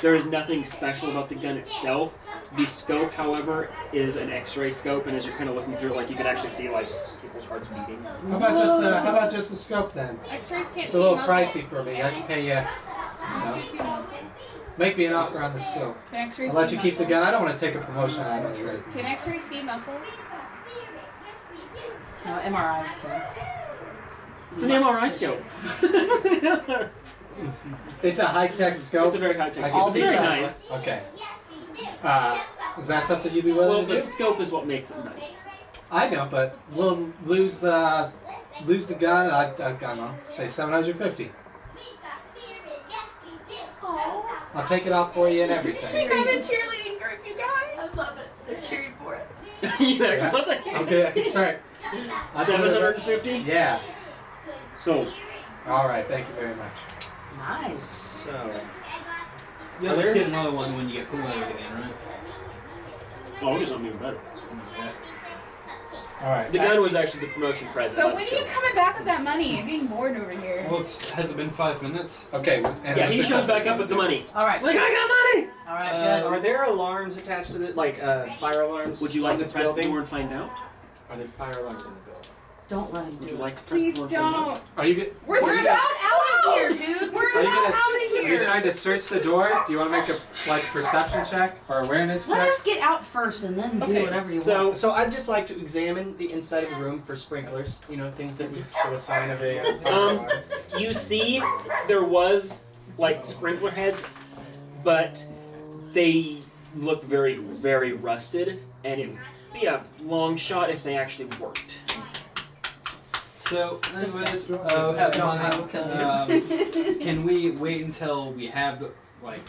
Speaker 2: there is nothing special about the gun itself. The scope, however, is an X-ray scope, and as you're kind of looking through it, like you can actually see like people's hearts beating.
Speaker 1: How about just the scope then?
Speaker 6: X-rays can't
Speaker 1: It's
Speaker 6: see
Speaker 1: a little
Speaker 6: muscle.
Speaker 1: pricey for me. I can pay you.
Speaker 6: Can you see muscle?
Speaker 1: Make me an offer on the scope.
Speaker 6: Can X-rays
Speaker 1: I'll let
Speaker 6: see
Speaker 1: you keep the
Speaker 6: muscle?
Speaker 1: gun. I don't want to take a promotion out of it.
Speaker 6: Can X-rays see muscle?
Speaker 4: No, MRIs can.
Speaker 2: It's an MRI scope.
Speaker 1: It's a high-tech scope.
Speaker 2: It's a very high tech
Speaker 1: I
Speaker 2: scope.
Speaker 1: can
Speaker 2: It's
Speaker 1: see
Speaker 2: very
Speaker 1: that.
Speaker 2: nice.
Speaker 1: Okay. Is that something you'd be
Speaker 2: Well,
Speaker 1: willing
Speaker 2: the
Speaker 1: to do?
Speaker 2: scope is what makes it nice.
Speaker 1: I know, but we'll lose the gun. I don't know. Say 750. I'll take it off for you and everything.
Speaker 6: have a cheerleading group, you guys.
Speaker 4: I love it. They're cheering for us.
Speaker 2: Yeah, what the-
Speaker 1: Okay, I can start.
Speaker 2: 750?
Speaker 1: Yeah.
Speaker 2: So,
Speaker 1: All right. Thank you very much.
Speaker 4: Nice.
Speaker 3: So,
Speaker 5: You'll just get another one when you get promoted again, right?
Speaker 2: oh, there's something even better.
Speaker 1: All right.
Speaker 2: The gun was actually the promotion present.
Speaker 6: So
Speaker 2: not
Speaker 6: when
Speaker 2: the
Speaker 6: are you
Speaker 2: scope.
Speaker 6: coming back with that money? I'm getting bored over here.
Speaker 5: Well, has it been 5 minutes?
Speaker 1: Okay. And
Speaker 2: Yeah, he
Speaker 1: what's
Speaker 2: shows
Speaker 1: the-
Speaker 2: back up with the money.
Speaker 4: All right.
Speaker 2: Like, I got money!
Speaker 4: All right. Good.
Speaker 3: are there alarms attached to it, like fire alarms?
Speaker 2: Would you
Speaker 3: on
Speaker 2: like to
Speaker 3: this
Speaker 2: press the
Speaker 3: building?
Speaker 2: door and find out?
Speaker 3: Are there fire alarms in the building?
Speaker 4: Don't let him
Speaker 2: Would
Speaker 4: do
Speaker 2: you
Speaker 4: it.
Speaker 2: like to press
Speaker 6: Please
Speaker 2: the door and find out?
Speaker 6: don't.
Speaker 1: Are you good?
Speaker 6: We're about out of here, dude. We're
Speaker 1: Are you
Speaker 6: about
Speaker 1: gonna?
Speaker 6: out of
Speaker 1: Are you
Speaker 6: here.
Speaker 1: trying to search the door? Do you want to make a perception check or awareness
Speaker 4: Let
Speaker 1: check?
Speaker 4: us get out first and then do
Speaker 2: Okay,
Speaker 4: whatever you
Speaker 2: so
Speaker 4: want.
Speaker 3: So I'd just like to examine the inside of the room for sprinklers. You know, things that would show a sign of a fire alarm.
Speaker 2: you see there was like sprinkler heads, but they look very, very rusted, and it would be a long shot if they actually worked.
Speaker 5: So, anyways,
Speaker 4: Don't
Speaker 5: have
Speaker 4: I
Speaker 5: fun.
Speaker 4: will kill you.
Speaker 5: Can we wait until we have the, like...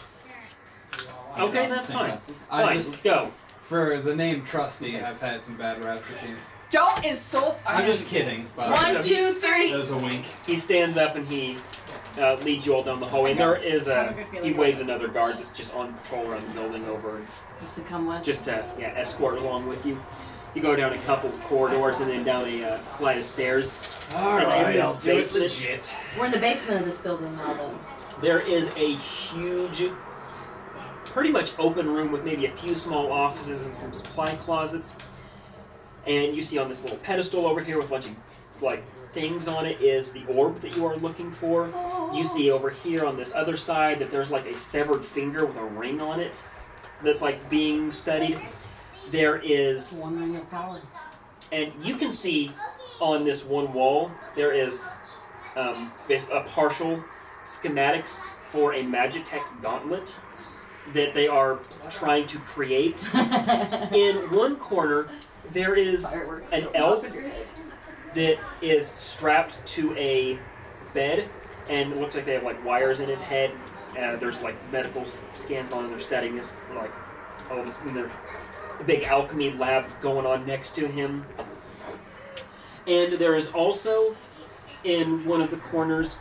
Speaker 2: Okay, that's fine.
Speaker 5: I
Speaker 2: Fine,
Speaker 5: just-
Speaker 2: let's go.
Speaker 5: For the name Trusty, I've had some bad raps with you.
Speaker 6: Don't insult.
Speaker 5: I'm just kidding, but
Speaker 4: 1, 2, 3.
Speaker 5: that was a wink.
Speaker 2: He stands up and he leads you all down the hallway. And there is
Speaker 6: I have
Speaker 2: a
Speaker 6: a good feeling
Speaker 2: he
Speaker 6: about
Speaker 2: waves
Speaker 6: this.
Speaker 2: another guard that's just on patrol around the building over, and
Speaker 4: Just to come with.
Speaker 2: just to escort along with you. You go down a couple of corridors and then down a flight of stairs.
Speaker 3: All
Speaker 2: And in
Speaker 3: right,
Speaker 2: this
Speaker 3: I'll do it
Speaker 2: basement-
Speaker 3: legit.
Speaker 4: We're in the basement of this building now, then.
Speaker 2: There is a huge, pretty much open room with maybe a few small offices and some supply closets. And you see on this little pedestal over here with a bunch of like things on it is the orb that you are looking for. You see over here on this other side that there's like a severed finger with a ring on it that's like being studied. There is,
Speaker 4: One ring of power.
Speaker 2: and you can see on this one wall there is a partial schematics for a Magitech gauntlet that they are trying to create. In one corner, there is
Speaker 4: Fireworks
Speaker 2: an
Speaker 4: going
Speaker 2: elf
Speaker 4: off in your head.
Speaker 2: that is strapped to a bed, and it looks like they have like wires in his head. There's like medical scans on, and they're studying this, like all this, and there's a big alchemy lab going on next to him. And there is also in one of the corners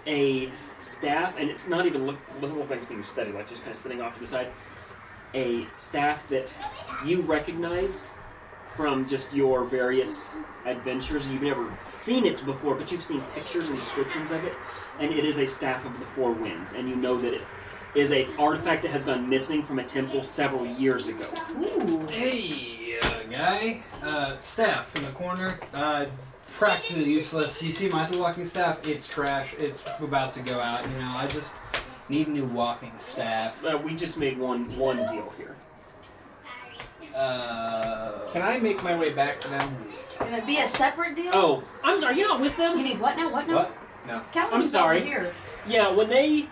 Speaker 2: a staff, and it's not even doesn't look like it's being studied, like just kind of sitting off to the side. A staff that you recognize from just your various adventures. You've never seen it before, but you've seen pictures and descriptions of it, and it is a staff of the Four Winds, and you know that it is an artifact that has gone missing from a temple several years ago.
Speaker 4: Ooh.
Speaker 5: Hey, guy. Staff in the corner. Practically useless. You see my walking staff? It's trash. It's about to go out. You know, I just need a new walking staff.
Speaker 2: We just made one deal here.
Speaker 3: Can I make my way back to them?
Speaker 4: Can it be a separate deal?
Speaker 2: Oh, I'm sorry. You're not with them.
Speaker 4: You need what now? What now?
Speaker 3: What? No.
Speaker 4: Calvin's
Speaker 2: I'm sorry.
Speaker 4: over here.
Speaker 2: Yeah, when they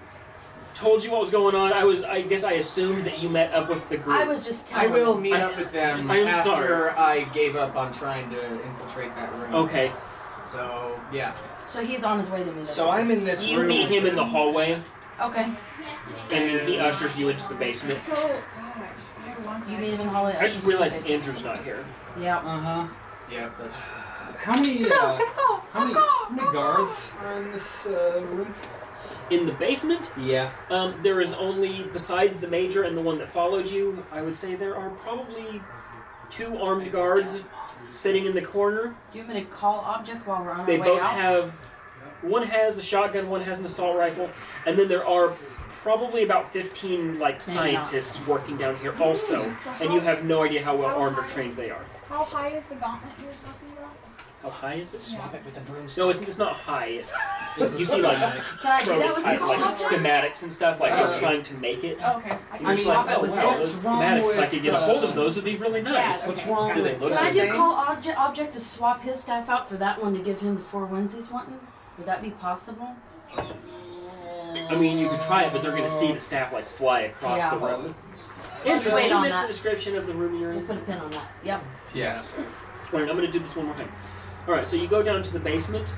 Speaker 2: told you what was going on, I guess I assumed that you met up with the group.
Speaker 4: I was just
Speaker 3: I
Speaker 4: telling
Speaker 3: will
Speaker 4: them.
Speaker 3: meet up with them
Speaker 2: I'm
Speaker 3: after
Speaker 2: sorry.
Speaker 3: I gave up on trying to infiltrate that room.
Speaker 2: Okay.
Speaker 3: So, yeah.
Speaker 4: So he's on his way to me.
Speaker 3: So I'm in this
Speaker 2: You
Speaker 3: room.
Speaker 2: meet him in the hallway,
Speaker 4: Okay.
Speaker 2: and then he ushers you into the basement.
Speaker 6: So, gosh, I want
Speaker 4: You meet him in the hallway.
Speaker 2: I just realized Andrew's not here.
Speaker 4: Yeah.
Speaker 5: Uh-huh.
Speaker 3: Yeah, that's
Speaker 5: How many guards are in this room?
Speaker 2: In the basement,
Speaker 5: Yeah.
Speaker 2: there is only, besides the major and the one that followed you, I would say there are probably 2 armed guards sitting in the corner.
Speaker 4: Do you want me to call object while we're on
Speaker 2: They
Speaker 4: our way
Speaker 2: both
Speaker 4: out?
Speaker 2: have, one has a shotgun, one has an assault rifle, and then there are probably about 15 scientists working down here also, and you have no idea how well armed or trained they are.
Speaker 6: How high is the gauntlet you were talking about?
Speaker 2: How high is it?
Speaker 6: Swap
Speaker 3: it with a broomstick.
Speaker 2: No, it's not high. It's you see like
Speaker 4: Can I do that with the
Speaker 2: prototype
Speaker 4: call
Speaker 2: like
Speaker 4: object?
Speaker 2: schematics and stuff like they're trying to make it.
Speaker 6: Okay. I
Speaker 2: You're just like,
Speaker 4: swap it
Speaker 2: oh
Speaker 4: with
Speaker 2: wow,
Speaker 4: this.
Speaker 2: those
Speaker 5: What's wrong
Speaker 2: schematics, if I
Speaker 5: with,
Speaker 2: could get a hold of those, would be really nice.
Speaker 6: Yeah,
Speaker 5: What's wrong
Speaker 3: Do they
Speaker 5: with
Speaker 3: look
Speaker 4: Can I
Speaker 3: the
Speaker 4: do
Speaker 3: same?
Speaker 4: call object to swap his staff out for that one to give him the 4 wins he's wanting? Would that be possible?
Speaker 2: I mean, you could try it, but they're going to see the staff like fly across
Speaker 4: Yeah.
Speaker 2: the room.
Speaker 4: Let's
Speaker 2: Andrew,
Speaker 4: wait
Speaker 2: did you
Speaker 4: on
Speaker 2: miss
Speaker 4: that.
Speaker 2: the description of the room you're
Speaker 4: We'll
Speaker 2: in?
Speaker 4: put a pin on that. Yep.
Speaker 1: Yes.
Speaker 2: Alright, I'm going to do this one more time. Alright, so you go down to the basement.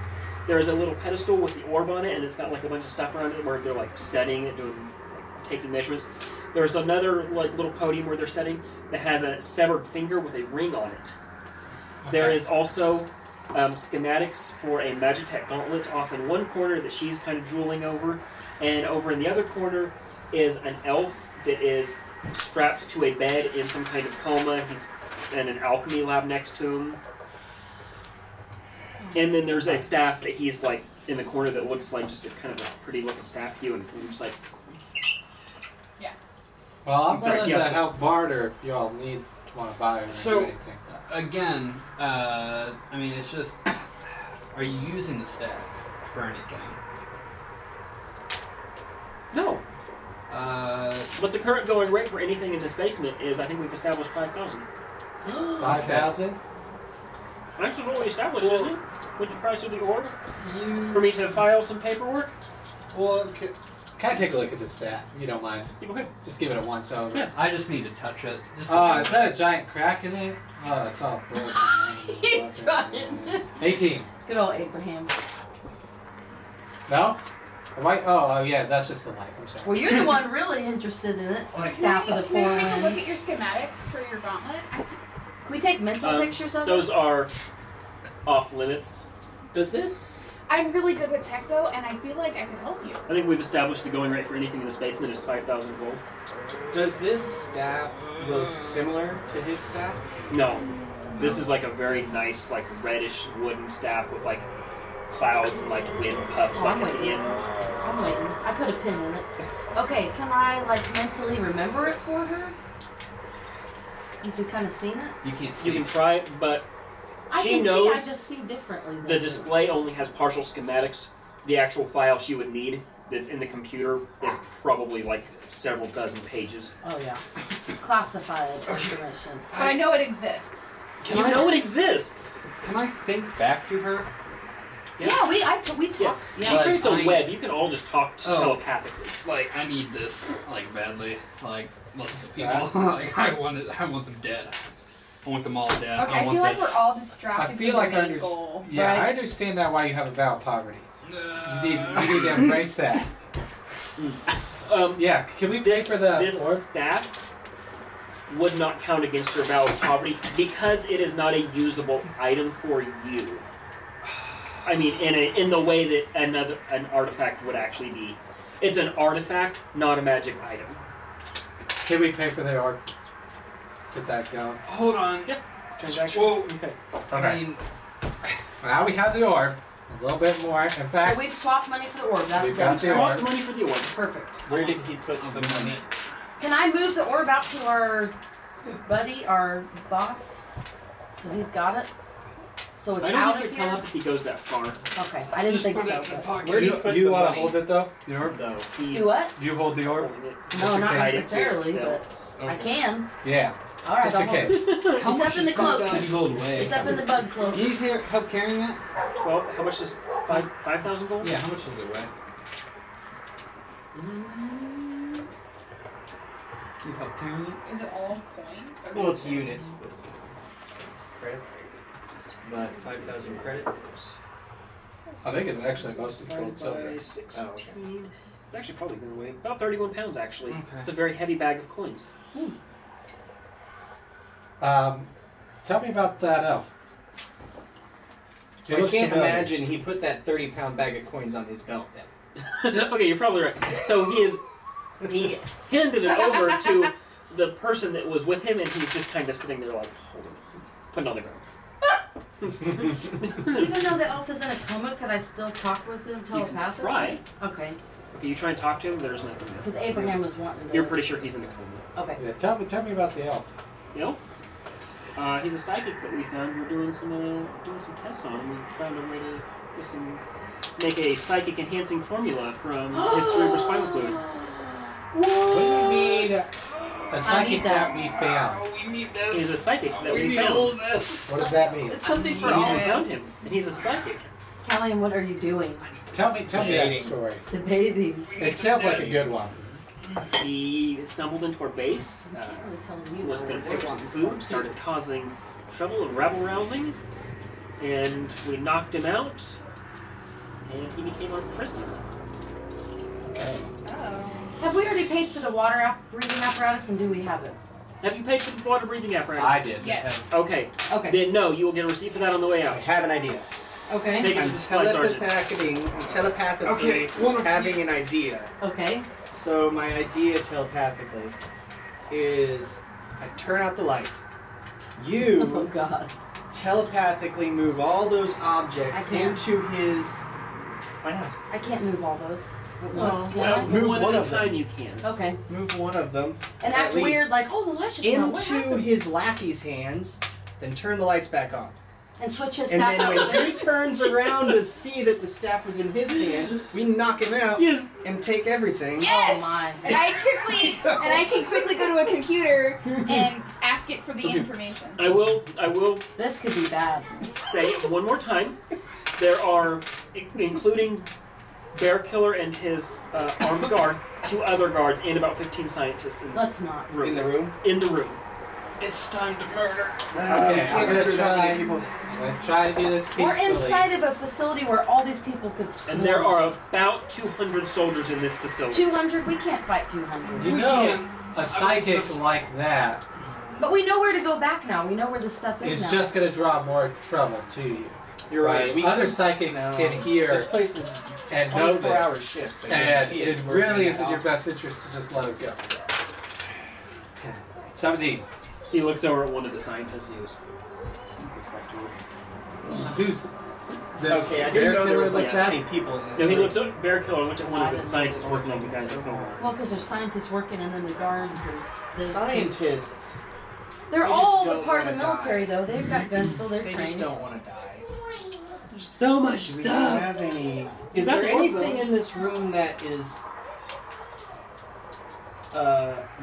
Speaker 2: There's a little pedestal with the orb on it, and it's got like a bunch of stuff around it where they're like studying it, doing taking measurements. There's another like little podium where they're studying that has a severed finger with a ring on it. There is also schematics for a Magitech gauntlet off in one corner that she's kind of drooling over, and over in the other corner is an elf that is strapped to a bed in some kind of coma. He's in an alchemy lab next to him. And then there's a staff that he's like in the corner that looks like just a kind of a pretty looking staff to you, and just like,
Speaker 1: Well, I'm
Speaker 2: Sorry,
Speaker 1: willing to
Speaker 2: Gyatso.
Speaker 1: help barter if y'all want to buy or
Speaker 5: So-
Speaker 1: do anything.
Speaker 5: Again, I mean, it's just, are you using the staff for anything?
Speaker 2: no. But the current going rate for anything in this basement is, I think we've established 5,000.
Speaker 1: 5,000?
Speaker 2: Actually, what we established,
Speaker 5: Well-
Speaker 2: isn't it? With the price of the orb?
Speaker 5: You,
Speaker 2: For me to file some paperwork?
Speaker 5: well,
Speaker 1: Can I take a look at this staff, if you don't mind?
Speaker 2: You go ahead.
Speaker 1: Just give it a once over.
Speaker 2: Yeah.
Speaker 5: I just need to touch it. Just
Speaker 1: Oh, is that a giant crack in it? Oh, it's all broken.
Speaker 4: He's trying.
Speaker 1: 18.
Speaker 4: Good old Abraham.
Speaker 1: No? A white? Oh, yeah, that's just the light. I'm sorry.
Speaker 4: Well, you're the one really interested in it. The staff of the 4
Speaker 6: May I take a look at
Speaker 4: wins.
Speaker 6: your schematics for your gauntlet?
Speaker 4: Can we take mental pictures of
Speaker 2: Those
Speaker 4: it?
Speaker 2: are off limits.
Speaker 3: Does this?
Speaker 6: I'm really good with tech though, and I feel like I can help you.
Speaker 2: I think we've established the going rate for anything in this basement is 5,000 gold.
Speaker 3: Does this staff look similar to his staff?
Speaker 2: No. This is like a very nice, like reddish wooden staff with like clouds and like wind puffs
Speaker 4: Oh,
Speaker 2: like
Speaker 4: I'm
Speaker 2: at the
Speaker 4: waiting.
Speaker 2: end.
Speaker 4: I'm waiting. I put a pin in it. Okay, can I mentally remember it for her? Since we kind of seen it.
Speaker 5: You can't see.
Speaker 2: You can try it, but
Speaker 4: I
Speaker 2: she
Speaker 4: can
Speaker 2: knows
Speaker 4: see. I just see differently. Than
Speaker 2: the
Speaker 4: you.
Speaker 2: display only has partial schematics. The actual file she would need that's in the computer is probably like several dozen pages.
Speaker 4: Oh yeah. Classified information.
Speaker 6: But I know it exists.
Speaker 2: You know it exists.
Speaker 5: Can I think back to her?
Speaker 4: Yeah, we talk.
Speaker 2: Yeah.
Speaker 4: Yeah.
Speaker 2: She creates a
Speaker 5: I-
Speaker 2: web. You can all just talk telepathically.
Speaker 5: Like, I need this, like, badly. Like, lots of
Speaker 1: Yeah.
Speaker 5: people. Like, I want them dead. I want them all dead.
Speaker 6: Okay,
Speaker 5: I
Speaker 6: I
Speaker 5: want
Speaker 6: feel like
Speaker 5: this.
Speaker 6: we're all distracted.
Speaker 1: I feel
Speaker 6: from
Speaker 1: like
Speaker 6: the
Speaker 1: I
Speaker 6: main
Speaker 1: understand.
Speaker 6: goal.
Speaker 1: Yeah,
Speaker 4: right?
Speaker 1: I understand that why you have a vow of poverty. You need to embrace that. Yeah, can we pay for the
Speaker 2: this
Speaker 1: orb?
Speaker 2: staff would not count against your vow of poverty because it is not a usable item for you. I mean, in the way that an artifact would actually be. It's an artifact, not a magic item.
Speaker 1: Can we pay for the orb? Get that going.
Speaker 5: Hold on.
Speaker 2: Yeah. Transaction.
Speaker 5: Whoa.
Speaker 2: Okay.
Speaker 5: I mean,
Speaker 1: Now we have the orb. A little bit more. In
Speaker 4: So
Speaker 1: fact,
Speaker 4: we've swapped money for the orb. That's
Speaker 1: We've
Speaker 4: done.
Speaker 1: got the
Speaker 2: Swap
Speaker 1: orb.
Speaker 2: the money for the orb.
Speaker 4: Perfect.
Speaker 3: Where did he put the money?
Speaker 4: Can I move the orb out to our buddy, our boss? So he's got it? So So it's
Speaker 2: I
Speaker 4: out
Speaker 2: don't
Speaker 4: of
Speaker 2: think your
Speaker 4: here?
Speaker 2: telepathy goes that far.
Speaker 4: Okay, I didn't think
Speaker 5: Put
Speaker 4: so.
Speaker 5: it in the
Speaker 4: But...
Speaker 5: pocket.
Speaker 3: Where do you put
Speaker 1: You
Speaker 3: the
Speaker 1: want to
Speaker 3: money?
Speaker 1: hold it though? The orb?
Speaker 3: Though.
Speaker 2: He's
Speaker 4: Do what?
Speaker 1: You hold the orb?
Speaker 2: holding it.
Speaker 4: No,
Speaker 1: Just in
Speaker 4: not
Speaker 1: case.
Speaker 4: necessarily,
Speaker 2: Yeah.
Speaker 4: but I
Speaker 3: Okay.
Speaker 4: can.
Speaker 1: Yeah.
Speaker 4: All right,
Speaker 1: Just
Speaker 4: I'll
Speaker 1: in
Speaker 4: hold
Speaker 1: case.
Speaker 4: it.
Speaker 5: How
Speaker 4: It's
Speaker 5: much
Speaker 4: up in
Speaker 5: is
Speaker 4: the cloak.
Speaker 5: 5,000 gold weigh?
Speaker 4: It's up in the bug cloak.
Speaker 5: You need help carrying that?
Speaker 2: 12. How much is 5,000 gold?
Speaker 5: Yeah, how much does it weigh? Need help carrying it?
Speaker 6: Is it all coins? Or
Speaker 3: Well, it's units. Credits. But 5,000 credits.
Speaker 1: I think it's actually mostly
Speaker 2: Divided
Speaker 1: gold silver.
Speaker 2: by 16.
Speaker 3: Oh, okay.
Speaker 2: It's actually probably going to weigh about 31 pounds, actually.
Speaker 5: Okay.
Speaker 2: It's a very heavy bag of coins.
Speaker 1: Tell me about that elf.
Speaker 3: So
Speaker 1: It
Speaker 3: I
Speaker 1: looks
Speaker 3: can't
Speaker 1: familiar.
Speaker 3: imagine he put that 30-pound bag of coins on his belt then.
Speaker 2: Okay, you're probably right. So he handed it over to the person that was with him, and he's just kind of sitting there like, holding it, putting it on the ground.
Speaker 4: Even though the elf is in a coma, could I still talk with him
Speaker 2: You can
Speaker 4: telepathically?
Speaker 2: try.
Speaker 4: Okay,
Speaker 2: Okay, you try and talk to him, there's nothing there.
Speaker 4: because Abraham was wanting to.
Speaker 2: You're pretty sure he's in a coma.
Speaker 4: Okay.
Speaker 1: Yeah, tell me about the elf.
Speaker 2: You know? He's a psychic that we found. We're doing some tests on him. We found a way to make a psychic enhancing formula from his cerebrospinal fluid.
Speaker 1: What do you mean? A psychic that we found.
Speaker 5: we need
Speaker 2: He's a psychic that we
Speaker 5: need
Speaker 2: found.
Speaker 5: all this.
Speaker 1: What does that mean?
Speaker 5: It's something for
Speaker 2: We
Speaker 5: all
Speaker 2: found him, and he's a psychic.
Speaker 4: Callium, what are you doing?
Speaker 1: Tell me that
Speaker 3: Debating.
Speaker 1: story.
Speaker 4: Debating.
Speaker 1: It sounds like a good one.
Speaker 2: He stumbled into our base.
Speaker 4: I can't really tell you.
Speaker 2: Was
Speaker 4: what
Speaker 2: going to
Speaker 4: it
Speaker 2: pick up some
Speaker 4: wants.
Speaker 2: food, started causing trouble and rabble rousing, and we knocked him out, and he became our prisoner.
Speaker 6: Oh.
Speaker 4: Have we already paid for the water breathing apparatus, and do we have it?
Speaker 2: Have you paid for the water breathing apparatus?
Speaker 1: I did.
Speaker 6: Yes.
Speaker 2: Okay.
Speaker 4: Okay.
Speaker 2: Then no, you will get a receipt for that on the way
Speaker 3: I
Speaker 2: out.
Speaker 3: have an idea.
Speaker 4: Okay.
Speaker 2: Take it to
Speaker 3: I'm
Speaker 2: the supply sergeant.
Speaker 3: telepathically having an idea.
Speaker 4: Okay.
Speaker 3: So my idea telepathically is I turn out the light.
Speaker 4: Oh
Speaker 3: You
Speaker 4: God.
Speaker 3: telepathically move all those objects
Speaker 4: I can't.
Speaker 3: into his. Why not?
Speaker 4: I can't move all those. At
Speaker 3: Well,
Speaker 4: once, can
Speaker 2: Well,
Speaker 4: I?
Speaker 3: move
Speaker 2: one
Speaker 3: one
Speaker 2: at a
Speaker 3: of them.
Speaker 2: time you can.
Speaker 4: Okay.
Speaker 3: Move one of them
Speaker 4: And
Speaker 3: At
Speaker 4: act weird,
Speaker 3: least.
Speaker 4: like, oh, the lights just went out. What
Speaker 3: into
Speaker 4: happened?
Speaker 3: his lackey's hands, then turn the lights back on.
Speaker 4: And switch his
Speaker 3: And
Speaker 4: staff
Speaker 3: then
Speaker 4: out
Speaker 3: when
Speaker 4: with
Speaker 3: he
Speaker 4: theirs.
Speaker 3: turns around to see that the staff was in his hand, we knock him out
Speaker 2: Yes.
Speaker 3: and take everything.
Speaker 6: Yes!
Speaker 4: Oh my.
Speaker 6: And I can quickly go to a computer and ask it for the information.
Speaker 2: I will
Speaker 4: This could be bad.
Speaker 2: say it one more time. There are, including Bear Killer and his armed guard, 2 other guards, and about 15 scientists in
Speaker 4: Let's not.
Speaker 2: room.
Speaker 3: In the room?
Speaker 2: In the room.
Speaker 5: It's time to murder.
Speaker 1: Okay, I'm gonna
Speaker 3: murder that
Speaker 1: try.
Speaker 3: many people.
Speaker 1: I'm gonna try to do this peacefully.
Speaker 4: We're inside of a facility where all these people could swim.
Speaker 2: And there are about 200 soldiers in this facility.
Speaker 4: 200? We can't fight 200.
Speaker 1: You
Speaker 5: We
Speaker 1: know,
Speaker 5: can't.
Speaker 1: a psychic like that
Speaker 4: But we know where to go back now. We know where this stuff is
Speaker 1: is
Speaker 4: now.
Speaker 1: just gonna draw more trouble to you.
Speaker 3: You're right. We
Speaker 1: Other
Speaker 3: could-
Speaker 1: psychics
Speaker 3: no.
Speaker 1: can hear
Speaker 3: This place is
Speaker 1: and know
Speaker 3: 24-hour
Speaker 1: this,
Speaker 3: shifts. I
Speaker 1: and
Speaker 3: guarantee
Speaker 1: it
Speaker 3: We're
Speaker 1: really
Speaker 3: in
Speaker 1: is in
Speaker 3: the
Speaker 1: your
Speaker 3: office.
Speaker 1: best interest to just let it go. 17.
Speaker 2: He looks over at one of the scientists and he goes, "Goes back to work."
Speaker 1: Who's the
Speaker 3: Okay, I
Speaker 1: bear
Speaker 3: didn't know there
Speaker 1: killer
Speaker 3: was like
Speaker 1: like
Speaker 3: that
Speaker 1: that?
Speaker 3: many people in this
Speaker 2: No, he
Speaker 3: room.
Speaker 2: looks at Bear Killer looked at one
Speaker 4: I
Speaker 2: of the
Speaker 4: didn't
Speaker 2: scientists
Speaker 4: know.
Speaker 2: working on the guys in coma.
Speaker 4: Well, because there's scientists working and then the guards and this.
Speaker 3: Scientists,
Speaker 4: They're
Speaker 3: They just
Speaker 4: all
Speaker 3: don't
Speaker 4: part of the
Speaker 3: wanna
Speaker 4: military, though. They've got guns still. They're
Speaker 3: they
Speaker 4: trained.
Speaker 3: just don't want to die.
Speaker 2: There's so much
Speaker 3: Do we
Speaker 2: stuff.
Speaker 3: have any? Is
Speaker 2: got
Speaker 3: there
Speaker 2: the orb
Speaker 3: anything
Speaker 2: though.
Speaker 3: in this room that is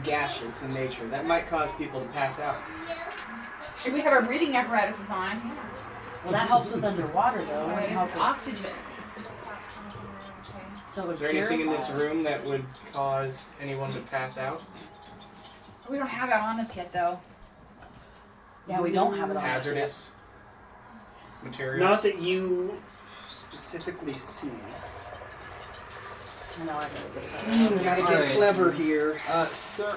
Speaker 3: gaseous in nature that might cause people to pass out?
Speaker 6: If we have our breathing apparatuses on, yeah.
Speaker 4: Well, that helps with underwater, though.
Speaker 6: Or
Speaker 4: It
Speaker 6: if
Speaker 4: helps
Speaker 6: it's
Speaker 4: with,
Speaker 6: oxygen.
Speaker 4: so
Speaker 3: Is there anything in this room that would cause anyone to pass out?
Speaker 6: We don't have that on us yet, though.
Speaker 4: Yeah, we don't have it on. us
Speaker 3: Hazardous materials?
Speaker 2: Not that you specifically see.
Speaker 4: yet. I know, I gotta get it.
Speaker 3: Gotta get
Speaker 5: Alright.
Speaker 3: clever here.
Speaker 5: Sir.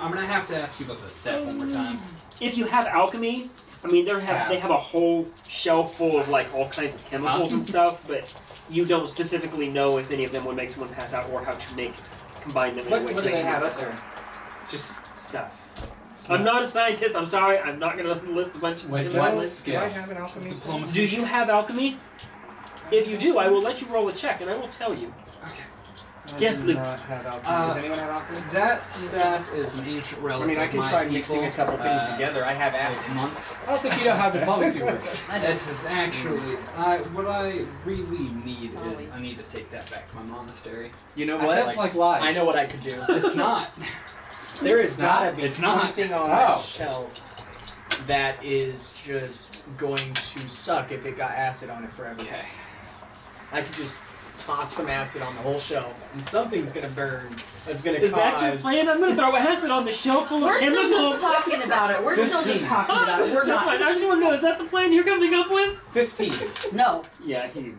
Speaker 5: I'm gonna have to ask you about the stat one more time.
Speaker 2: If you have alchemy, I mean they have a whole shelf full of like all kinds of chemicals and stuff, but you don't specifically know if any of them would make someone pass out or how to combine them in a way
Speaker 3: What
Speaker 2: to
Speaker 3: do
Speaker 2: make
Speaker 3: they have
Speaker 2: someone
Speaker 3: up
Speaker 2: pass
Speaker 3: there?
Speaker 2: out. Just stuff. I'm not a scientist. I'm sorry. I'm not going to list a bunch of
Speaker 1: Wait,
Speaker 2: different
Speaker 1: what?
Speaker 2: lists.
Speaker 3: Do I have an alchemy?
Speaker 5: Diplomacy.
Speaker 2: Do you have alchemy? If you do, I will let you roll a check, and I will tell you. Yes,
Speaker 3: do
Speaker 2: Luke.
Speaker 3: not have alchemy. Does anyone have alchemy?
Speaker 5: That staff is an ancient relic.
Speaker 3: I mean, I
Speaker 5: of
Speaker 3: can
Speaker 5: my
Speaker 3: try
Speaker 5: people,
Speaker 3: mixing a couple things together. I have
Speaker 5: like
Speaker 3: acid.
Speaker 5: monks.
Speaker 1: I don't think you know how diplomacy works.
Speaker 5: This is actually what I really need is I need to take that back to my monastery.
Speaker 3: You know
Speaker 1: That
Speaker 3: what?
Speaker 1: sounds like lies.
Speaker 3: I know what I could do.
Speaker 5: It's not.
Speaker 3: There is
Speaker 1: not?
Speaker 3: gotta be
Speaker 5: It's not.
Speaker 3: something on
Speaker 1: Oh.
Speaker 3: that shelf that is just going to suck if it got acid on it forever.
Speaker 5: Okay.
Speaker 3: I could just toss some acid on the whole shelf, and something's gonna burn. That's gonna
Speaker 2: Is
Speaker 3: cause.
Speaker 2: that your plan? I'm gonna throw acid on the shelf full
Speaker 4: We're
Speaker 2: of
Speaker 4: still
Speaker 2: chemicals.
Speaker 4: just talking about it. We're still just talking about it. We're
Speaker 2: That's fine.
Speaker 4: not.
Speaker 2: I just want to know, is that the plan you're coming up with?
Speaker 5: 15.
Speaker 4: No.
Speaker 2: Yeah, he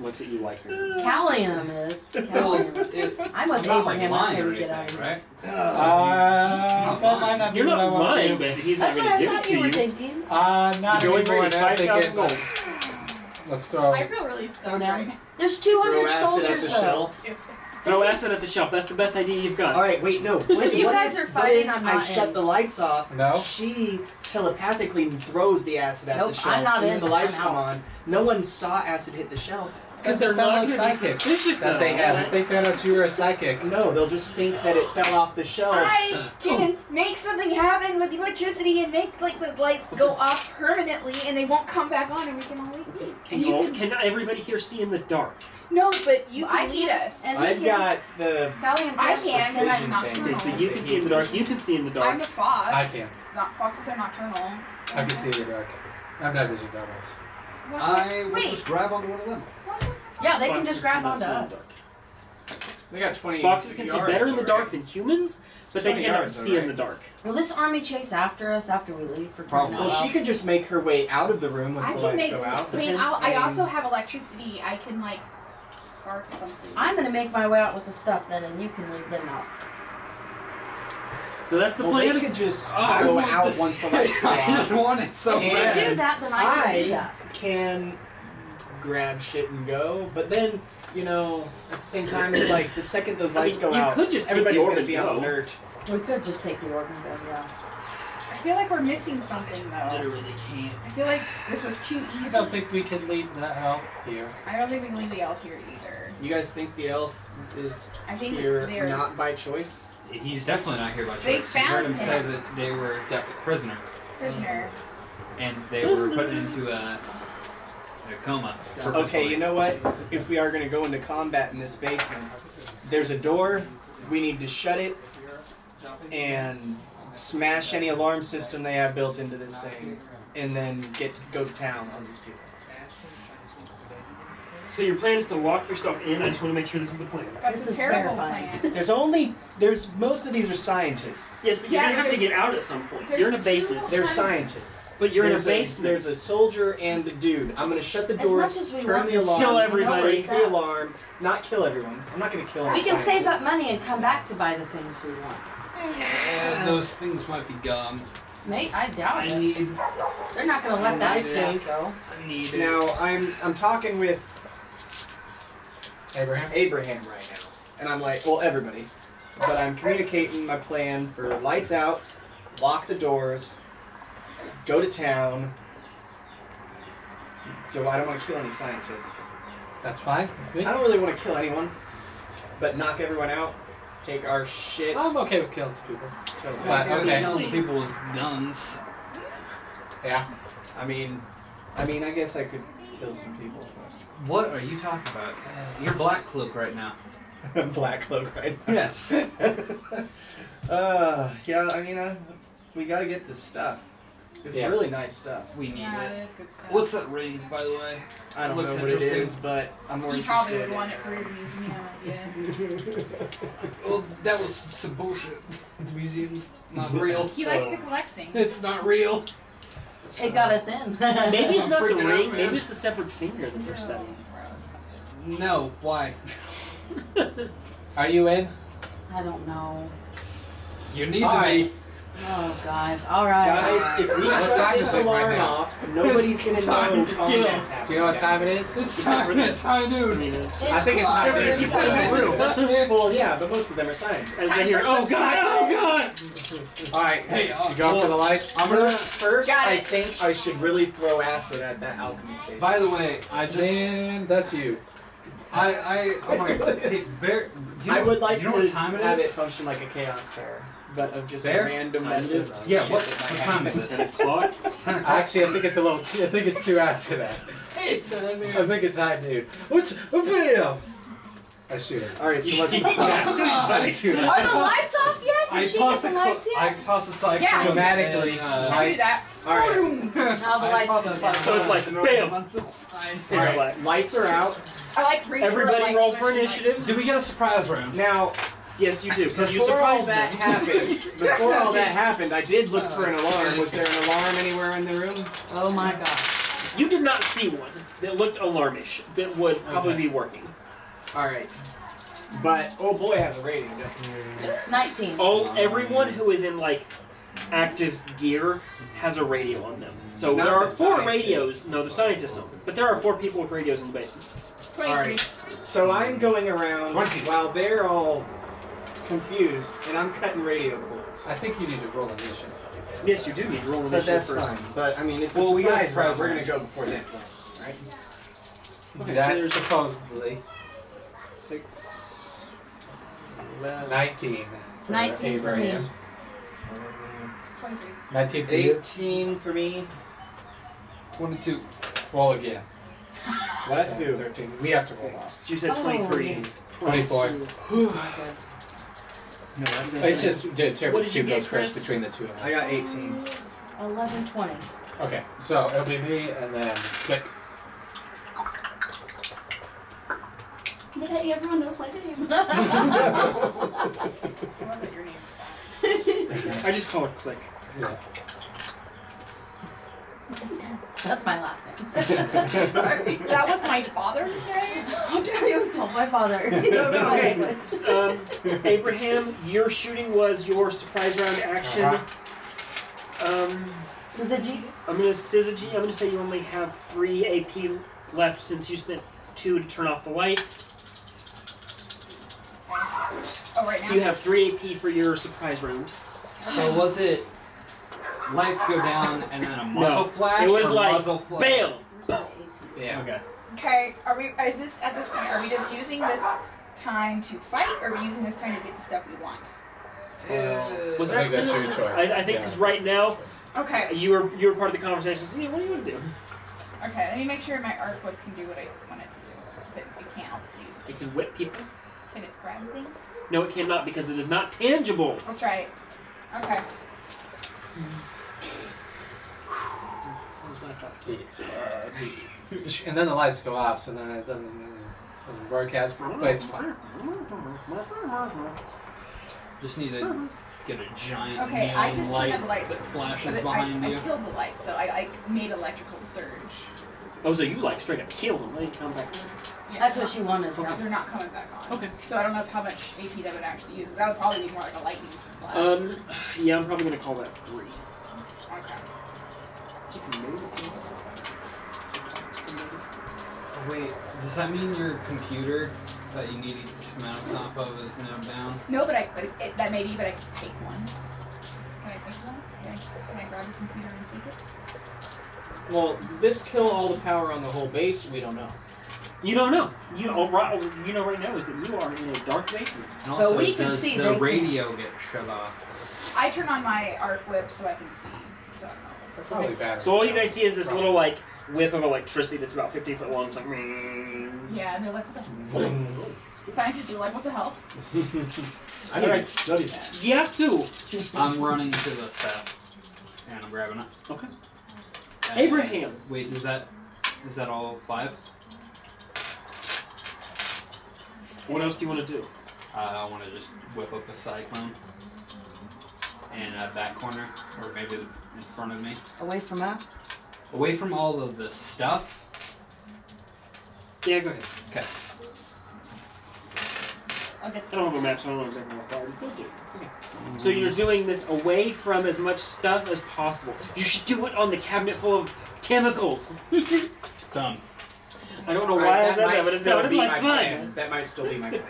Speaker 2: looks at you like you're...
Speaker 4: Kalium is.
Speaker 5: Well,
Speaker 4: Kalium. I'm with
Speaker 5: not like
Speaker 4: Abraham. I
Speaker 5: lying
Speaker 4: say
Speaker 5: or
Speaker 4: we get out of
Speaker 5: anything,
Speaker 4: here.
Speaker 5: right?
Speaker 1: That might not be
Speaker 2: You're
Speaker 1: what I
Speaker 2: not
Speaker 1: want to
Speaker 2: lying,
Speaker 1: do.
Speaker 2: but he's not
Speaker 4: That's what
Speaker 2: going to
Speaker 4: I
Speaker 2: give it
Speaker 4: thought
Speaker 2: to
Speaker 4: you were
Speaker 2: you.
Speaker 4: thinking.
Speaker 1: Not
Speaker 2: Your going
Speaker 1: anymore.
Speaker 2: rate is
Speaker 1: Now I think
Speaker 2: 5,000
Speaker 1: it-
Speaker 2: gold.
Speaker 1: Let's throw.
Speaker 6: I feel really
Speaker 4: Throw
Speaker 6: stuck
Speaker 4: down.
Speaker 6: right now.
Speaker 4: There's
Speaker 3: Throw
Speaker 4: 200
Speaker 3: acid at the
Speaker 4: soldiers though.
Speaker 3: shelf.
Speaker 2: Throw acid at the shelf. That's the best idea you've got.
Speaker 3: All right, wait, no.
Speaker 4: If you guys are fighting, I'm
Speaker 3: I
Speaker 4: not
Speaker 3: shut
Speaker 4: in.
Speaker 3: the lights off.
Speaker 1: No.
Speaker 3: She telepathically throws the acid at
Speaker 4: Nope,
Speaker 3: the shelf.
Speaker 4: I'm not
Speaker 3: and then
Speaker 4: in,
Speaker 3: the lights
Speaker 4: I'm
Speaker 3: come
Speaker 4: out.
Speaker 3: on. No one saw acid hit the shelf.
Speaker 2: Because
Speaker 1: That's
Speaker 2: they're
Speaker 1: a
Speaker 2: not
Speaker 1: fellow
Speaker 2: going to be
Speaker 1: psychic
Speaker 2: suspicious
Speaker 1: that
Speaker 2: of
Speaker 1: they
Speaker 2: that.
Speaker 1: have. If they found out you were a psychic.
Speaker 3: No, they'll just think that it fell off the shelf.
Speaker 6: I can make something happen with electricity and make like the lights go off permanently, and they won't come back on, and we can all leave. And you can
Speaker 2: Can everybody here see in the dark?
Speaker 6: no, but you
Speaker 4: I
Speaker 6: can lead
Speaker 4: can't-
Speaker 6: us.
Speaker 4: and we
Speaker 3: I've
Speaker 4: can-
Speaker 3: got the.
Speaker 4: Kalium
Speaker 6: I can because
Speaker 3: vision
Speaker 6: I'm
Speaker 3: thing.
Speaker 2: Okay, so
Speaker 6: nocturnal.
Speaker 2: you can see in the dark. You can see in the dark.
Speaker 6: I'm a fox.
Speaker 1: I can.
Speaker 6: Foxes are nocturnal.
Speaker 1: I can see in the dark. I'm not vision goggles.
Speaker 5: I will
Speaker 6: Wait.
Speaker 5: just grab onto one of them.
Speaker 4: Yeah, they can
Speaker 2: Foxes
Speaker 4: just grab
Speaker 2: cannot
Speaker 4: onto
Speaker 2: see in the
Speaker 4: us.
Speaker 3: They got 20.
Speaker 2: Foxes can see
Speaker 3: yards
Speaker 2: better in the
Speaker 3: though,
Speaker 2: dark
Speaker 3: right?
Speaker 2: than humans, but they
Speaker 3: 20
Speaker 2: cannot
Speaker 3: yards though,
Speaker 2: see in
Speaker 3: right?
Speaker 2: the dark.
Speaker 4: Will this army chase after us after we leave for crying
Speaker 5: Probably.
Speaker 4: out
Speaker 3: Well, she
Speaker 4: loud?
Speaker 3: could just make her way out of the room once
Speaker 6: I
Speaker 3: the
Speaker 6: can
Speaker 3: lights
Speaker 6: make.
Speaker 3: go out.
Speaker 6: I mean,
Speaker 2: Depends.
Speaker 6: I also have electricity. I can like spark something.
Speaker 4: I'm gonna make my way out with the stuff then, and you can lead them out.
Speaker 2: So that's the
Speaker 3: Well,
Speaker 2: plan.
Speaker 3: they could just
Speaker 5: I
Speaker 3: go
Speaker 5: want
Speaker 3: out
Speaker 5: this-
Speaker 3: once the lights go
Speaker 5: I just
Speaker 3: off.
Speaker 5: want it so
Speaker 4: If you
Speaker 5: bad.
Speaker 4: do that, then I can do
Speaker 3: I
Speaker 4: that.
Speaker 3: can grab shit and go, but then, you know, at the same time, it's like the second those lights go
Speaker 2: you
Speaker 3: out,
Speaker 2: could just take
Speaker 3: everybody's
Speaker 2: the
Speaker 3: gonna
Speaker 2: orb
Speaker 3: be
Speaker 2: and
Speaker 3: on
Speaker 2: go.
Speaker 3: alert.
Speaker 4: We could just take the organ gun, yeah.
Speaker 6: I feel like we're missing something though.
Speaker 5: Literally can't.
Speaker 6: I feel like this was too easy.
Speaker 1: I don't think we can lead the elf here.
Speaker 6: I don't think we can leave the elf here either.
Speaker 3: You guys think the elf is
Speaker 6: I think
Speaker 3: here
Speaker 6: they're.
Speaker 3: not by choice?
Speaker 5: He's definitely not here by choice.
Speaker 6: They
Speaker 5: You heard
Speaker 6: found
Speaker 5: him
Speaker 6: him.
Speaker 5: say that they were prisoner,
Speaker 6: Prisoner.
Speaker 5: and they were put into a coma.
Speaker 3: Okay, you know what? If we are going to go into combat in this basement, there's a door. We need to shut it and smash any alarm system they have built into this thing, and then go to town on these people.
Speaker 2: So your plan is to lock yourself in. I just want to make sure this is the plan.
Speaker 6: That's
Speaker 4: This
Speaker 6: a
Speaker 4: is
Speaker 6: terrible
Speaker 4: terrifying.
Speaker 6: plan.
Speaker 3: There's most of these are scientists.
Speaker 2: Yes, but you're
Speaker 6: Yeah,
Speaker 2: gonna have to
Speaker 6: there's-
Speaker 2: get out at some point.
Speaker 6: there's
Speaker 2: You're in a
Speaker 6: two
Speaker 2: basement.
Speaker 3: They're
Speaker 6: Time.
Speaker 3: scientists.
Speaker 2: But you're
Speaker 3: there's
Speaker 2: in a basement.
Speaker 3: There's a soldier and the dude. I'm gonna shut the
Speaker 4: As
Speaker 3: doors,
Speaker 4: much as we
Speaker 3: turn
Speaker 4: want
Speaker 3: the
Speaker 4: this
Speaker 3: alarm,
Speaker 2: Kill
Speaker 4: we know
Speaker 2: everybody.
Speaker 4: where
Speaker 3: break
Speaker 4: it's
Speaker 3: the
Speaker 4: at.
Speaker 3: alarm, not kill everyone. I'm not gonna kill any
Speaker 4: We can save up
Speaker 3: scientists.
Speaker 4: money and come back to buy the things we want.
Speaker 5: And those things might be gum.
Speaker 4: Mate, I doubt
Speaker 5: I
Speaker 4: it.
Speaker 5: need.
Speaker 4: They're not gonna let
Speaker 3: And
Speaker 4: that
Speaker 3: I
Speaker 4: stuff
Speaker 3: think-
Speaker 4: go.
Speaker 5: I need.
Speaker 3: Now I'm talking with
Speaker 1: Abraham?
Speaker 3: Abraham right now, and I'm like, well, everybody, but I'm communicating my plan for lights out, lock the doors, go to town. So I don't want to kill any scientists.
Speaker 1: That's fine. That's me.
Speaker 3: I don't really want to kill anyone, but knock everyone out, take our shit.
Speaker 1: I'm okay with killing some people.
Speaker 3: Totally.
Speaker 1: But, okay.
Speaker 5: Killing people with guns.
Speaker 1: Yeah.
Speaker 3: I mean, I guess I could kill some people.
Speaker 5: What are you talking about? You're Black Cloak right now.
Speaker 3: Black Cloak, right?
Speaker 5: Yes.
Speaker 3: Yeah. I mean, we gotta get this stuff. It's
Speaker 1: Yeah.
Speaker 3: really nice stuff.
Speaker 5: We need
Speaker 6: Yeah,
Speaker 5: it.
Speaker 6: it is good stuff.
Speaker 5: What's that ring, by the way?
Speaker 3: I don't
Speaker 5: Looks
Speaker 3: know what it
Speaker 5: interesting.
Speaker 3: is, but I'm more
Speaker 6: You probably
Speaker 3: interested.
Speaker 6: would want it for your museum, yeah.
Speaker 5: Well, that was some bullshit. The museum's not real.
Speaker 6: He
Speaker 3: So-
Speaker 6: likes to collect things.
Speaker 5: It's not real.
Speaker 4: It got us in.
Speaker 2: Maybe it's
Speaker 5: I'm
Speaker 2: not the
Speaker 5: freaking out,
Speaker 2: ring.
Speaker 5: man.
Speaker 2: Maybe it's the separate finger that they're studying.
Speaker 5: No, why?
Speaker 1: Are you in?
Speaker 4: I don't know.
Speaker 5: You need
Speaker 1: All
Speaker 5: to
Speaker 1: right.
Speaker 5: be.
Speaker 4: Oh, guys. All right.
Speaker 3: Guys, if we
Speaker 1: What
Speaker 3: shut
Speaker 1: time
Speaker 3: this
Speaker 1: is it right
Speaker 3: alarm
Speaker 1: now?
Speaker 3: off, nobody's gonna
Speaker 5: Time
Speaker 3: know
Speaker 5: to
Speaker 3: combat's
Speaker 5: kill.
Speaker 3: happening.
Speaker 1: Do you know what time it is?
Speaker 5: It's time. It's high noon.
Speaker 1: I think it's
Speaker 4: cool.
Speaker 1: time for
Speaker 2: Every
Speaker 1: people
Speaker 2: people in the room.
Speaker 3: Well, yeah, but most of them are scientists.
Speaker 2: As they hear, oh god, oh god!
Speaker 1: Alright,
Speaker 5: Hey,
Speaker 1: you go up to the lights?
Speaker 3: First,
Speaker 6: Got
Speaker 3: I
Speaker 6: it.
Speaker 3: think I should really throw acid at that alchemy station.
Speaker 5: By the way, I just
Speaker 1: Man, that's you.
Speaker 5: Oh my god. Hey, Bear,
Speaker 3: I would like
Speaker 5: you know
Speaker 3: to
Speaker 5: what time it
Speaker 3: have it
Speaker 5: is?
Speaker 3: function like a chaos terror, but of just
Speaker 5: Bear?
Speaker 3: a random
Speaker 2: Time
Speaker 3: mess
Speaker 2: it
Speaker 3: of
Speaker 2: is?
Speaker 5: Yeah,
Speaker 3: shit
Speaker 5: what
Speaker 3: that might
Speaker 5: time
Speaker 3: happen.
Speaker 5: is
Speaker 2: 10
Speaker 5: it?
Speaker 2: o'clock.
Speaker 5: 10 o'clock.
Speaker 1: Actually, I think it's a little. I think it's 2 after that.
Speaker 5: It's
Speaker 1: I think it's high noon. What's bam? I shoot her.
Speaker 3: Alright, so what's the plan?
Speaker 4: Are the lights off yet?
Speaker 5: I
Speaker 4: Did she
Speaker 5: toss
Speaker 4: get
Speaker 5: a
Speaker 4: the lights
Speaker 5: I
Speaker 4: yet?
Speaker 5: toss a cyclone.
Speaker 6: Yeah.
Speaker 1: Dramatically,
Speaker 5: and,
Speaker 6: Do
Speaker 1: lights.
Speaker 6: that.
Speaker 3: Alright.
Speaker 4: Now the lights go down.
Speaker 2: So it's like, bam!
Speaker 3: Alright, lights are out.
Speaker 6: I like reach for a
Speaker 2: Everybody
Speaker 6: light
Speaker 2: roll for
Speaker 6: switch and,
Speaker 2: initiative.
Speaker 5: Do we get a surprise round?
Speaker 3: Now,
Speaker 2: Yes, you do. Because you
Speaker 3: before all
Speaker 2: surprised
Speaker 3: that happened, I did look for an alarm. Was there an alarm anywhere in the room?
Speaker 4: Oh my god.
Speaker 2: You did not see one that looked alarmish that would probably be working.
Speaker 3: Alright. But, oh boy has a rating, doesn't he?
Speaker 4: 19.
Speaker 2: Everyone who is in like active gear has a radio on them. So
Speaker 3: Not
Speaker 2: there are
Speaker 3: the
Speaker 2: 4
Speaker 3: scientists.
Speaker 2: radios. No, the scientists don't. But there are 4 people with radios in the basement.
Speaker 6: 23.
Speaker 3: Alright. So I'm going around
Speaker 5: 20.
Speaker 3: while they're all confused, and I'm cutting radio cords.
Speaker 1: I think you need to roll initiative.
Speaker 2: Yes, you do need to roll
Speaker 3: But
Speaker 2: initiative
Speaker 3: that's
Speaker 2: first.
Speaker 3: fine. But I mean, it's a
Speaker 5: Well, we got a
Speaker 3: surprise round.
Speaker 5: surprise
Speaker 3: We're gonna
Speaker 5: round.
Speaker 3: go before them, right?
Speaker 2: Okay, so
Speaker 1: That's
Speaker 2: there's-
Speaker 1: supposedly
Speaker 3: 6, 11,
Speaker 1: 19.
Speaker 4: 19 for me.
Speaker 1: Abraham.
Speaker 6: 23.
Speaker 1: 19 for you.
Speaker 3: 18 for me.
Speaker 5: 22.
Speaker 1: Roll again.
Speaker 3: What?
Speaker 1: 10,
Speaker 3: Who?
Speaker 1: 13. We have to roll off.
Speaker 2: You said
Speaker 4: Oh,
Speaker 2: 23.
Speaker 4: okay.
Speaker 1: 24.
Speaker 2: 22.
Speaker 3: No, that's
Speaker 1: It's just
Speaker 2: What did you
Speaker 1: two
Speaker 2: get,
Speaker 1: goes
Speaker 2: Chris?
Speaker 1: first between the two of us.
Speaker 3: I got 18.
Speaker 4: 11, 20.
Speaker 1: Okay, so it'll be me and then click.
Speaker 4: Hey, everyone knows my name.
Speaker 6: I love that your name.
Speaker 2: I just call it click.
Speaker 1: Yeah.
Speaker 4: That's my last name. Sorry.
Speaker 6: That was my father's name.
Speaker 4: How dare you insult my father? You don't know my
Speaker 2: Okay.
Speaker 4: language.
Speaker 2: Abraham, your shooting was your surprise round action.
Speaker 4: Syzygy?
Speaker 2: I'm gonna Syzygy. I'm gonna say you only have 3 AP left since you spent 2 to turn off the lights.
Speaker 6: Oh, right now.
Speaker 2: So you have 3 AP for your surprise round.
Speaker 5: So was it lights go down and then a muzzle flash?
Speaker 2: It was
Speaker 5: or
Speaker 2: like
Speaker 5: muzzle flash?
Speaker 2: bam.
Speaker 1: Yeah.
Speaker 5: Okay.
Speaker 6: Okay, are we? Is this at this point? Are we just using this time to fight, or are we using this time to get the stuff we want?
Speaker 2: Was
Speaker 1: I
Speaker 2: that
Speaker 1: think that's your choice.
Speaker 2: I think because right now
Speaker 6: Okay.
Speaker 2: you were part of the conversation. So, what do you want to do?
Speaker 6: Okay. Let me make sure my arc whip can do what I want it to do. But it can't obviously use
Speaker 2: It can whip people.
Speaker 6: it. Can it grab things?
Speaker 2: No, it cannot because it is not tangible.
Speaker 6: That's right. Okay.
Speaker 1: And then the lights go off, so then it doesn't broadcast, but it's fine.
Speaker 5: Just need to get a giant
Speaker 6: Okay, I
Speaker 5: neon
Speaker 6: just
Speaker 5: light
Speaker 6: turned the lights.
Speaker 5: that flashes
Speaker 6: But
Speaker 5: behind
Speaker 6: I
Speaker 5: you.
Speaker 6: killed the lights, so I made electrical surge.
Speaker 2: Oh, so you like straight up kill them? They come back.
Speaker 6: Yeah,
Speaker 4: That's what she wanted.
Speaker 6: They're not coming back on.
Speaker 2: Okay.
Speaker 6: So I don't know how much AP that would actually use. That would probably be more like a lightning splash.
Speaker 2: Yeah, I'm probably gonna call that 3.
Speaker 6: Okay.
Speaker 2: So you can move it.
Speaker 5: Wait, does that mean your computer that you need to mount on top of is now down?
Speaker 6: No, but that may be, but I can take one. Can I take one? Can I grab the computer and take it?
Speaker 3: Well, this kill all the power on the whole base? We don't know.
Speaker 2: You don't know. You know right now is that you are in a dark basement.
Speaker 5: And also,
Speaker 4: we can
Speaker 5: does
Speaker 4: see,
Speaker 5: the
Speaker 4: they can't.
Speaker 5: radio get shut off?
Speaker 6: I turn on my arc whip so I can see. So I don't know.
Speaker 1: They're probably better.
Speaker 2: So all you guys see is this little like whip of electricity that's about 15 foot long. It's like.
Speaker 6: Yeah, and they're like, what the scientists are like, what the hell?
Speaker 3: I need to study that.
Speaker 2: Gyatso.
Speaker 5: I'm running to the staff and I'm grabbing it.
Speaker 2: Okay.
Speaker 5: And-
Speaker 2: Abraham.
Speaker 5: Wait, is that all 5?
Speaker 2: What else do you want to do?
Speaker 5: I want to just whip up a cyclone in that corner, or maybe in front of me,
Speaker 4: Away from us?
Speaker 5: away from all of the stuff.
Speaker 2: Yeah, go ahead.
Speaker 5: Okay.
Speaker 6: I'll get
Speaker 2: I don't have a map, so I don't know exactly how far. Go do it. Okay. So you're doing this away from as much stuff as possible. You should do it on the cabinet full of chemicals.
Speaker 5: Done.
Speaker 2: I don't know why I said that, but it
Speaker 3: still
Speaker 2: sounded
Speaker 3: be
Speaker 2: like
Speaker 3: my
Speaker 2: fun.
Speaker 3: plan. That might still be my plan.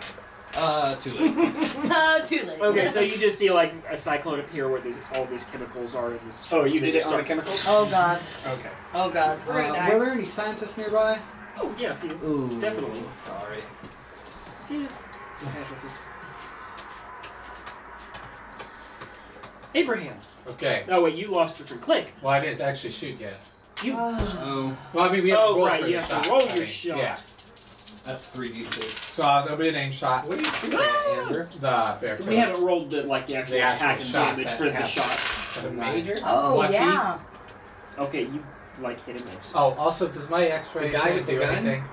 Speaker 5: Too late.
Speaker 4: Too late.
Speaker 2: Okay, so you just see like a cyclone appear where all these chemicals are in this.
Speaker 3: Oh, you
Speaker 2: they
Speaker 3: did it
Speaker 2: just
Speaker 3: on the
Speaker 2: start-
Speaker 3: chemicals?
Speaker 4: Oh god.
Speaker 3: Okay.
Speaker 4: Oh god.
Speaker 6: We're gonna die.
Speaker 5: Were there any scientists nearby?
Speaker 2: Oh, yeah, a few.
Speaker 5: Ooh,
Speaker 2: Definitely.
Speaker 5: Sorry.
Speaker 2: Yes. Casualties. Abraham.
Speaker 1: Okay.
Speaker 2: Oh, wait, you lost your turn. Click.
Speaker 1: Well, I didn't actually shoot yet.
Speaker 2: You.
Speaker 5: Oh,
Speaker 1: Well, I mean, we have to roll
Speaker 2: right,
Speaker 1: for
Speaker 2: you
Speaker 1: the
Speaker 2: have
Speaker 1: shot.
Speaker 2: to roll
Speaker 1: I
Speaker 2: your
Speaker 1: mean,
Speaker 2: shot.
Speaker 1: Yeah.
Speaker 5: that's 3d6.
Speaker 1: So there'll be an aim shot. What are you shooting at, Amber? The bear
Speaker 2: We haven't rolled the actual
Speaker 1: The
Speaker 2: attack
Speaker 1: actual
Speaker 2: and
Speaker 1: shot
Speaker 2: damage
Speaker 1: that
Speaker 2: for the
Speaker 1: happened.
Speaker 2: shot.
Speaker 1: For the major?
Speaker 4: Oh,
Speaker 1: Lucky.
Speaker 4: yeah.
Speaker 2: Okay, you hit him.
Speaker 1: Oh, also, does my X-ray
Speaker 3: The guy with the
Speaker 1: do
Speaker 3: gun?
Speaker 1: anything?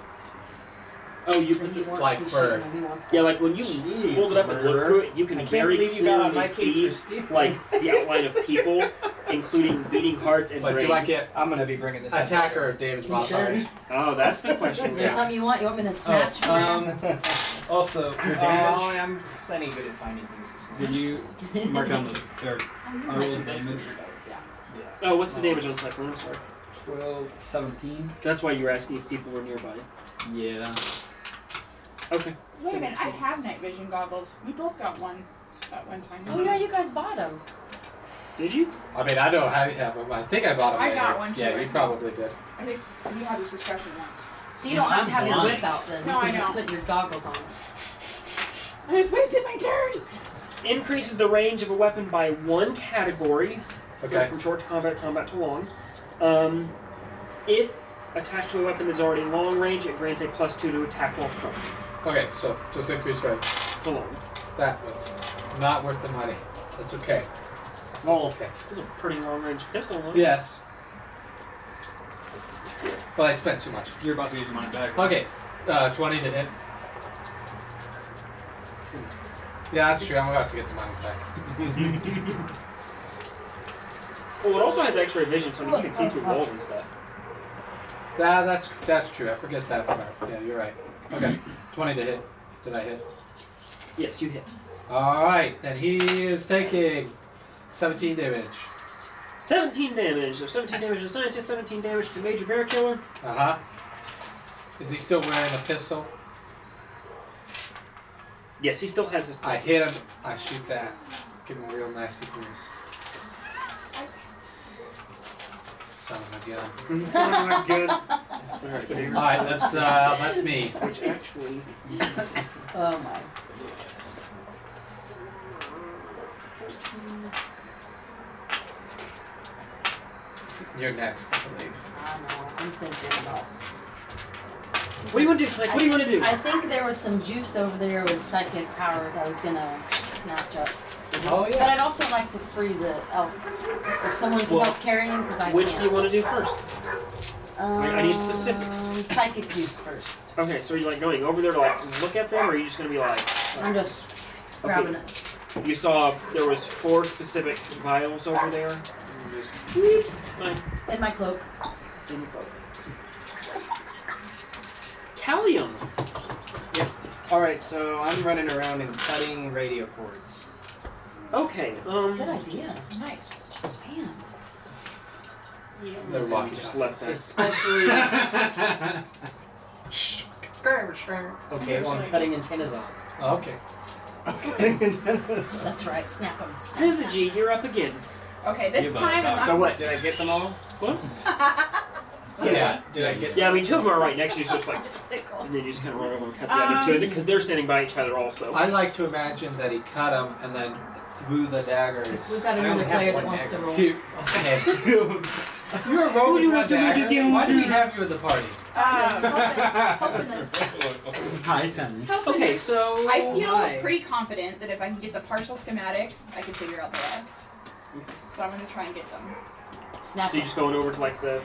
Speaker 2: Oh, you
Speaker 4: When
Speaker 2: put
Speaker 4: he
Speaker 2: the
Speaker 4: wants
Speaker 1: like
Speaker 4: to
Speaker 1: for-
Speaker 4: shoot, he wants
Speaker 2: yeah,
Speaker 4: that.
Speaker 2: like when you
Speaker 3: Jeez,
Speaker 2: hold it up and look
Speaker 3: murderer.
Speaker 2: through it, you can
Speaker 3: I can't
Speaker 2: very
Speaker 3: believe you got on
Speaker 2: clearly
Speaker 3: my case
Speaker 2: see
Speaker 3: for stealing.
Speaker 2: like the outline of people, including beating hearts and
Speaker 1: But
Speaker 2: brains.
Speaker 1: do I get
Speaker 3: I'm gonna be bringing this up.
Speaker 1: attack or damage
Speaker 4: You
Speaker 1: modifiers?
Speaker 4: sure?
Speaker 2: Oh, that's the question.
Speaker 4: Is there something you want? You want me to snatch one?
Speaker 5: Also, your
Speaker 3: Oh,
Speaker 5: damage.
Speaker 3: I'm plenty good at finding things to snatch.
Speaker 5: Did you mark down the
Speaker 4: Oh, you
Speaker 5: I
Speaker 4: might
Speaker 5: rolled
Speaker 4: go
Speaker 5: damage.
Speaker 4: super dope, yeah.
Speaker 3: Yeah.
Speaker 2: Oh, what's the damage on Cyclone? I'm sorry.
Speaker 5: 12, 17?
Speaker 2: That's why you were asking if people were nearby.
Speaker 5: Yeah.
Speaker 2: Okay.
Speaker 6: Wait a minute, I have night vision goggles. We both got one at one time.
Speaker 4: Oh, yeah, you guys bought them.
Speaker 2: Did you?
Speaker 1: I mean, I don't have them. I think I bought them
Speaker 6: I
Speaker 1: later.
Speaker 6: got one, too,
Speaker 1: Yeah,
Speaker 6: I
Speaker 1: you
Speaker 6: think.
Speaker 1: probably did.
Speaker 6: I think we had this discussion once.
Speaker 4: So you don't have to have your
Speaker 5: blind.
Speaker 4: whip out then.
Speaker 6: No,
Speaker 4: You
Speaker 6: I
Speaker 4: can just
Speaker 6: know.
Speaker 4: put your goggles on.
Speaker 6: I just wasted my turn!
Speaker 2: Increases the range of a weapon by 1 category. So
Speaker 1: Okay.
Speaker 2: from short combat to long. If attached to a weapon that's already long range, it grants a +2 to attack while prone.
Speaker 1: Okay, so just increase range.
Speaker 2: To long.
Speaker 1: That was not worth the money. That's okay.
Speaker 2: Well,
Speaker 1: Okay.
Speaker 2: it's a pretty long range pistol. Huh?
Speaker 1: Yes. But I spent too much.
Speaker 5: You're about to get your money back.
Speaker 1: Okay, 20 to hit. Yeah, that's true. I'm about to get the money back.
Speaker 2: Well, it also has X-ray vision, so I mean, you can see through walls and stuff.
Speaker 1: That's true. I forget that part. Yeah, you're right. Okay, 20 to hit. Did I hit?
Speaker 2: Yes, you hit.
Speaker 1: All right, then he is taking 17 damage.
Speaker 2: 17 damage. So 17 damage to Scientist, 17 damage to Major Bear Killer.
Speaker 1: Uh-huh. Is he still wearing a pistol?
Speaker 2: Yes, he still has his pistol.
Speaker 1: I hit him. I shoot that. Give him a real nasty bruise. Son of a gun.
Speaker 2: Son of a gun.
Speaker 1: All right, that's me.
Speaker 2: Which actually...
Speaker 4: Oh my.
Speaker 1: You're next, I believe.
Speaker 4: I know. I'm thinking about.
Speaker 2: What do you want to do, Click? What do you want to do?
Speaker 4: I think there was some juice over there with psychic powers I was gonna snatch up.
Speaker 1: Oh
Speaker 4: But I'd also like to free the elf. If someone can
Speaker 2: Well,
Speaker 4: help carry him, because I
Speaker 2: Which
Speaker 4: can't.
Speaker 2: do you want to do first? I need specifics.
Speaker 4: Psychic juice first.
Speaker 2: Okay, so are you like going over there to like look at them, or are you just going to be like...
Speaker 4: I'm just grabbing it.
Speaker 2: You saw there was 4 specific vials over there. You just... Fine.
Speaker 4: In my cloak.
Speaker 2: In your cloak. Kalium!
Speaker 3: Alright, so I'm running around and cutting radio cords.
Speaker 2: Okay,
Speaker 4: Good idea.
Speaker 6: Nice.
Speaker 4: Man.
Speaker 1: They're walkie
Speaker 2: just
Speaker 1: talkies.
Speaker 2: left that.
Speaker 3: Especially... Okay, well, I'm cutting antennas off.
Speaker 1: Oh, okay.
Speaker 3: Cutting antennas.
Speaker 4: That's right. Snap them.
Speaker 2: Syzygy, you're up again.
Speaker 6: Okay, this
Speaker 5: Give
Speaker 6: time
Speaker 5: up.
Speaker 6: I'm
Speaker 3: So what, did I get them all?
Speaker 2: What?
Speaker 3: So
Speaker 1: Yeah.
Speaker 3: what, did I get
Speaker 2: Yeah, I mean, 2 of them are right next to you, so it's like...
Speaker 4: Tickle.
Speaker 2: And then you just kind of run over and cut the other 2, because they're standing by each other also.
Speaker 1: I like to imagine that he cut him and then threw the daggers.
Speaker 4: We've got
Speaker 3: I
Speaker 4: another
Speaker 3: only have
Speaker 4: player that
Speaker 3: one
Speaker 4: wants to
Speaker 3: dagger.
Speaker 4: roll.
Speaker 1: Okay. You're a rogue with one dagger. Why do we have you in the party?
Speaker 4: Hoping this.
Speaker 5: Hi, Sammy.
Speaker 2: Okay, so...
Speaker 6: I feel
Speaker 3: my.
Speaker 6: pretty confident that if I can get the partial schematics, I can figure out the rest. So I'm going to try and get them.
Speaker 4: Snap
Speaker 2: So you're
Speaker 4: them.
Speaker 2: just going over to like the...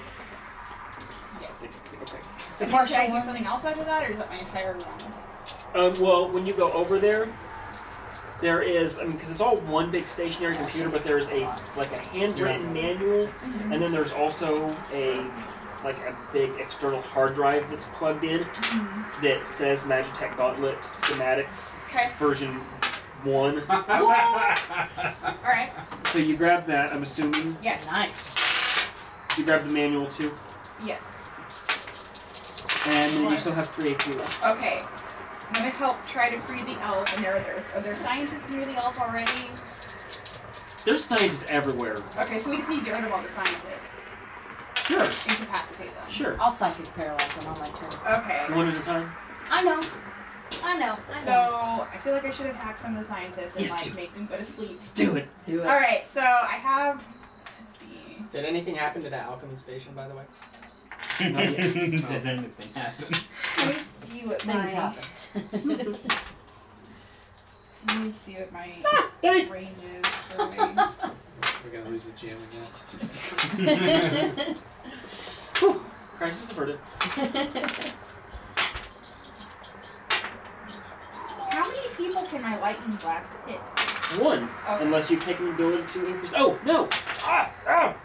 Speaker 6: Yes.
Speaker 2: Okay.
Speaker 4: The
Speaker 6: Can
Speaker 4: partial
Speaker 6: I do
Speaker 4: ones.
Speaker 6: something else after that, or is that my entire run?
Speaker 2: Well, when you go over there, there is, I mean, because it's all one big stationary computer, but there's a handwritten manual, and then there's also a big external hard drive that's plugged in that says Magitech Gauntlet Schematics
Speaker 6: Okay.
Speaker 2: version 1.
Speaker 6: Alright.
Speaker 2: So you grab that, I'm assuming.
Speaker 6: Yes.
Speaker 4: Nice.
Speaker 2: You grab the manual too,
Speaker 6: Yes.
Speaker 2: and then you still have 3 AP left.
Speaker 6: Okay. I'm going to help try to free the elf, and are there scientists near the elf already?
Speaker 2: There's scientists everywhere.
Speaker 6: Okay, so we just need to get rid of all the scientists.
Speaker 2: Sure.
Speaker 6: incapacitate them.
Speaker 2: Sure.
Speaker 4: I'll psychic paralyze them on my turn.
Speaker 6: Okay.
Speaker 2: One at a time.
Speaker 4: I know.
Speaker 6: So I feel like I should have hacked some of the scientists and
Speaker 2: Yes,
Speaker 6: like
Speaker 2: do it.
Speaker 6: make them go to sleep.
Speaker 2: Let's do it.
Speaker 4: Do it.
Speaker 6: All right. So I have. Let's see.
Speaker 3: Did anything happen to that alchemy station, by the way?
Speaker 2: Not yet.
Speaker 5: Did anything happen?
Speaker 6: Let me see what
Speaker 4: Things
Speaker 6: my.
Speaker 4: happen.
Speaker 6: Let me see what my
Speaker 2: Nice.
Speaker 6: range is for me.
Speaker 1: We're gonna lose the gym again.
Speaker 2: Whew. Crisis averted.
Speaker 6: How many people can my lightning blast hit?
Speaker 2: One.
Speaker 6: Okay.
Speaker 2: Unless you take the ability to increase. Oh, no!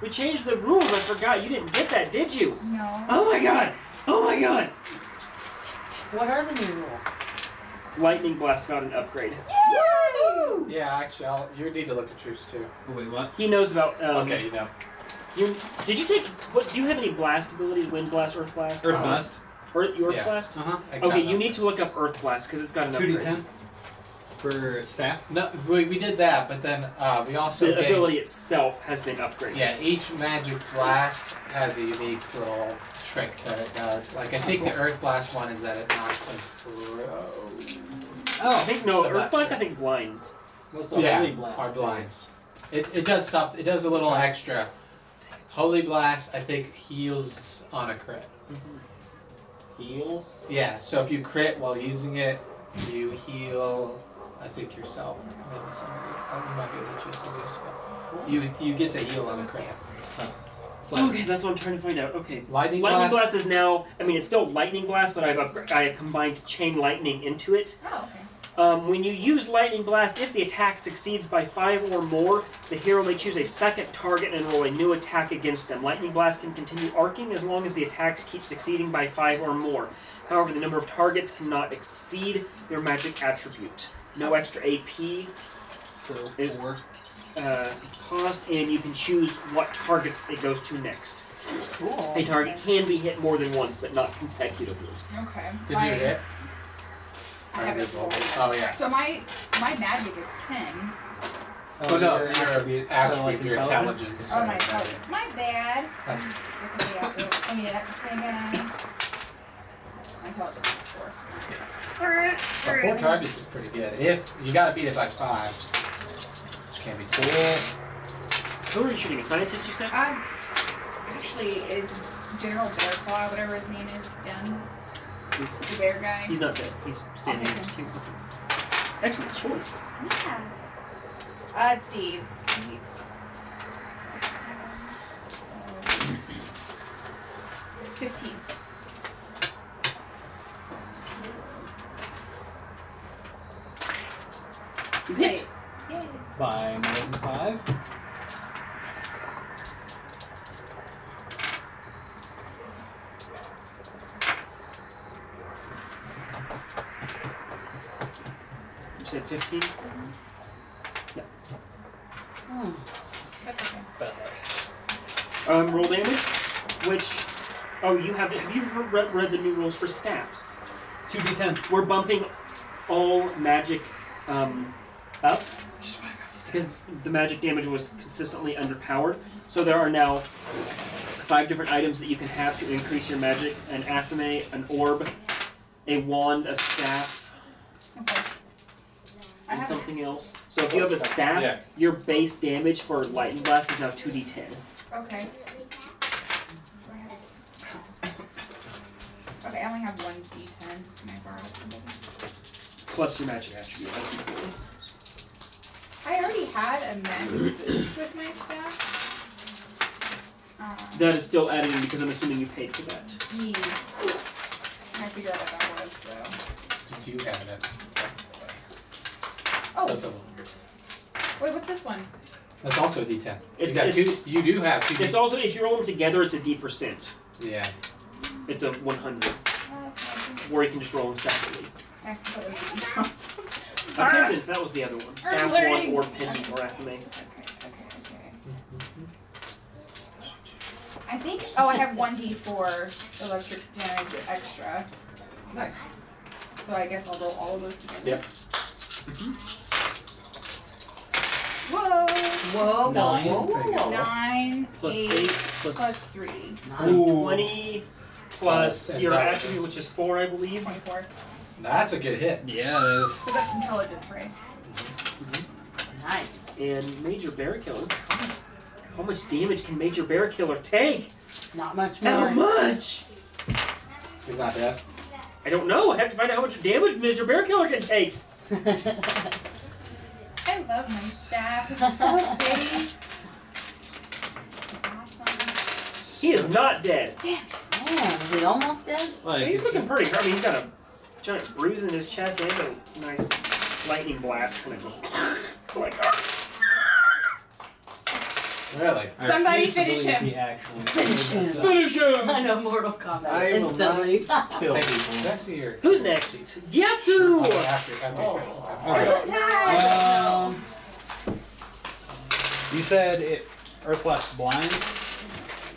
Speaker 2: We changed the rules. I forgot. You didn't get that, did you?
Speaker 6: No.
Speaker 2: Oh my god! Oh my god!
Speaker 4: What are the new rules?
Speaker 2: Lightning Blast got an upgrade.
Speaker 6: Woo!
Speaker 1: Yeah, actually, you need to look at yours too.
Speaker 5: Oh, wait, what?
Speaker 2: He knows about.
Speaker 1: Okay, you know.
Speaker 2: Did you take. What? Do you have any blast abilities? Wind Blast, Earth Blast?
Speaker 5: Earth Blast.
Speaker 2: Earth
Speaker 1: Yeah.
Speaker 2: Blast?
Speaker 5: Uh-huh.
Speaker 1: I
Speaker 2: Okay,
Speaker 1: got
Speaker 2: you
Speaker 1: them.
Speaker 2: need to look up Earth Blast because it's got an upgrade.
Speaker 5: 2d10 for staff.
Speaker 1: No, we did that, but then we also
Speaker 2: The
Speaker 1: gained-
Speaker 2: ability itself has been upgraded.
Speaker 1: Yeah, each magic blast has a unique little trick that it does. Like I think the Earth Blast one is that it knocks them through.
Speaker 2: I think no,
Speaker 1: I'm
Speaker 2: Earth
Speaker 1: not
Speaker 2: Blast
Speaker 1: sure.
Speaker 2: I think blinds.
Speaker 3: What's the
Speaker 1: Yeah,
Speaker 3: holy blast?
Speaker 1: our blinds. It does something. It does a little extra. Holy Blast, I think, heals on a crit.
Speaker 3: Heals?
Speaker 1: Yeah, so if you crit while using it, you heal. I think yourself. Maybe somebody. You might be able to choose somebody else. But you get to heal on a crit.
Speaker 2: Okay, that's what I'm trying to find out. Okay.
Speaker 1: Lightning
Speaker 2: Lightning
Speaker 1: Blast.
Speaker 2: Blast is now, I mean, it's still Lightning Blast, but I have combined Chain Lightning into it.
Speaker 6: Oh, okay.
Speaker 2: When you use Lightning Blast, if the attack succeeds by 5 or more, the hero may choose a second target and roll a new attack against them. Lightning Blast can continue arcing as long as the attacks keep succeeding by 5 or more. However, the number of targets cannot exceed your magic attribute. No extra AP
Speaker 5: So
Speaker 2: Is-
Speaker 5: 4.
Speaker 2: cost, and you can choose what target it goes to next.
Speaker 6: Cool.
Speaker 2: A target can be hit more than once, but not consecutively.
Speaker 6: Okay.
Speaker 1: Did you hit?
Speaker 6: I have it rolled.
Speaker 1: Oh yeah.
Speaker 6: So my magic is 10.
Speaker 1: Oh no,
Speaker 5: your
Speaker 1: your
Speaker 5: attribute,
Speaker 1: attribute,
Speaker 5: so like
Speaker 1: your intelligence.
Speaker 6: Oh, my
Speaker 1: or-
Speaker 6: intelligence. My bad.
Speaker 1: That's
Speaker 6: I mean, that's okay, guys. My intelligence is 4.
Speaker 1: But 4 targets is pretty good. If you gotta beat it by 5, which can't be too.
Speaker 2: Who are you shooting? A scientist, you said?
Speaker 6: Actually, is General Bearclaw, whatever his name is, done? The bear guy?
Speaker 2: He's not dead. He's standing
Speaker 6: Okay.
Speaker 2: next to you. Excellent choice.
Speaker 6: Yeah. Let's see. 15.
Speaker 2: You hit.
Speaker 6: Yay.
Speaker 5: By more than 5.
Speaker 2: You said 15?
Speaker 6: That's okay.
Speaker 5: Bad luck.
Speaker 2: Roll damage, which... Oh, have you read the new rules for staffs?
Speaker 5: 2d10.
Speaker 2: We're bumping all magic up because the magic damage was consistently underpowered. So there are now 5 different items that you can have to increase your magic: an athame, an orb, a wand, a staff,
Speaker 6: Okay. I
Speaker 2: and
Speaker 6: have
Speaker 2: something else. So if you have a staff,
Speaker 1: Yeah.
Speaker 2: your base damage for Lightning Blast is now 2d10.
Speaker 6: Okay. Okay, I only have 1 d10. Can I borrow something?
Speaker 2: Plus your magic attribute. That's equals.
Speaker 6: I already had a magic boost with my stuff.
Speaker 2: That is still added in because I'm assuming you paid for that.
Speaker 6: Yeah. I figure out what that was, though.
Speaker 1: You do have it.
Speaker 6: Oh,
Speaker 1: That's,
Speaker 6: wait, what's this one?
Speaker 1: that's also a D10.
Speaker 2: It's-
Speaker 1: you got 2. You do have 2.
Speaker 2: It's also, if you roll them together, it's a D%.
Speaker 1: Yeah.
Speaker 2: It's a 100.
Speaker 6: Okay.
Speaker 2: Or you can just roll them separately.
Speaker 6: I thought it was
Speaker 2: A pendant, that was the other one. Staff one
Speaker 6: learning.
Speaker 2: or pendant or athame.
Speaker 6: okay. I think. Oh, I have 1d4 electric damage extra.
Speaker 1: Nice.
Speaker 6: So I guess I'll roll all of those together.
Speaker 1: Yep.
Speaker 6: Whoa!
Speaker 4: Whoa,
Speaker 5: Nine.
Speaker 4: whoa,
Speaker 1: Pretty good.
Speaker 6: 9,
Speaker 2: Plus
Speaker 6: 8,
Speaker 2: 8
Speaker 6: plus 3.
Speaker 2: So
Speaker 5: Ooh.
Speaker 2: 20 plus
Speaker 1: Plus
Speaker 2: your
Speaker 1: intelligence.
Speaker 2: attribute, which is 4, I believe.
Speaker 6: 24.
Speaker 1: That's a good hit.
Speaker 5: Yeah, it is.
Speaker 6: So that's intelligence, right?
Speaker 4: Nice.
Speaker 2: And Major Bear Killer. How much damage can Major Bear Killer take?
Speaker 4: Not much
Speaker 2: How
Speaker 4: more.
Speaker 2: much?
Speaker 1: He's not dead.
Speaker 2: I don't know. I have to find out how much damage Major Bear Killer can take.
Speaker 6: I love my staff. It's so safe.
Speaker 2: He is not dead.
Speaker 4: Man, is he almost dead?
Speaker 5: Like,
Speaker 2: He's looking pretty. I mean, he's got a giant bruise in his chest and a nice lightning blast kind of like.
Speaker 1: Really?
Speaker 6: Somebody finish him.
Speaker 4: Finish him.
Speaker 2: Finish him!
Speaker 4: I know Mortal Kombat
Speaker 3: I will
Speaker 4: instantly.
Speaker 3: Kill
Speaker 1: Hey,
Speaker 3: people.
Speaker 1: let's see your.
Speaker 2: Who's next? Gyatso!
Speaker 1: Okay, after.
Speaker 5: Okay. You said it Earth Flash blinds,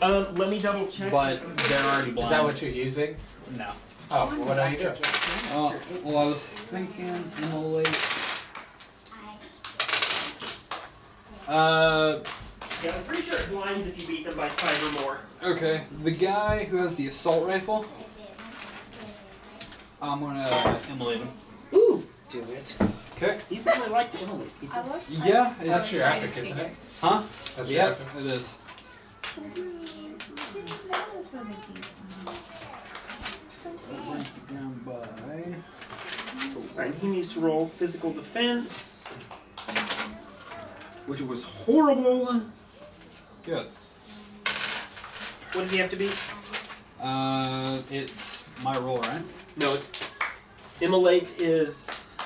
Speaker 2: Let me double check.
Speaker 5: but they're already blind.
Speaker 1: Is that what you're using?
Speaker 5: No.
Speaker 1: Oh, well, what are you doing?
Speaker 5: Well, I was thinking immolate.
Speaker 2: Yeah, I'm pretty sure it blinds if you beat them by 5 or more.
Speaker 5: Okay. The guy who has the assault rifle, I'm gonna immolate him.
Speaker 2: Ooh, do it.
Speaker 5: Okay.
Speaker 2: You really like to immolate people.
Speaker 6: I love
Speaker 5: Yeah,
Speaker 1: That's
Speaker 5: it's
Speaker 1: your epic, isn't it?
Speaker 5: huh?
Speaker 1: That's your
Speaker 5: Yeah,
Speaker 1: epic.
Speaker 5: it is. Down by.
Speaker 2: And he needs to roll physical defense, which was horrible.
Speaker 5: Good.
Speaker 2: What does he have to be?
Speaker 5: It's my roll, right?
Speaker 2: No, it's immolate is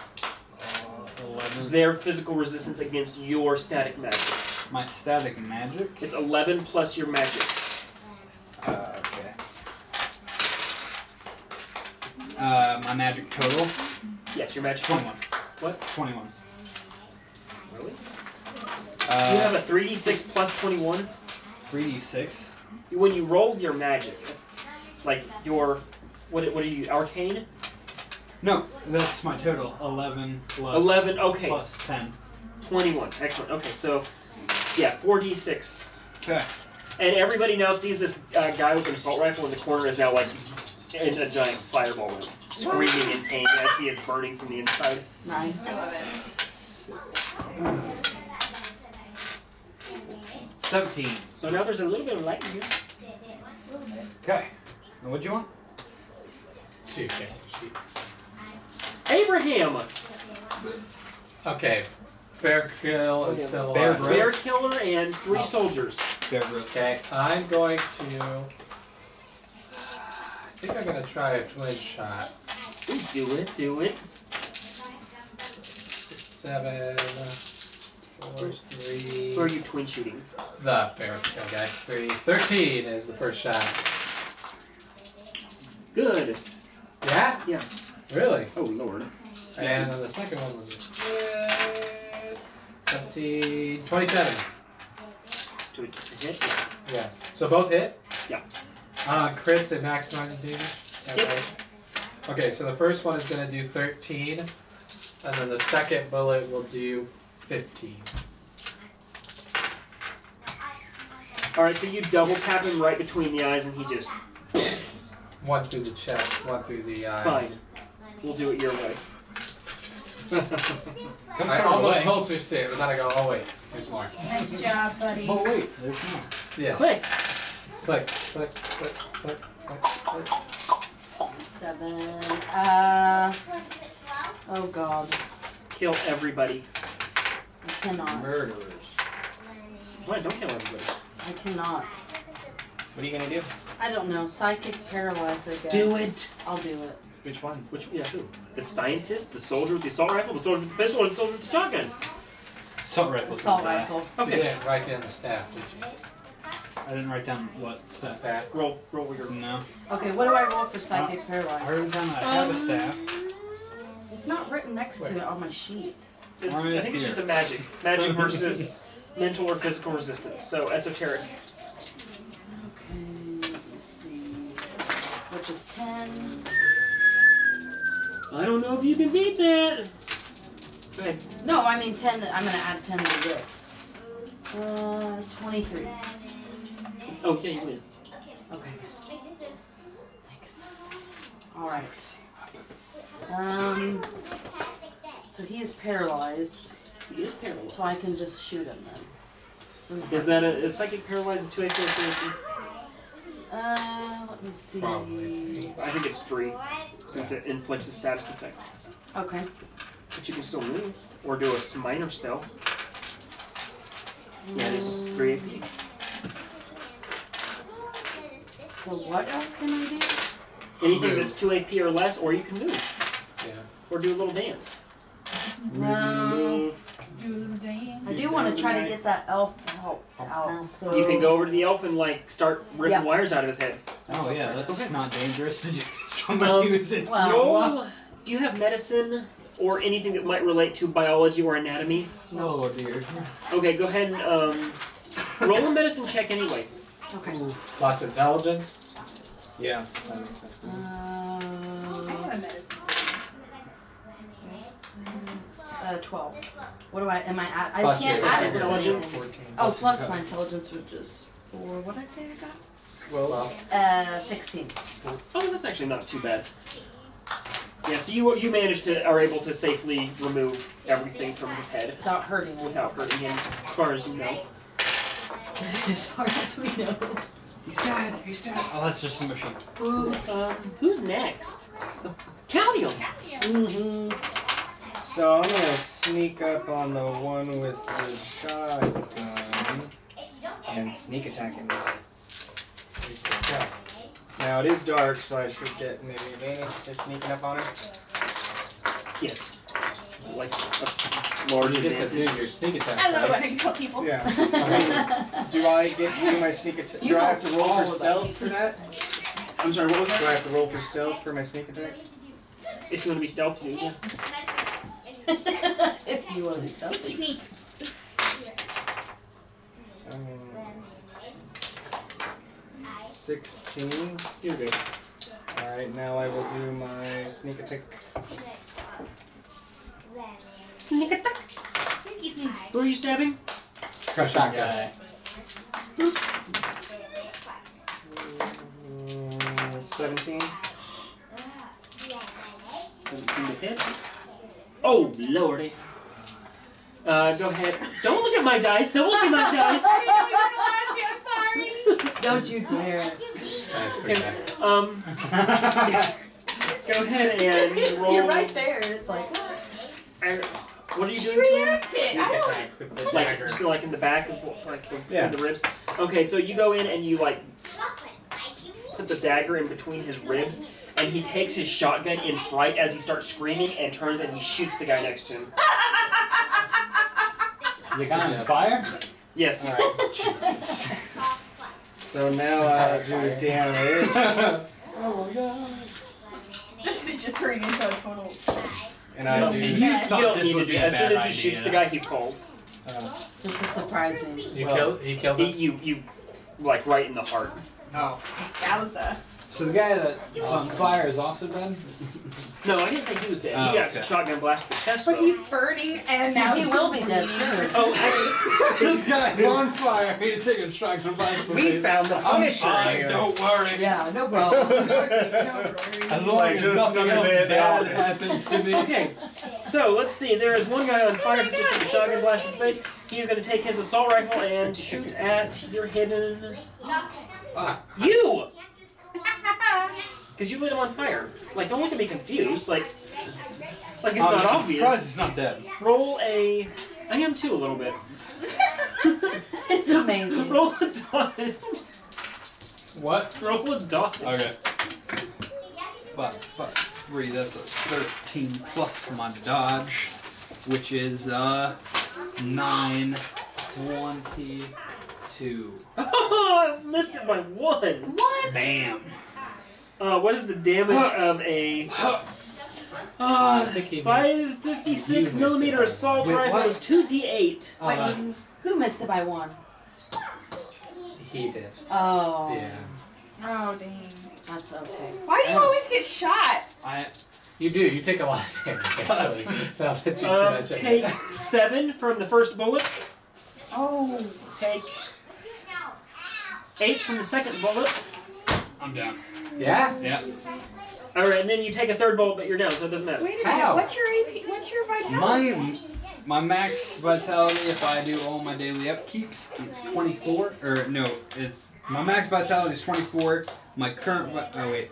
Speaker 5: 11.
Speaker 2: their physical resistance against your static magic.
Speaker 5: My static magic.
Speaker 2: It's 11 plus your magic.
Speaker 5: Okay. My magic total.
Speaker 2: Yes, your magic.
Speaker 5: 21.
Speaker 2: What?
Speaker 5: 21.
Speaker 2: Really? You have a 3d6 plus 21.
Speaker 5: 3d6.
Speaker 2: When you roll your magic, like your what are you? Arcane?
Speaker 5: No, that's my total. 11 plus
Speaker 2: 11. Okay.
Speaker 5: plus 10.
Speaker 2: 21. Excellent. Okay, so yeah, 4d6.
Speaker 5: Okay.
Speaker 2: And everybody now sees this guy with an assault rifle in the corner is now like in a giant fireball room, screaming in pain as he is burning from the inside.
Speaker 4: Nice.
Speaker 6: I love it.
Speaker 5: 17.
Speaker 2: So now there's a little bit of light in here.
Speaker 5: Okay. Now what'd you want?
Speaker 1: Shoot, okay, shoot.
Speaker 2: Abraham,
Speaker 1: Okay. Bear Kill is still
Speaker 5: Bear
Speaker 1: alive.
Speaker 5: Grylls.
Speaker 2: bear killer, and 3 soldiers.
Speaker 5: Bear Grylls.
Speaker 1: Okay, I'm going to. I think I'm going to try a twin shot.
Speaker 2: Ooh, do it, do it.
Speaker 1: 6, 7, 4, 3.
Speaker 2: Who are you twin shooting?
Speaker 1: The Bear Kill guy. 3. 13 is the first shot.
Speaker 2: Good.
Speaker 1: Yeah?
Speaker 2: Yeah.
Speaker 1: Really?
Speaker 2: Oh lord.
Speaker 1: And then the second one was a 17, 27.
Speaker 2: Do it to hit.
Speaker 1: Yeah. So both hit?
Speaker 2: Yeah.
Speaker 1: Crits, it maximizes damage? Is that
Speaker 2: Yep.
Speaker 1: right? Okay, so the first one is going to do 13, and then the second bullet will do 15.
Speaker 2: Alright, so you double tap him right between the eyes and he just
Speaker 1: One through the chest, one through the eyes.
Speaker 2: fine. We'll do it your way.
Speaker 1: I almost holster it, but then I go, oh wait, there's more.
Speaker 6: Nice job, buddy.
Speaker 5: Oh wait, there's more.
Speaker 1: Yes.
Speaker 2: Click.
Speaker 1: Click, click, click, click, click, click.
Speaker 4: 7. Oh god.
Speaker 2: Kill everybody.
Speaker 4: I cannot.
Speaker 5: Murderers.
Speaker 2: What? Don't kill everybody.
Speaker 4: I cannot.
Speaker 3: What are you gonna do?
Speaker 4: I don't know. Psychic paralyzed, I guess.
Speaker 2: Do it.
Speaker 4: I'll do it.
Speaker 3: Which one?
Speaker 2: Which who? The scientist, the soldier with the assault rifle, the soldier with the pistol, or the soldier with the shotgun?
Speaker 5: Assault rifle.
Speaker 4: Assault rifle.
Speaker 1: You
Speaker 2: Okay.
Speaker 1: didn't write down the staff, did you?
Speaker 5: I didn't write down what
Speaker 1: The
Speaker 5: stuff.
Speaker 1: staff.
Speaker 2: Roll your.
Speaker 5: No.
Speaker 4: Okay, what do I roll for psychic
Speaker 5: I
Speaker 4: paralyzed?
Speaker 5: wrote down I have a staff.
Speaker 4: It's not written next to it on my sheet.
Speaker 2: It's,
Speaker 5: Right
Speaker 2: I think it's
Speaker 5: here.
Speaker 2: just a magic. Magic versus mental or physical resistance. So esoteric.
Speaker 4: Okay, let's see. Which is 10.
Speaker 2: I don't know if you can beat that. Go ahead.
Speaker 4: No, I mean 10. I'm gonna add 10 to this. 23.
Speaker 2: Oh, yeah, you win.
Speaker 4: Okay. Thank goodness. Alright. So he is paralyzed,
Speaker 2: He is paralyzed.
Speaker 4: so I can just shoot him then.
Speaker 2: Is that a psychic paralyzed a 2 AP or 3
Speaker 4: Let me see.
Speaker 1: Probably.
Speaker 2: AP? I think it's 3, since it inflicts a status effect.
Speaker 4: Okay.
Speaker 2: But you can still move. Or do a minor spell. Yeah, this is 3 AP.
Speaker 4: So what else can I do?
Speaker 2: Anything
Speaker 1: Move.
Speaker 2: that's 2 AP or less, or you can move.
Speaker 1: Yeah.
Speaker 2: Or do a little dance.
Speaker 4: No.
Speaker 6: Do the dance.
Speaker 4: I do want to try to get that elf out. So
Speaker 2: You can go over to the elf and like start ripping
Speaker 4: Yeah.
Speaker 2: wires out of his head.
Speaker 5: Oh yeah, that's
Speaker 2: Okay.
Speaker 5: not dangerous to do somebody who's in
Speaker 4: well,
Speaker 2: Roll. Do you have medicine or anything that might relate to biology or anatomy?
Speaker 5: Oh dear.
Speaker 2: Okay, go ahead and roll a medicine check anyway.
Speaker 4: okay.
Speaker 1: Plus intelligence.
Speaker 3: Yeah, that makes sense.
Speaker 6: I want a medicine.
Speaker 4: 12. What do I? Am I at? I
Speaker 1: Plus
Speaker 4: can't
Speaker 1: your
Speaker 4: add it.
Speaker 2: intelligence.
Speaker 1: 14.
Speaker 4: Oh, plus my intelligence, which is 4. What did I say I got?
Speaker 3: Well,
Speaker 4: 16.
Speaker 2: Oh, that's actually not too bad. Yeah, so you are able to safely remove everything from his head
Speaker 4: Without hurting him.
Speaker 2: without hurting him, as far as you know.
Speaker 4: As far as we know.
Speaker 5: He's dead. He's dead. Oh, that's just a machine.
Speaker 4: Oops.
Speaker 2: Who's next? Kalium.
Speaker 3: so I'm gonna sneak up on the one with the shotgun and sneak attack him. Now it is dark, so I should get maybe advantage to sneaking up on him.
Speaker 2: Yes. Like a large
Speaker 1: You get to
Speaker 2: advantage.
Speaker 1: do your sneak attack.
Speaker 6: I love
Speaker 1: right?
Speaker 6: when I kill people.
Speaker 3: Yeah. I mean, do I get to do my sneak attack?
Speaker 4: You
Speaker 3: Do I
Speaker 4: have
Speaker 3: have to roll
Speaker 4: all
Speaker 3: for
Speaker 4: of
Speaker 3: stealth for that?
Speaker 2: I'm sorry, what was
Speaker 3: Do
Speaker 2: that?
Speaker 3: I have to roll for stealth for my sneak attack?
Speaker 2: If you want to be stealthy, yeah.
Speaker 4: If you want to tell me.
Speaker 6: Sneak.
Speaker 3: I mean, 16.
Speaker 2: You're good.
Speaker 3: Alright, now I will do my sneak attack.
Speaker 2: Sneak attack.
Speaker 6: Sneaky sneak.
Speaker 2: Who are you stabbing?
Speaker 1: Shotgun.
Speaker 3: 17.
Speaker 2: 17 to hit. Oh, lordy. Go ahead. Don't look at my dice. Don't look at my dice.
Speaker 6: Sorry, no, you're gonna laugh. I'm sorry.
Speaker 4: Don't you dare.
Speaker 1: That's pretty
Speaker 2: Okay,
Speaker 1: bad.
Speaker 2: go ahead and roll.
Speaker 4: You're right there. It's like,
Speaker 2: What are you
Speaker 6: She
Speaker 2: doing to him?
Speaker 6: reacted. I don't.
Speaker 3: Attack with the
Speaker 2: Like,
Speaker 3: dagger.
Speaker 2: just like in the back of like
Speaker 3: Yeah.
Speaker 2: the ribs. Okay, so you go in and you like put the dagger in between his ribs, and he takes his shotgun in fright as he starts screaming and turns and he shoots the guy next to him.
Speaker 5: The guy on fire?
Speaker 2: Yes.
Speaker 3: Alright.
Speaker 5: Jesus.
Speaker 3: So now I do damage.
Speaker 5: Oh my god.
Speaker 6: This is just turning into a total.
Speaker 3: And I do.
Speaker 5: You
Speaker 2: You
Speaker 5: thought
Speaker 2: don't
Speaker 5: this
Speaker 2: need to
Speaker 5: would
Speaker 2: do
Speaker 5: be
Speaker 2: it.
Speaker 5: a
Speaker 2: As soon
Speaker 5: bad
Speaker 2: as he shoots the
Speaker 5: idea.
Speaker 2: guy, he falls.
Speaker 4: this is surprising.
Speaker 1: He
Speaker 3: Well,
Speaker 1: killed him?
Speaker 2: You like right in the heart.
Speaker 3: Oh.
Speaker 6: Yowza.
Speaker 5: So the guy that's on fire is also dead?
Speaker 2: No, I didn't say he was dead.
Speaker 5: Oh,
Speaker 2: He got
Speaker 5: okay.
Speaker 2: shotgun blast to the chest.
Speaker 6: But
Speaker 2: though.
Speaker 6: he's burning and now
Speaker 4: He will be dead soon.
Speaker 2: Oh, actually,
Speaker 5: This guy's on fire. He's taking shotgun blast.
Speaker 3: We found the Punisher here.
Speaker 5: Don't worry.
Speaker 4: Yeah, no problem.
Speaker 5: As long
Speaker 3: Like,
Speaker 5: as
Speaker 3: just
Speaker 5: nothing
Speaker 3: another
Speaker 5: else
Speaker 3: day at the
Speaker 5: bad
Speaker 3: office.
Speaker 5: happens to me.
Speaker 2: okay. So let's see. There is one guy on fire who just took a shotgun blast in the face. He's going to take his assault rifle and shoot at your hidden. You. Because you lit him on fire. Like, don't look at me confused. Like it's not
Speaker 5: I'm surprised
Speaker 2: obvious.
Speaker 5: he's not dead.
Speaker 2: Roll a. I am too a little bit.
Speaker 4: It's amazing.
Speaker 2: Roll a dodge.
Speaker 5: What?
Speaker 2: Roll a dodge.
Speaker 5: Okay. 3, that's a 13 plus my dodge, which is 9, 22.
Speaker 2: I missed it by 1.
Speaker 4: What?
Speaker 5: Bam.
Speaker 2: What is the damage of a
Speaker 1: I think he
Speaker 2: 556
Speaker 1: You
Speaker 2: millimeter
Speaker 1: missed it by
Speaker 2: assault
Speaker 5: Wait,
Speaker 2: rifle?
Speaker 5: what?
Speaker 2: Is 2d8.
Speaker 4: Who missed it by 1?
Speaker 1: He did.
Speaker 4: Oh.
Speaker 1: Yeah.
Speaker 6: Oh, dang.
Speaker 4: That's okay.
Speaker 6: Why do you always get shot?
Speaker 1: You do. You take a lot of damage, actually. Now that you mention it.
Speaker 2: Take 7 from the first bullet.
Speaker 6: Oh.
Speaker 2: Take 8 from the second bullet.
Speaker 5: I'm down.
Speaker 1: Yeah?
Speaker 5: Yes.
Speaker 2: Alright, and then you take a third bullet, but you're down, so it doesn't matter.
Speaker 6: Wait a minute.
Speaker 1: How?
Speaker 6: What's your AP? What's your vitality?
Speaker 5: My max vitality, if I do all my daily upkeeps, it's 24. Or no, it's my max vitality is 24. My current
Speaker 3: Your current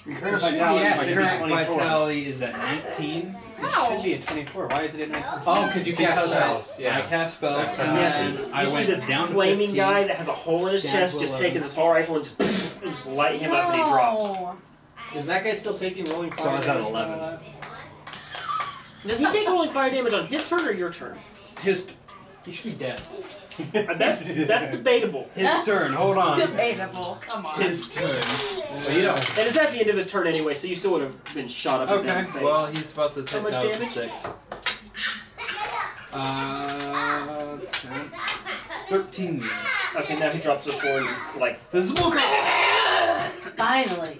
Speaker 1: Should be
Speaker 3: vitality
Speaker 1: at-
Speaker 5: my
Speaker 3: should be
Speaker 5: current
Speaker 3: 24.
Speaker 5: vitality is at 19.
Speaker 3: It should be at 24. Why is it at 19?
Speaker 1: Oh, because you cast
Speaker 5: Because
Speaker 1: spells.
Speaker 5: I
Speaker 1: Yeah.
Speaker 5: cast spells,
Speaker 1: That's
Speaker 5: and
Speaker 1: right.
Speaker 2: Yes,
Speaker 5: then
Speaker 2: you
Speaker 5: I
Speaker 2: see
Speaker 5: went
Speaker 2: this
Speaker 5: down to
Speaker 2: flaming
Speaker 5: 15.
Speaker 2: guy that has a hole in his
Speaker 5: Down
Speaker 2: chest,
Speaker 5: to
Speaker 2: just
Speaker 5: 11.
Speaker 2: take his assault rifle and just light him up and he drops.
Speaker 6: No.
Speaker 3: Is that guy still taking rolling fire?
Speaker 5: So I was at
Speaker 3: damage
Speaker 5: 11.
Speaker 3: and all that?
Speaker 2: Does he take rolling fire damage on his turn or your turn?
Speaker 5: He should be dead.
Speaker 2: That's debatable.
Speaker 5: His turn. Hold on.
Speaker 4: Debatable. Come on.
Speaker 5: His turn.
Speaker 1: Well, you don't.
Speaker 2: And it's at the end of his turn anyway, so you still would have been shot up in
Speaker 5: Okay.
Speaker 2: the face.
Speaker 5: Well, he's about to take
Speaker 2: much
Speaker 5: that was
Speaker 2: damage?
Speaker 5: 6. 13.
Speaker 2: Okay, now he drops to the floor and just like.
Speaker 4: Finally.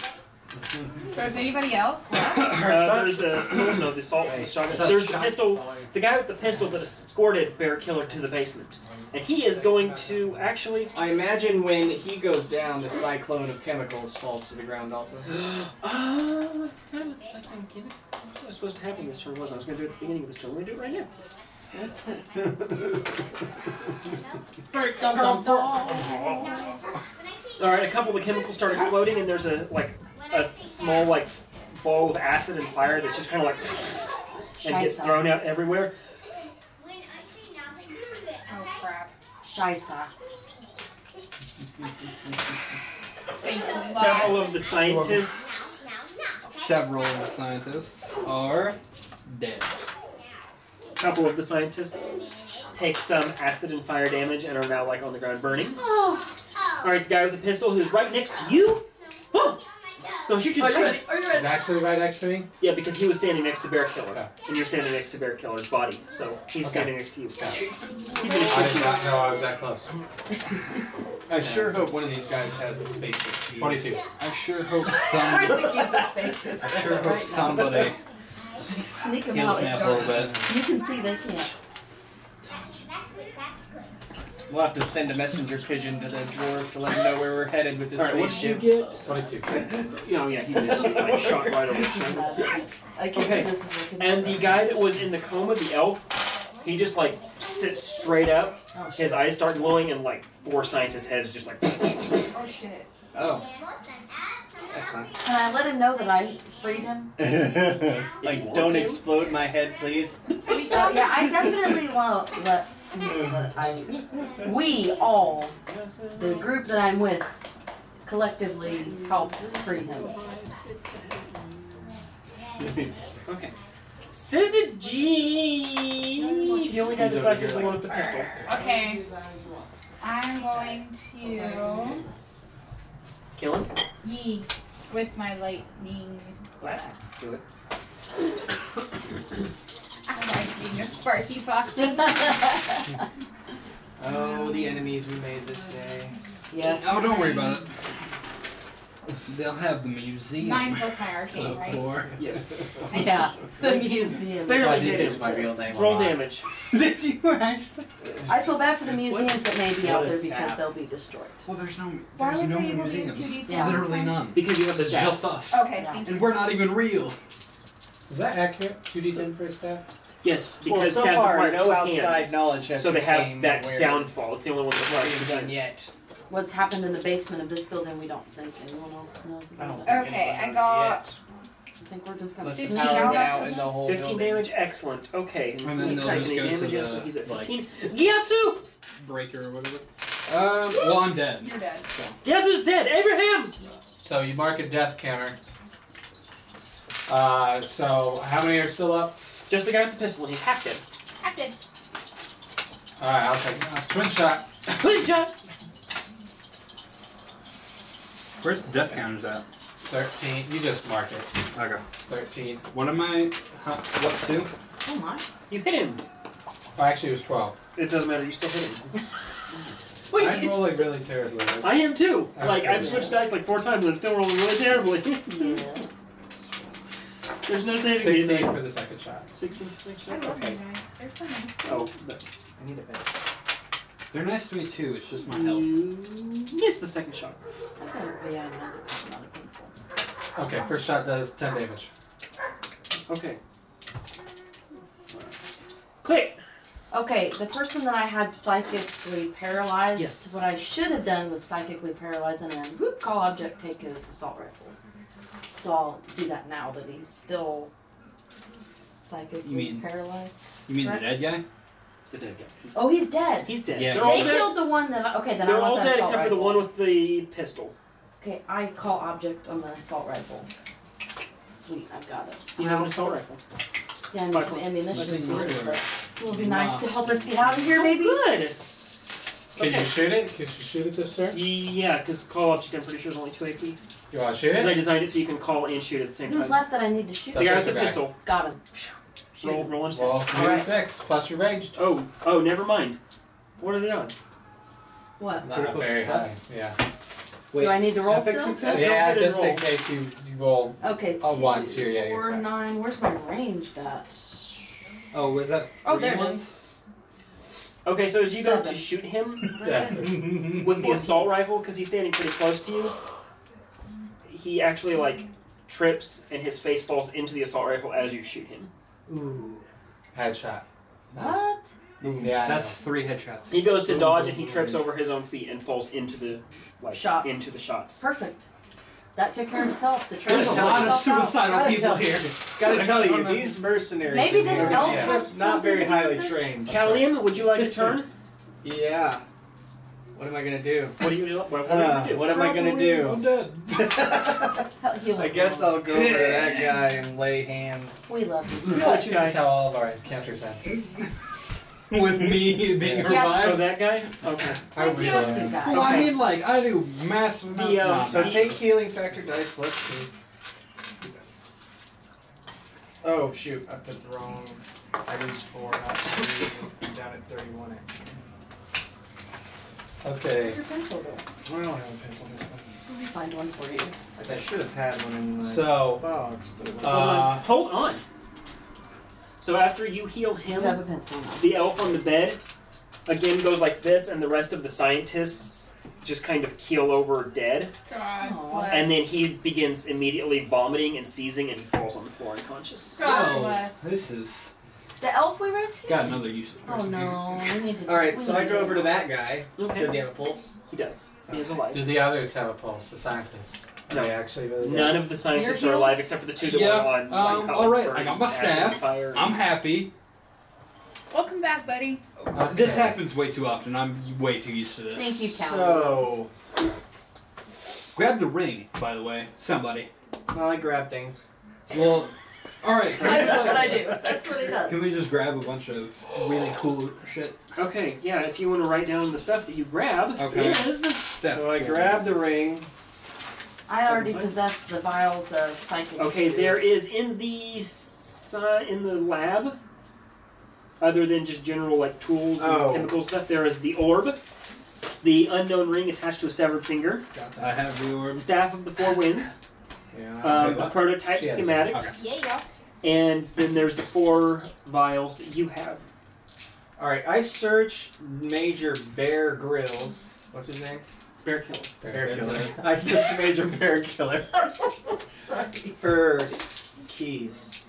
Speaker 6: So is anybody else left?
Speaker 2: There's a no, the assault, the shotgun. There's the pistol, the guy with the pistol that escorted Bear Killer to the basement, and he is going to actually.
Speaker 3: I imagine when he goes down, the cyclone of chemicals falls to the ground also.
Speaker 2: I forgot about the second gimmick. What was supposed to happen this turn was I was going to do it at the beginning of this turn. We're going to do it right now. All right, a couple of the chemicals start exploding, and there's a small ball of acid and fire that's just kind of and gets thrown out everywhere.
Speaker 6: Oh crap.
Speaker 4: Scheisse.
Speaker 6: Thanks a lot.
Speaker 2: Several of the scientists.
Speaker 5: Several of the scientists are dead.
Speaker 2: A couple of the scientists take some acid and fire damage and are now on the ground burning.
Speaker 4: Oh.
Speaker 2: All right, the guy with the pistol who's right next to you. Oh! Don't shoot your face.
Speaker 4: Are you
Speaker 1: He's
Speaker 4: ready?
Speaker 1: actually right next to me.
Speaker 2: Yeah, because he was standing next to Bear Killer,
Speaker 1: Okay.
Speaker 2: and you're standing next to Bear Killer's body, so he's
Speaker 1: Okay.
Speaker 2: standing next to you.
Speaker 1: Okay.
Speaker 2: He's gonna
Speaker 1: I
Speaker 2: shoot
Speaker 1: did
Speaker 2: you.
Speaker 1: not know I was that close.
Speaker 3: I sure hope one of these guys has the spaceship keys.
Speaker 1: 22.
Speaker 5: I sure hope
Speaker 4: Where's
Speaker 5: some.
Speaker 4: the keys to space?
Speaker 5: I sure hope
Speaker 4: Right now.
Speaker 5: somebody
Speaker 4: Sneak them
Speaker 5: heals
Speaker 4: out.
Speaker 5: me
Speaker 4: It's
Speaker 5: up a little
Speaker 4: dark.
Speaker 5: bit.
Speaker 4: You can see they can't.
Speaker 3: We'll have to send a messenger pigeon to the dwarf to let him know where we're headed with this
Speaker 2: All right, what did you
Speaker 3: spaceship.
Speaker 2: get?
Speaker 1: 22.
Speaker 2: Oh yeah, he missed you. Shot right over the shoulder.
Speaker 4: I can't
Speaker 2: Okay.
Speaker 4: this is working.
Speaker 2: And the guy that was in the coma, the elf, he just sits straight up.
Speaker 4: Oh,
Speaker 2: His
Speaker 4: shit.
Speaker 2: eyes start glowing, and 4 scientists' heads just
Speaker 6: Oh shit.
Speaker 3: Oh. That's fine.
Speaker 4: Can I let him know that I freed him?
Speaker 2: want
Speaker 3: Don't
Speaker 2: to.
Speaker 3: explode my head, please.
Speaker 4: Yeah, I definitely want to let him know that we all, the group that I'm with, collectively helped free him.
Speaker 2: Okay. Syzygy! The only guy
Speaker 3: He's
Speaker 2: that's
Speaker 3: over
Speaker 2: left
Speaker 3: here
Speaker 2: is the one with the pistol.
Speaker 6: Okay. I'm going to
Speaker 2: Kill him?
Speaker 6: yeet with my lightning blast.
Speaker 2: Do it.
Speaker 6: I like being a Sparky Fox.
Speaker 3: Oh, the enemies we made this day.
Speaker 4: Yes.
Speaker 5: Oh, don't worry about it. They'll have the museum.
Speaker 6: 9 plus my arcane, right?
Speaker 5: For.
Speaker 2: Yes.
Speaker 4: Yeah, the museum.
Speaker 2: Barely
Speaker 1: I
Speaker 2: hit
Speaker 1: did use
Speaker 2: him.
Speaker 1: my real name.
Speaker 2: Roll
Speaker 1: on mine.
Speaker 2: damage.
Speaker 5: Did you actually?
Speaker 4: I feel bad for the museums that may be
Speaker 3: What
Speaker 4: out
Speaker 3: a
Speaker 4: there
Speaker 3: sap.
Speaker 4: because they'll be destroyed.
Speaker 5: Well, there's
Speaker 6: Why
Speaker 5: no
Speaker 6: was I able to
Speaker 5: museums.
Speaker 6: use 2d10?
Speaker 4: Yeah.
Speaker 5: Literally none.
Speaker 2: Because you have a
Speaker 5: It's
Speaker 2: staff.
Speaker 5: just us.
Speaker 6: Okay,
Speaker 4: Yeah.
Speaker 6: thank you.
Speaker 5: And we're not even real.
Speaker 1: Is that accurate? 2d10 for a staff?
Speaker 2: Yes,
Speaker 3: Well,
Speaker 2: because
Speaker 3: so
Speaker 2: stats
Speaker 3: far,
Speaker 2: require
Speaker 3: no
Speaker 2: 2
Speaker 3: outside
Speaker 2: hands.
Speaker 3: knowledge has
Speaker 2: So they have
Speaker 3: contained
Speaker 2: that
Speaker 3: where
Speaker 2: downfall. It's the only one that requires
Speaker 3: it's
Speaker 2: 2
Speaker 3: done
Speaker 2: hands.
Speaker 3: yet.
Speaker 4: What's happened in the basement of this building, we don't think anyone else knows
Speaker 3: I don't
Speaker 4: about
Speaker 3: think
Speaker 4: it.
Speaker 6: Okay,
Speaker 3: anyone
Speaker 6: I
Speaker 3: knows
Speaker 6: got-
Speaker 3: yet.
Speaker 4: I think we're just gonna
Speaker 3: Unless the
Speaker 6: 15
Speaker 3: power
Speaker 6: out
Speaker 3: went out
Speaker 6: after
Speaker 3: in the
Speaker 6: this?
Speaker 3: whole
Speaker 2: 15
Speaker 3: building.
Speaker 2: damage, excellent. Okay.
Speaker 5: And then
Speaker 2: He's
Speaker 5: they'll
Speaker 2: taking
Speaker 5: just
Speaker 2: any
Speaker 5: go to
Speaker 2: damages,
Speaker 5: the,
Speaker 2: so he's at
Speaker 5: like-
Speaker 2: 15. Gyatso!
Speaker 5: Breaker or whatever. Well, I'm dead.
Speaker 6: You're dead.
Speaker 2: Gyatso's dead! Abraham!
Speaker 1: So you mark a death counter. So how many are still up?
Speaker 2: Just the guy with the pistol, and he's half dead.
Speaker 6: Active.
Speaker 1: Alright, I'll take twin shot.
Speaker 2: Clean shot!
Speaker 5: Where's the death counters at?
Speaker 1: 13. You just mark it.
Speaker 5: Okay.
Speaker 1: 13.
Speaker 5: What am I? What, 2?
Speaker 4: Oh my.
Speaker 2: You hit him.
Speaker 1: Oh, actually, it was 12.
Speaker 2: It doesn't matter, you still hit him.
Speaker 1: I'm rolling really terribly.
Speaker 2: I am too.
Speaker 1: Okay,
Speaker 2: I've
Speaker 1: yeah.
Speaker 2: switched dice 4 times and I'm still rolling really terribly.
Speaker 4: Yes.
Speaker 2: There's no saving
Speaker 1: 16
Speaker 2: me.
Speaker 1: for the second shot.
Speaker 2: 16 for the
Speaker 6: I
Speaker 2: shot?
Speaker 6: love
Speaker 1: Okay.
Speaker 6: you guys. They're so nice.
Speaker 2: Oh, but
Speaker 3: I need a bed.
Speaker 5: They're nice to me too. It's just my health.
Speaker 2: You missed the second shot.
Speaker 4: I got it. Yeah, mine's not a pencil.
Speaker 1: Okay, first shot does 10 damage.
Speaker 2: Okay. Click.
Speaker 4: Okay, the person that I had psychically paralyzed,
Speaker 2: Yes.
Speaker 4: what I should have done was psychically paralyze and then whoop, call object, take his assault rifle. So I'll do that now that he's still psychically
Speaker 5: You mean-
Speaker 4: paralyzed.
Speaker 5: You mean
Speaker 4: Correct.
Speaker 5: the dead guy?
Speaker 2: The dead guy.
Speaker 4: Oh, he's dead.
Speaker 2: He's dead.
Speaker 5: Yeah.
Speaker 2: They're all
Speaker 4: They
Speaker 2: dead.
Speaker 4: killed the one that okay, then
Speaker 2: They're
Speaker 4: I want
Speaker 2: all
Speaker 4: the
Speaker 2: dead
Speaker 4: assault
Speaker 2: except for the
Speaker 4: rifle.
Speaker 2: one with the pistol.
Speaker 4: Okay, I call object on the assault rifle. Sweet, I've got it.
Speaker 2: You have an assault rifle.
Speaker 4: Yeah, I need
Speaker 2: Five
Speaker 4: some
Speaker 2: points.
Speaker 4: ammunition
Speaker 5: Let's
Speaker 4: too,
Speaker 5: ignore it.
Speaker 4: but it will be nice to help us get out of here, maybe.
Speaker 2: Good.
Speaker 1: Can
Speaker 2: Okay.
Speaker 1: you shoot it? Can you shoot it this turn?
Speaker 2: Yeah, because call object I'm pretty sure is only 2 AP.
Speaker 1: You want to shoot
Speaker 2: Because I
Speaker 1: it?
Speaker 2: designed it so you can call and shoot at the same
Speaker 4: Who's
Speaker 2: time.
Speaker 4: left that I need to shoot?
Speaker 2: The guy with the
Speaker 1: Guy.
Speaker 2: pistol.
Speaker 4: Got him. Shoot
Speaker 2: Roll,
Speaker 4: him.
Speaker 2: roll on his
Speaker 1: Well,
Speaker 2: head.
Speaker 1: 3d6 plus your ranged.
Speaker 2: Oh, never mind. What are the odds?
Speaker 4: What?
Speaker 1: Not
Speaker 5: Critical
Speaker 1: very high.
Speaker 5: success?
Speaker 1: Yeah.
Speaker 4: Do I need to roll
Speaker 5: Epic
Speaker 4: still?
Speaker 5: success?
Speaker 1: Yeah,
Speaker 2: go ahead and
Speaker 1: just in
Speaker 2: roll.
Speaker 1: case you roll.
Speaker 4: Okay,
Speaker 1: Oh,
Speaker 4: 2,
Speaker 1: once here, yeah, you're
Speaker 4: 4,
Speaker 1: fine.
Speaker 4: 9. Where's my range at?
Speaker 5: Oh, was that
Speaker 4: Oh,
Speaker 5: three
Speaker 4: there it
Speaker 5: ones?
Speaker 4: is.
Speaker 2: Okay, so as you go
Speaker 4: 7.
Speaker 2: to shoot him
Speaker 1: Yeah.
Speaker 2: with the assault rifle, because he's standing pretty close to you, he actually like trips and his face falls into the assault rifle as you shoot him.
Speaker 5: Ooh.
Speaker 1: Headshot. Nice.
Speaker 4: What?
Speaker 1: Yeah, I
Speaker 5: That's 3 headshots.
Speaker 2: He goes to dodge and he trips over his own feet and falls into the
Speaker 4: Shots.
Speaker 2: into the shots.
Speaker 4: Perfect. That took care of itself. The train
Speaker 5: There's a
Speaker 4: took
Speaker 5: lot of
Speaker 4: itself out.
Speaker 5: suicidal
Speaker 3: Gotta
Speaker 5: people
Speaker 3: tell
Speaker 5: here.
Speaker 3: Gotta tell you,
Speaker 5: don't know.
Speaker 3: these mercenaries.
Speaker 4: Maybe
Speaker 3: in
Speaker 4: this
Speaker 3: here
Speaker 4: elf
Speaker 3: are
Speaker 4: has
Speaker 3: not very
Speaker 4: something to do
Speaker 3: highly
Speaker 4: with this?
Speaker 3: trained.
Speaker 2: Kalium, would you like to turn?
Speaker 3: Yeah. What am I gonna do?
Speaker 2: What do you what are you gonna do?
Speaker 3: What am I gonna
Speaker 5: I'm
Speaker 3: do?
Speaker 5: dead.
Speaker 4: Heal
Speaker 3: I
Speaker 4: him.
Speaker 3: guess I'll go over to that guy and lay hands.
Speaker 4: We love you.
Speaker 2: Which
Speaker 1: This
Speaker 2: guy?
Speaker 1: is how all of our encounters end.
Speaker 5: With me being
Speaker 1: Yeah.
Speaker 4: Yeah.
Speaker 2: So
Speaker 5: revived.
Speaker 2: that guy? Okay.
Speaker 1: I
Speaker 4: The
Speaker 1: really
Speaker 4: Gyatso
Speaker 1: am.
Speaker 4: guy.
Speaker 5: Well, I
Speaker 2: Okay.
Speaker 5: mean, like, I do massive amounts.
Speaker 2: The,
Speaker 3: So
Speaker 2: He-
Speaker 3: take healing factor dice plus 2. Oh shoot, I put the wrong. I used 4, not 3. I'm down at 31 actually.
Speaker 1: Okay.
Speaker 4: Where's your pencil though?
Speaker 3: I don't have a pencil this one.
Speaker 4: Let me find one for you.
Speaker 3: I should have had one in my
Speaker 1: So,
Speaker 3: box, but it wasn't.
Speaker 2: Hold on. So after you heal
Speaker 4: You
Speaker 2: him,
Speaker 4: have a pencil now.
Speaker 2: the elf on the bed again goes like this, and the rest of the scientists just kind of keel over dead.
Speaker 6: God
Speaker 4: Aw.
Speaker 6: bless.
Speaker 2: And then he begins immediately vomiting and seizing, and he falls on the floor unconscious.
Speaker 6: God
Speaker 5: Oh,
Speaker 6: bless.
Speaker 5: this is
Speaker 4: The elf we rescued?
Speaker 5: got another useless
Speaker 4: Oh
Speaker 5: person here.
Speaker 4: no, we need to.
Speaker 3: Alright,
Speaker 4: we
Speaker 3: so
Speaker 4: need
Speaker 3: I
Speaker 4: to
Speaker 3: go
Speaker 4: get
Speaker 3: over to
Speaker 4: him.
Speaker 3: that guy.
Speaker 2: Okay.
Speaker 3: Does he have a pulse?
Speaker 2: He does. He is alive.
Speaker 1: do the others have a pulse, the scientists? Are
Speaker 2: No.
Speaker 1: they actually really
Speaker 2: None of the scientists
Speaker 4: You're
Speaker 2: are
Speaker 4: healed?
Speaker 2: alive except for the 2 that
Speaker 5: Yeah,
Speaker 2: were on psychotic
Speaker 5: alright,
Speaker 2: for
Speaker 5: I got my
Speaker 2: acid
Speaker 5: staff.
Speaker 2: fire.
Speaker 5: I'm happy.
Speaker 6: Welcome back, buddy.
Speaker 1: Okay.
Speaker 5: This happens way too often. I'm way too used to this.
Speaker 4: Thank you, Cal.
Speaker 3: So,
Speaker 5: Grab the ring, by the way. Somebody.
Speaker 3: well, I grab things.
Speaker 5: Well, alright.
Speaker 4: That's what I do. That's what he does.
Speaker 5: Can we just grab a bunch of really cool shit?
Speaker 2: Okay, yeah, if you want to write down the stuff that you grabbed,
Speaker 5: Okay.
Speaker 2: is
Speaker 5: Steph.
Speaker 3: So I grab the ring.
Speaker 4: I already possess the vials of psychic.
Speaker 2: okay. There is in the lab, other than just general like tools and
Speaker 3: Oh.
Speaker 2: chemical stuff, there is the orb, the unknown ring attached to a severed finger,
Speaker 3: Got
Speaker 5: I
Speaker 3: that.
Speaker 5: have the orb.
Speaker 2: the staff of the 4 winds,
Speaker 3: Yeah.
Speaker 2: the prototype
Speaker 1: She has it.
Speaker 2: schematics,
Speaker 6: Yeah.
Speaker 2: and then there's the 4 vials that you have.
Speaker 3: Alright, I search Major Bear Grylls. What's his name?
Speaker 2: Bear killer.
Speaker 3: Bear Killer. I search Major Bear Killer for keys.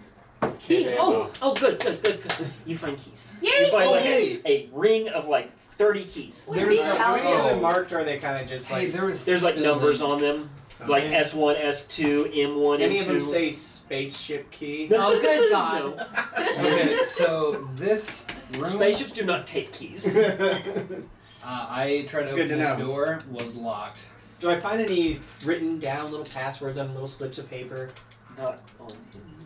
Speaker 2: Key.
Speaker 1: Okay,
Speaker 2: Oh, good. You find keys.
Speaker 6: Yay!
Speaker 2: You find like
Speaker 5: Yay!
Speaker 2: a ring of like 30 keys.
Speaker 5: There's
Speaker 3: So, do any of
Speaker 5: oh.
Speaker 3: them marked, or are they kind of just
Speaker 5: Hey,
Speaker 3: like...
Speaker 5: there was
Speaker 2: There's like numbers on them, like
Speaker 3: Okay.
Speaker 2: S1, S2, M1,
Speaker 3: Any
Speaker 2: M2.
Speaker 3: of them say spaceship key?
Speaker 4: Oh, good God.
Speaker 2: No.
Speaker 5: Okay, so this room.
Speaker 2: Spaceships do not take keys.
Speaker 5: I tried to
Speaker 3: Good
Speaker 5: open
Speaker 3: to
Speaker 5: this
Speaker 3: know.
Speaker 5: door. Was locked.
Speaker 3: Do I find any written down little passwords on little slips of paper?
Speaker 2: Not on him.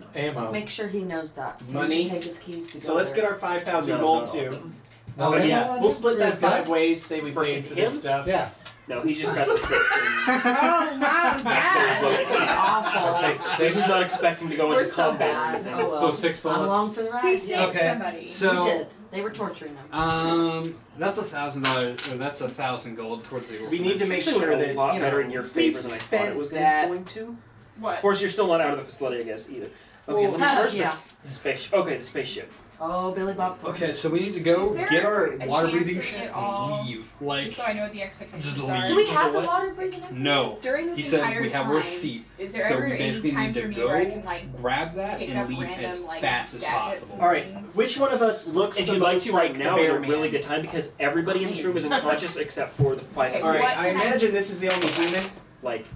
Speaker 2: No.
Speaker 1: Ammo.
Speaker 4: Make sure he knows that. So
Speaker 3: Money.
Speaker 4: He can take his keys to
Speaker 3: So
Speaker 4: go
Speaker 3: let's
Speaker 4: there.
Speaker 3: get our 5,000
Speaker 2: No,
Speaker 3: gold
Speaker 2: not
Speaker 3: too.
Speaker 2: on him.
Speaker 5: Oh,
Speaker 1: Okay.
Speaker 5: yeah.
Speaker 3: We'll split that
Speaker 1: Where's that?
Speaker 3: 5 ways. Say we
Speaker 2: For
Speaker 3: paid for
Speaker 2: him?
Speaker 3: this stuff.
Speaker 1: Yeah.
Speaker 2: No, he's just got the 6. And
Speaker 6: Oh my
Speaker 4: This
Speaker 6: God.
Speaker 4: is awful.
Speaker 1: Take
Speaker 2: he's
Speaker 1: 6.
Speaker 2: not expecting to go
Speaker 4: We're
Speaker 2: into
Speaker 4: so
Speaker 2: combat. or
Speaker 4: bad.
Speaker 2: anything.
Speaker 4: Oh, well.
Speaker 1: So 6
Speaker 4: I'm
Speaker 1: bullets.
Speaker 4: along for the
Speaker 6: He
Speaker 4: ride.
Speaker 6: saved
Speaker 5: Okay.
Speaker 6: somebody.
Speaker 4: We
Speaker 5: So
Speaker 4: did. They were torturing him.
Speaker 5: that's $1,000. Or that's 1,000 gold towards the.
Speaker 3: We need to make
Speaker 2: Actually,
Speaker 3: sure
Speaker 2: went a
Speaker 3: that,
Speaker 2: lot
Speaker 3: you know,
Speaker 2: better in your
Speaker 3: we
Speaker 2: favor than I thought it
Speaker 3: spent
Speaker 2: was
Speaker 3: that-
Speaker 2: going to.
Speaker 6: What?
Speaker 2: Of course, you're still not out of the facility, I guess, either. Okay, let me first
Speaker 4: yeah.
Speaker 2: the spaceship. Okay, the spaceship.
Speaker 4: Oh, Billy Bob.
Speaker 5: Okay, so we need to go
Speaker 6: Is there
Speaker 5: get our
Speaker 6: a
Speaker 5: water
Speaker 6: chance
Speaker 5: breathing
Speaker 6: that
Speaker 5: shit
Speaker 6: it all-
Speaker 5: and leave. Like,
Speaker 6: Just so I know what the expectations
Speaker 5: just
Speaker 6: are.
Speaker 5: leave.
Speaker 4: Do we
Speaker 2: Is
Speaker 4: have
Speaker 2: it
Speaker 4: the
Speaker 2: what?
Speaker 4: water breathing?
Speaker 5: no.
Speaker 6: During this
Speaker 5: He said
Speaker 6: entire
Speaker 5: we have
Speaker 6: time,
Speaker 5: a receipt.
Speaker 6: is there
Speaker 5: So
Speaker 6: ever
Speaker 5: we
Speaker 6: any
Speaker 5: basically
Speaker 6: time
Speaker 5: need to
Speaker 6: for me
Speaker 5: go
Speaker 6: where I can like
Speaker 5: grab that
Speaker 6: pick
Speaker 5: and
Speaker 6: up
Speaker 5: leave
Speaker 6: random
Speaker 5: as
Speaker 6: like
Speaker 5: fast as
Speaker 6: gadgets?
Speaker 5: possible.
Speaker 6: and
Speaker 3: All right,
Speaker 6: things?
Speaker 3: which one of us looks
Speaker 2: If
Speaker 3: the
Speaker 2: you'd like
Speaker 3: most
Speaker 2: to
Speaker 3: like
Speaker 2: right now
Speaker 3: the
Speaker 2: is
Speaker 3: bear
Speaker 2: a
Speaker 3: man?
Speaker 2: really good time because everybody in this room is unconscious except for the five.
Speaker 6: Okay,
Speaker 3: All right,
Speaker 6: What
Speaker 3: I
Speaker 6: can I-
Speaker 3: imagine this is the only human
Speaker 2: Like,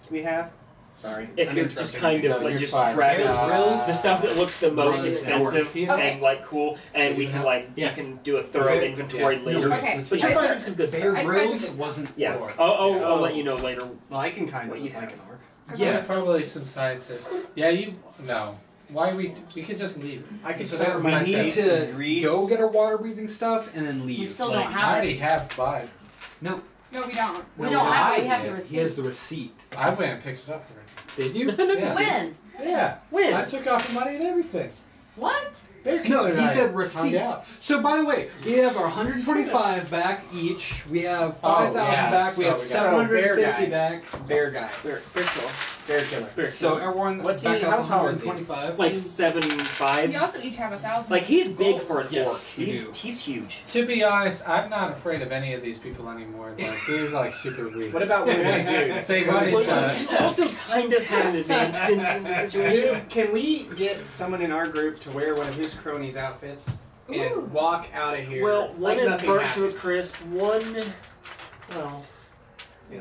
Speaker 3: we have. Sorry.
Speaker 2: if
Speaker 3: I'm
Speaker 2: you're just
Speaker 3: interrupting
Speaker 2: kind
Speaker 3: you.
Speaker 2: of
Speaker 1: No,
Speaker 2: like
Speaker 1: you're
Speaker 2: just
Speaker 1: fine.
Speaker 2: grabbing
Speaker 5: Grills?
Speaker 2: the stuff that looks the most
Speaker 5: Grills.
Speaker 2: expensive
Speaker 6: Okay.
Speaker 2: and like cool, and we can like
Speaker 5: Yeah.
Speaker 2: you can do a thorough
Speaker 5: Okay.
Speaker 2: inventory
Speaker 5: Yeah.
Speaker 2: later.
Speaker 6: Okay.
Speaker 2: But you're finding some good
Speaker 5: Bear
Speaker 2: stuff.
Speaker 5: Grylls wasn't.
Speaker 2: Yeah,
Speaker 5: for-
Speaker 2: I'll
Speaker 3: Oh.
Speaker 2: let you know later.
Speaker 3: Well, I can kind
Speaker 2: What
Speaker 3: of
Speaker 2: you
Speaker 3: like
Speaker 2: have.
Speaker 3: an orc.
Speaker 1: Yeah, probably some scientists. Yeah, no. Why we could just leave.
Speaker 3: I could
Speaker 1: It's
Speaker 3: just
Speaker 1: just
Speaker 3: for
Speaker 5: we
Speaker 3: my
Speaker 5: need
Speaker 3: face
Speaker 5: to
Speaker 3: and grease.
Speaker 5: go get our water breathing stuff and then leave.
Speaker 4: We still
Speaker 5: Like,
Speaker 4: don't
Speaker 1: I
Speaker 4: have
Speaker 1: already
Speaker 4: it.
Speaker 1: have mine.
Speaker 5: No,
Speaker 6: No, we don't.
Speaker 4: We
Speaker 5: No,
Speaker 4: don't have it. We
Speaker 1: I
Speaker 4: have
Speaker 1: did.
Speaker 4: the
Speaker 5: he
Speaker 4: receipt.
Speaker 5: has the receipt.
Speaker 1: I went and picked it up already.
Speaker 5: Did you?
Speaker 1: Yeah.
Speaker 4: When?
Speaker 1: Yeah.
Speaker 2: When?
Speaker 1: I took off the money and everything.
Speaker 4: What?
Speaker 1: Bear
Speaker 5: No,
Speaker 1: Killer and
Speaker 5: he
Speaker 1: I
Speaker 5: said
Speaker 1: hung
Speaker 5: receipt.
Speaker 1: out.
Speaker 5: So by the way, we have our 145 back each. We have 5,000
Speaker 1: yeah,
Speaker 5: back. We
Speaker 1: so
Speaker 5: have
Speaker 1: we got-
Speaker 5: 750
Speaker 3: Bear guy.
Speaker 5: back.
Speaker 3: Bear guy.
Speaker 2: Bear killer.
Speaker 3: Bear killer.
Speaker 2: Bear
Speaker 5: So
Speaker 2: killer.
Speaker 5: everyone,
Speaker 3: What's
Speaker 5: back
Speaker 3: he-
Speaker 5: up
Speaker 3: how tall is he?
Speaker 5: 125.
Speaker 2: Like
Speaker 6: We
Speaker 2: 7'5".
Speaker 6: also each have 1,000.
Speaker 2: Like he's big for an
Speaker 5: Yes,
Speaker 2: orc.
Speaker 5: we
Speaker 2: He's
Speaker 5: do.
Speaker 2: he's huge.
Speaker 1: To be honest, I'm not afraid of any of these people anymore. Like they're like super weak.
Speaker 3: What about one of these dudes?
Speaker 1: They
Speaker 3: Can
Speaker 1: wanted
Speaker 3: we-
Speaker 1: to-
Speaker 2: You also kind of have an advantage in the situation.
Speaker 3: Dude, can we get someone in our group to wear one of his cronies' outfits and walk out of here?
Speaker 2: Well, one
Speaker 3: like
Speaker 2: is
Speaker 3: nothing
Speaker 2: burnt
Speaker 3: happened?
Speaker 2: to a crisp. One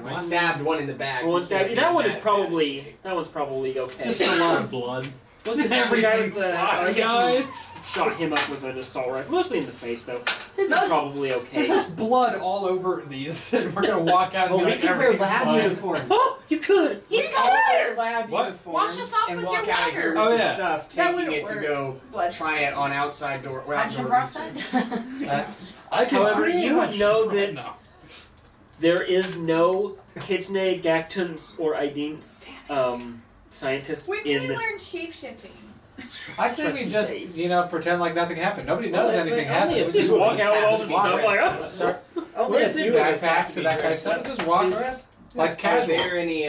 Speaker 3: I stabbed one in the back.
Speaker 2: One
Speaker 3: He
Speaker 2: stab.
Speaker 3: stabbed
Speaker 2: That
Speaker 3: me
Speaker 2: one
Speaker 3: in
Speaker 2: is
Speaker 3: the
Speaker 2: probably okay.
Speaker 5: Just a lot of blood.
Speaker 2: Wasn't it the guy with
Speaker 5: Everything's
Speaker 2: the?
Speaker 5: fine,
Speaker 2: I guess
Speaker 5: guys.
Speaker 2: you shot him up with an assault rifle, mostly in the face though. His
Speaker 4: No,
Speaker 2: is probably okay.
Speaker 5: There's just blood all over these, and we're gonna walk out and
Speaker 3: Well,
Speaker 5: be
Speaker 3: we
Speaker 5: like,
Speaker 3: could wear
Speaker 5: everything's
Speaker 3: lab
Speaker 5: fine.
Speaker 3: uniforms.
Speaker 2: Oh, you could.
Speaker 4: He's
Speaker 3: we
Speaker 4: got
Speaker 3: all wear
Speaker 4: water.
Speaker 3: lab
Speaker 5: What?
Speaker 3: uniforms
Speaker 6: Wash us off
Speaker 3: and
Speaker 6: with
Speaker 3: walk
Speaker 6: your
Speaker 3: out of here
Speaker 6: water.
Speaker 3: with
Speaker 5: Oh,
Speaker 3: the
Speaker 5: yeah.
Speaker 3: stuff,
Speaker 6: That
Speaker 3: taking
Speaker 6: wouldn't
Speaker 3: it to
Speaker 6: work.
Speaker 3: go
Speaker 6: Blood
Speaker 3: try it on outside door. Well,
Speaker 4: Punch him
Speaker 3: outdoor
Speaker 4: for
Speaker 3: research.
Speaker 4: outside.
Speaker 1: That's
Speaker 5: I can
Speaker 2: However,
Speaker 5: pretty
Speaker 2: you would
Speaker 5: much-
Speaker 2: know that-
Speaker 5: No.
Speaker 2: There is no Kitsune, Gactuns, or Idints scientists
Speaker 6: When
Speaker 2: in
Speaker 6: did we
Speaker 2: this.
Speaker 6: learn shapeshifting?
Speaker 1: I say we
Speaker 2: Trusty
Speaker 1: just
Speaker 2: face.
Speaker 1: pretend like nothing happened. Nobody knows
Speaker 3: Well,
Speaker 1: anything
Speaker 3: only
Speaker 1: happened.
Speaker 3: if
Speaker 1: We
Speaker 3: you
Speaker 2: Just
Speaker 1: just
Speaker 2: walk out with all
Speaker 3: just
Speaker 2: the
Speaker 3: walk
Speaker 2: stuff like,
Speaker 3: around.
Speaker 2: oh.
Speaker 1: start.
Speaker 3: Only
Speaker 1: We're
Speaker 3: if
Speaker 1: in
Speaker 3: you guys have
Speaker 1: backpacks
Speaker 3: to
Speaker 1: and
Speaker 3: be
Speaker 1: that kind of
Speaker 3: dressed
Speaker 1: stuff.
Speaker 3: up.
Speaker 1: Just walk
Speaker 3: Is-
Speaker 1: around like
Speaker 3: Are
Speaker 1: casual.
Speaker 3: there any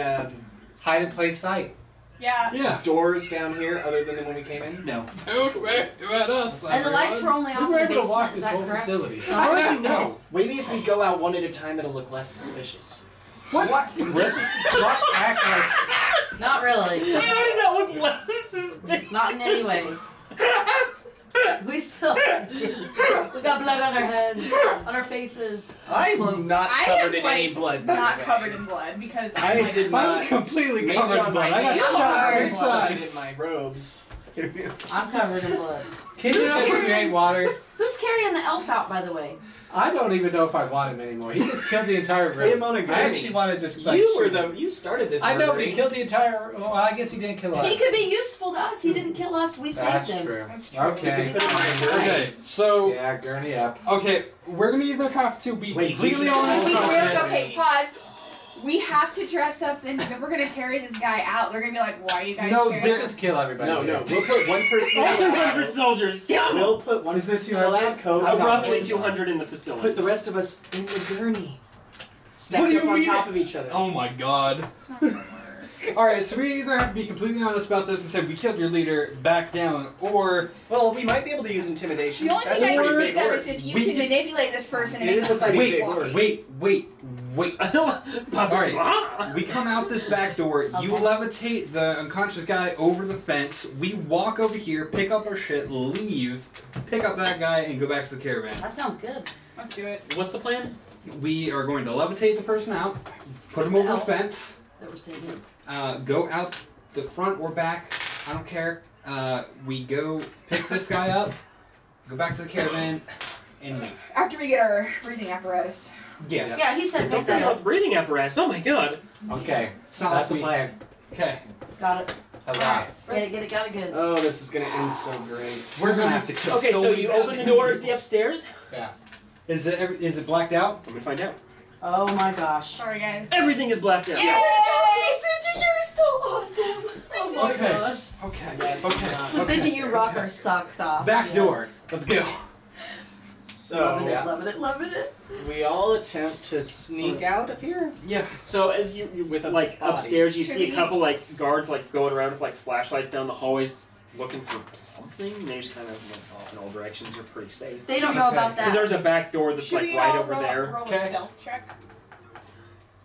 Speaker 1: Hide in plain sight.
Speaker 6: Yeah.
Speaker 5: Yeah.
Speaker 3: doors down here other than the one we came in?
Speaker 2: No.
Speaker 5: Dude, wait at us.
Speaker 4: And the lights were only
Speaker 1: We
Speaker 4: off
Speaker 1: were
Speaker 4: in the
Speaker 1: able to walk
Speaker 4: basement. Is
Speaker 1: this
Speaker 4: that
Speaker 1: whole
Speaker 4: correct?
Speaker 1: facility.
Speaker 2: As far as you know.
Speaker 3: Maybe if we go out one at a time, it'll look less suspicious.
Speaker 1: What? This is what act like
Speaker 4: Not really.
Speaker 2: How does that look less suspicious?
Speaker 4: Not in any ways. We still. We got blood on our heads, on our faces.
Speaker 3: I'm not
Speaker 6: I
Speaker 3: covered
Speaker 6: am,
Speaker 3: in any
Speaker 6: like,
Speaker 3: blood. by
Speaker 6: Not
Speaker 3: the way.
Speaker 6: covered in blood because
Speaker 3: I
Speaker 6: I'm like,
Speaker 3: did
Speaker 5: I'm
Speaker 3: not.
Speaker 5: completely
Speaker 3: Maybe
Speaker 5: covered in
Speaker 3: on
Speaker 5: blood.
Speaker 3: my
Speaker 5: I got
Speaker 3: hands,
Speaker 5: shot
Speaker 3: I
Speaker 5: from
Speaker 3: was covered in
Speaker 5: sides.
Speaker 3: my robes.
Speaker 4: I'm covered in blood.
Speaker 1: Can you just create water?
Speaker 4: Who's carrying the elf out, by the way?
Speaker 1: I don't even know if I want him anymore. He just killed the entire
Speaker 3: Put him
Speaker 1: room.
Speaker 3: on a
Speaker 1: I
Speaker 3: gurney.
Speaker 1: actually want to just like
Speaker 3: You were
Speaker 1: shoot him.
Speaker 3: you started this.
Speaker 1: I know, but he
Speaker 3: murdering.
Speaker 1: killed the entire. Well, I guess he didn't kill us.
Speaker 4: He could be useful to us. He didn't kill us. We saved
Speaker 1: That's
Speaker 4: him.
Speaker 1: true.
Speaker 6: That's true.
Speaker 1: Okay.
Speaker 3: You can put him on a gurney.
Speaker 5: Okay, so
Speaker 1: Yeah, gurney up.
Speaker 5: okay, we're gonna either have to be
Speaker 3: Wait,
Speaker 5: completely
Speaker 3: you-
Speaker 5: honest
Speaker 6: We,
Speaker 5: about
Speaker 6: we're,
Speaker 5: this.
Speaker 6: okay, pause. We have to dress up then because if we're gonna carry this guy out, they're gonna be like, "Why are you guys
Speaker 5: No,
Speaker 6: carrying?"
Speaker 1: Let's
Speaker 6: him?"
Speaker 1: just kill everybody.
Speaker 3: No, no.
Speaker 1: here.
Speaker 3: We'll put one person.
Speaker 2: All
Speaker 3: in the
Speaker 2: 200
Speaker 3: lab.
Speaker 2: soldiers down.
Speaker 3: We'll put one
Speaker 1: Is there
Speaker 3: person in the lab coat.
Speaker 2: Roughly 200 in the facility.
Speaker 3: Put the rest of us in the gurney. Stacked
Speaker 5: What do
Speaker 3: up
Speaker 5: you
Speaker 3: on
Speaker 5: mean?
Speaker 3: top of each other.
Speaker 5: Oh my god. Alright, so we either have to be completely honest about this and say we killed your leader, back down, or
Speaker 3: Well, we might be able to use intimidation.
Speaker 6: The only
Speaker 3: That's
Speaker 6: thing
Speaker 3: a
Speaker 6: I
Speaker 3: pretty
Speaker 6: can
Speaker 3: big
Speaker 6: think of
Speaker 3: word.
Speaker 6: is if you
Speaker 5: We
Speaker 6: can
Speaker 5: did-
Speaker 6: manipulate this person and
Speaker 3: It
Speaker 6: make
Speaker 3: is a
Speaker 6: them like
Speaker 3: pretty
Speaker 5: wait,
Speaker 3: big
Speaker 6: walking.
Speaker 5: wait. We come out this back door, you
Speaker 4: Okay.
Speaker 5: levitate the unconscious guy over the fence, we walk over here, pick up our shit, leave, pick up that guy, and go back to the caravan.
Speaker 4: That sounds good.
Speaker 6: Let's do it.
Speaker 2: What's the plan?
Speaker 5: We are going to levitate the person out, put him over the
Speaker 4: Elf.
Speaker 5: fence,
Speaker 4: That we're saving.
Speaker 5: go out the front or back, I don't care. We go pick this guy up, go back to the caravan, and leave.
Speaker 6: After we get our breathing apparatus.
Speaker 5: Yeah.
Speaker 4: Yeah, he said
Speaker 2: Don't
Speaker 4: pick that
Speaker 2: forget about
Speaker 4: up.
Speaker 2: the breathing apparatus. Oh my god.
Speaker 1: Okay.
Speaker 5: It's not
Speaker 1: That's the
Speaker 5: like we-
Speaker 1: plan.
Speaker 5: Okay.
Speaker 4: Got it.
Speaker 1: Huzzah.
Speaker 4: Get it, got it good.
Speaker 3: Oh, this is gonna end so great.
Speaker 5: We're gonna have to kill
Speaker 2: Okay, so
Speaker 5: many
Speaker 2: you open the door to the upstairs.
Speaker 1: Yeah.
Speaker 5: Is it blacked out?
Speaker 2: I'm gonna find out.
Speaker 4: Oh my gosh.
Speaker 6: Sorry, guys.
Speaker 2: Everything is blacked out.
Speaker 4: Yay! Syzygy, you're so awesome. Oh my
Speaker 5: Okay.
Speaker 4: gosh.
Speaker 5: Okay.
Speaker 3: Yes.
Speaker 5: Okay.
Speaker 4: Syzygy, you rock our socks off.
Speaker 5: Back
Speaker 4: Yes.
Speaker 5: door. Let's go.
Speaker 4: Loving
Speaker 3: So
Speaker 4: it, loving it, loving it.
Speaker 3: we all attempt to sneak out of here.
Speaker 5: Yeah.
Speaker 2: So as you
Speaker 3: With a
Speaker 2: like
Speaker 3: body.
Speaker 2: upstairs, you
Speaker 6: Should
Speaker 2: see
Speaker 6: we-
Speaker 2: a couple like guards like going around with like flashlights down the hallways, looking for something. And they just kind of went off in all directions. You're pretty safe.
Speaker 4: They don't know about
Speaker 2: Because
Speaker 4: that.
Speaker 2: there's a back door that's
Speaker 6: Should
Speaker 2: like
Speaker 6: we
Speaker 2: right
Speaker 6: all
Speaker 2: over
Speaker 6: roll,
Speaker 2: there.
Speaker 6: roll a
Speaker 5: Okay.
Speaker 6: stealth check?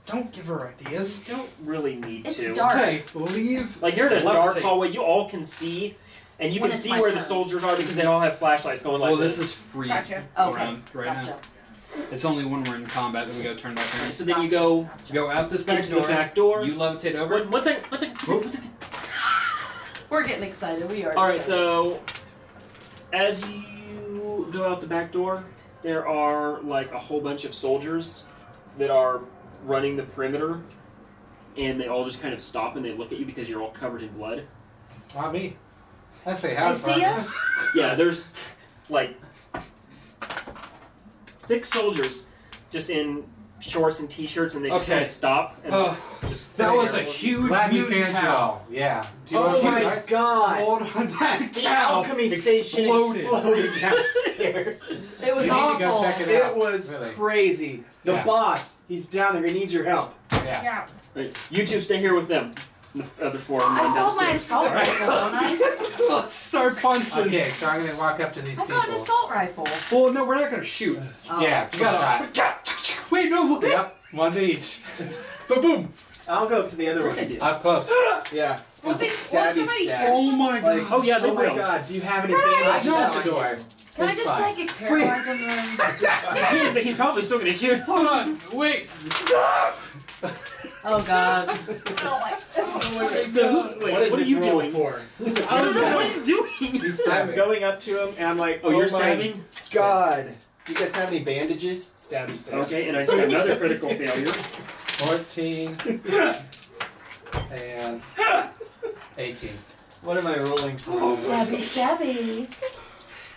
Speaker 5: Don't give her ideas.
Speaker 2: Don't really need
Speaker 4: It's
Speaker 2: to.
Speaker 4: dark.
Speaker 5: Okay, leave.
Speaker 2: Like you're in a dark
Speaker 5: Levitate.
Speaker 2: hallway. You all can see, and you
Speaker 4: When
Speaker 2: can
Speaker 4: it's
Speaker 2: see
Speaker 4: my
Speaker 2: where the
Speaker 4: turn.
Speaker 2: soldiers are because they all have flashlights going like
Speaker 5: Well, this is free
Speaker 6: Gotcha.
Speaker 4: Okay.
Speaker 5: around right
Speaker 4: Gotcha.
Speaker 5: now. It's only when we're in combat that we gotta turn back around.
Speaker 2: So then you go
Speaker 4: Gotcha.
Speaker 5: Go out this back
Speaker 2: into
Speaker 5: door.
Speaker 2: the back door.
Speaker 5: You levitate over.
Speaker 2: One second. One second.
Speaker 4: We're getting excited. We are.
Speaker 2: All right. So as you go out the back door, there are like a whole bunch of soldiers that are running the perimeter, and they all just kind of stop and they look at you because you're all covered in blood.
Speaker 1: Not me. I say
Speaker 4: They
Speaker 1: how's
Speaker 4: see us?
Speaker 2: Yeah, there's like 6 soldiers just in shorts and t-shirts, and they just
Speaker 5: Okay.
Speaker 2: kind of stop and just
Speaker 5: That
Speaker 2: sit
Speaker 5: was a
Speaker 2: there.
Speaker 5: huge
Speaker 1: Glad you
Speaker 5: mutant
Speaker 1: can
Speaker 5: cow.
Speaker 1: tell. Yeah. Do you
Speaker 3: Oh
Speaker 1: want to
Speaker 3: my
Speaker 1: cards?
Speaker 3: god!
Speaker 5: Hold on, that
Speaker 3: The
Speaker 5: cow
Speaker 3: alchemy station exploded downstairs.
Speaker 4: It was
Speaker 1: You need to go
Speaker 4: awful.
Speaker 1: check it out.
Speaker 3: It was
Speaker 1: Really.
Speaker 3: crazy. The
Speaker 1: Yeah.
Speaker 3: boss, he's down there. He needs your help.
Speaker 1: Yeah.
Speaker 6: Yeah.
Speaker 2: Right. You two stay here with them. The other 4
Speaker 4: I
Speaker 2: run
Speaker 4: saw my
Speaker 2: downstairs.
Speaker 4: assault rifle, don't I?
Speaker 5: Let's start punching.
Speaker 1: Okay, so I'm gonna walk up to these
Speaker 4: I've
Speaker 1: people.
Speaker 4: got an assault rifle.
Speaker 5: Well, no, we're not gonna shoot.
Speaker 4: Oh.
Speaker 1: Yeah,
Speaker 5: We
Speaker 1: good
Speaker 5: gotta.
Speaker 1: shot.
Speaker 5: Wait, no.
Speaker 1: Yep, one to each. Boom, boom.
Speaker 3: I'll go up to the other
Speaker 2: What they
Speaker 3: one.
Speaker 2: do?
Speaker 1: Up close.
Speaker 3: Yeah.
Speaker 6: Well, see,
Speaker 3: Stabby
Speaker 6: somebody
Speaker 3: stab.
Speaker 5: Oh my
Speaker 3: Like,
Speaker 5: god.
Speaker 2: Oh yeah, they
Speaker 3: oh my
Speaker 2: will.
Speaker 3: god, do you have any
Speaker 1: I
Speaker 3: bandages?
Speaker 1: shut the door.
Speaker 4: Can I
Speaker 1: It's
Speaker 4: just
Speaker 1: fine.
Speaker 4: psychic paralyze him then?
Speaker 2: Yeah, but he's probably still gonna hear.
Speaker 5: Hold on. Wait.
Speaker 4: Oh god.
Speaker 6: Oh my.
Speaker 2: So wait,
Speaker 3: What is
Speaker 2: what are
Speaker 3: this
Speaker 2: you
Speaker 3: roll
Speaker 2: doing?
Speaker 3: for?
Speaker 2: I don't know. What are you doing?
Speaker 1: He's
Speaker 3: I'm
Speaker 1: stabbing.
Speaker 3: going up to him and I'm like,
Speaker 2: Oh, you're
Speaker 3: my
Speaker 2: stabbing.
Speaker 3: god. Do you guys have any bandages? Stabby stab.
Speaker 2: Okay, and I took another critical failure.
Speaker 1: 14 and 18.
Speaker 3: What am I rolling for?
Speaker 4: Stabby, stabby.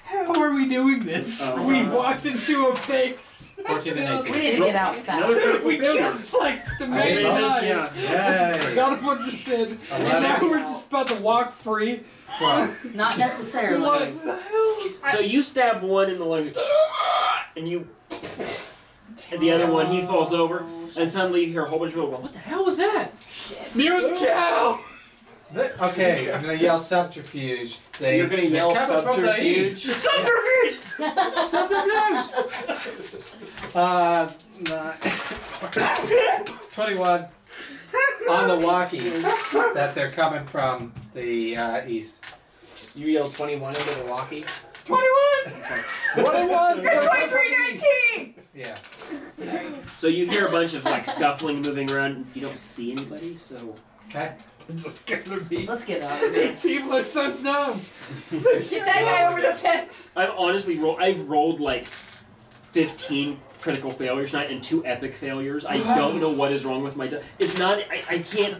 Speaker 5: How are we doing this? We walked into a base.
Speaker 1: 14 and
Speaker 4: We
Speaker 1: 18.
Speaker 4: need to get out
Speaker 2: Another
Speaker 4: fast.
Speaker 2: critical
Speaker 5: We
Speaker 2: failure.
Speaker 5: killed like the
Speaker 1: I
Speaker 5: main
Speaker 1: did
Speaker 5: guys.
Speaker 1: Yay.
Speaker 5: Got a bunch of shit. And now we're just about to walk free.
Speaker 1: 12.
Speaker 4: Not necessarily.
Speaker 5: What the hell?
Speaker 2: So you stab one in the leg, and you, and the other one he falls over, and suddenly you hear a whole bunch of people go, "What the hell was that?"
Speaker 5: Mutant cow.
Speaker 1: Okay, I'm gonna yell subterfuge.
Speaker 3: You're gonna yell
Speaker 1: they're coming from the
Speaker 3: subterfuge?
Speaker 1: east.
Speaker 2: Subterfuge!
Speaker 1: Subterfuge! 21 on the walkie that they're coming from the east.
Speaker 3: You yell 21 into the walkie?
Speaker 1: 21! Yeah.
Speaker 2: So you hear a bunch of like scuffling, moving around. You don't see anybody, so
Speaker 1: Okay.
Speaker 5: It's just gonna be.
Speaker 4: Let's get out of here.
Speaker 5: These people are so dumb.
Speaker 6: Get that guy over the fence.
Speaker 2: I've rolled like 15 critical failures tonight and 2 epic failures. I don't know what is wrong with my. It's not. I can't.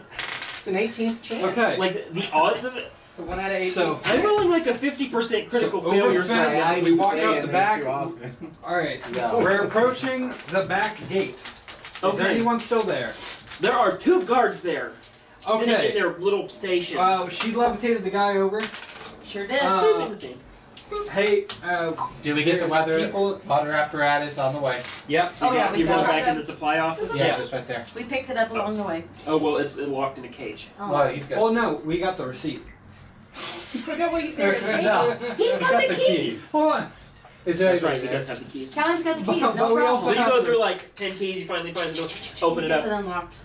Speaker 3: It's an 18th chance.
Speaker 5: Okay.
Speaker 2: Like the odds of it.
Speaker 3: So 1 out of 8.
Speaker 5: So
Speaker 2: I'm rolling like a 50% critical
Speaker 5: So
Speaker 2: failure.
Speaker 5: over fence,
Speaker 3: I
Speaker 5: we walk out
Speaker 3: say
Speaker 5: the
Speaker 3: it
Speaker 5: back.
Speaker 3: too often.
Speaker 5: All right.
Speaker 1: No.
Speaker 5: We're approaching the back gate. Is there
Speaker 2: Okay.
Speaker 5: anyone still there?
Speaker 2: There are 2 guards there. Sitting in
Speaker 5: Okay.
Speaker 2: their little stations.
Speaker 5: She levitated the guy over.
Speaker 4: Sure did.
Speaker 5: Hey,
Speaker 1: Do we get the
Speaker 5: there's
Speaker 1: weather
Speaker 5: people-
Speaker 1: water apparatus on the way?
Speaker 5: Yep.
Speaker 4: Oh, yeah, we
Speaker 2: You're going
Speaker 4: got
Speaker 2: back
Speaker 6: it.
Speaker 2: in the supply office?
Speaker 1: Yeah,
Speaker 5: Yeah.
Speaker 1: just right there.
Speaker 4: We picked it up along the way.
Speaker 2: Oh, well, it's locked in a cage.
Speaker 4: Oh.
Speaker 1: Well, he's got.
Speaker 5: Well, no, we got the receipt.
Speaker 6: Forget what you said.
Speaker 1: No.
Speaker 4: He's got the keys.
Speaker 5: Hold on.
Speaker 1: Is there
Speaker 2: That's right,
Speaker 1: anybody
Speaker 2: he
Speaker 1: there?
Speaker 2: does have the keys.
Speaker 4: Callum's got the keys.
Speaker 5: But
Speaker 4: No
Speaker 5: we also
Speaker 2: So
Speaker 4: problem.
Speaker 2: you go through like 10 keys, you finally find the door, open it
Speaker 4: Gets it
Speaker 2: up,
Speaker 4: unlocked.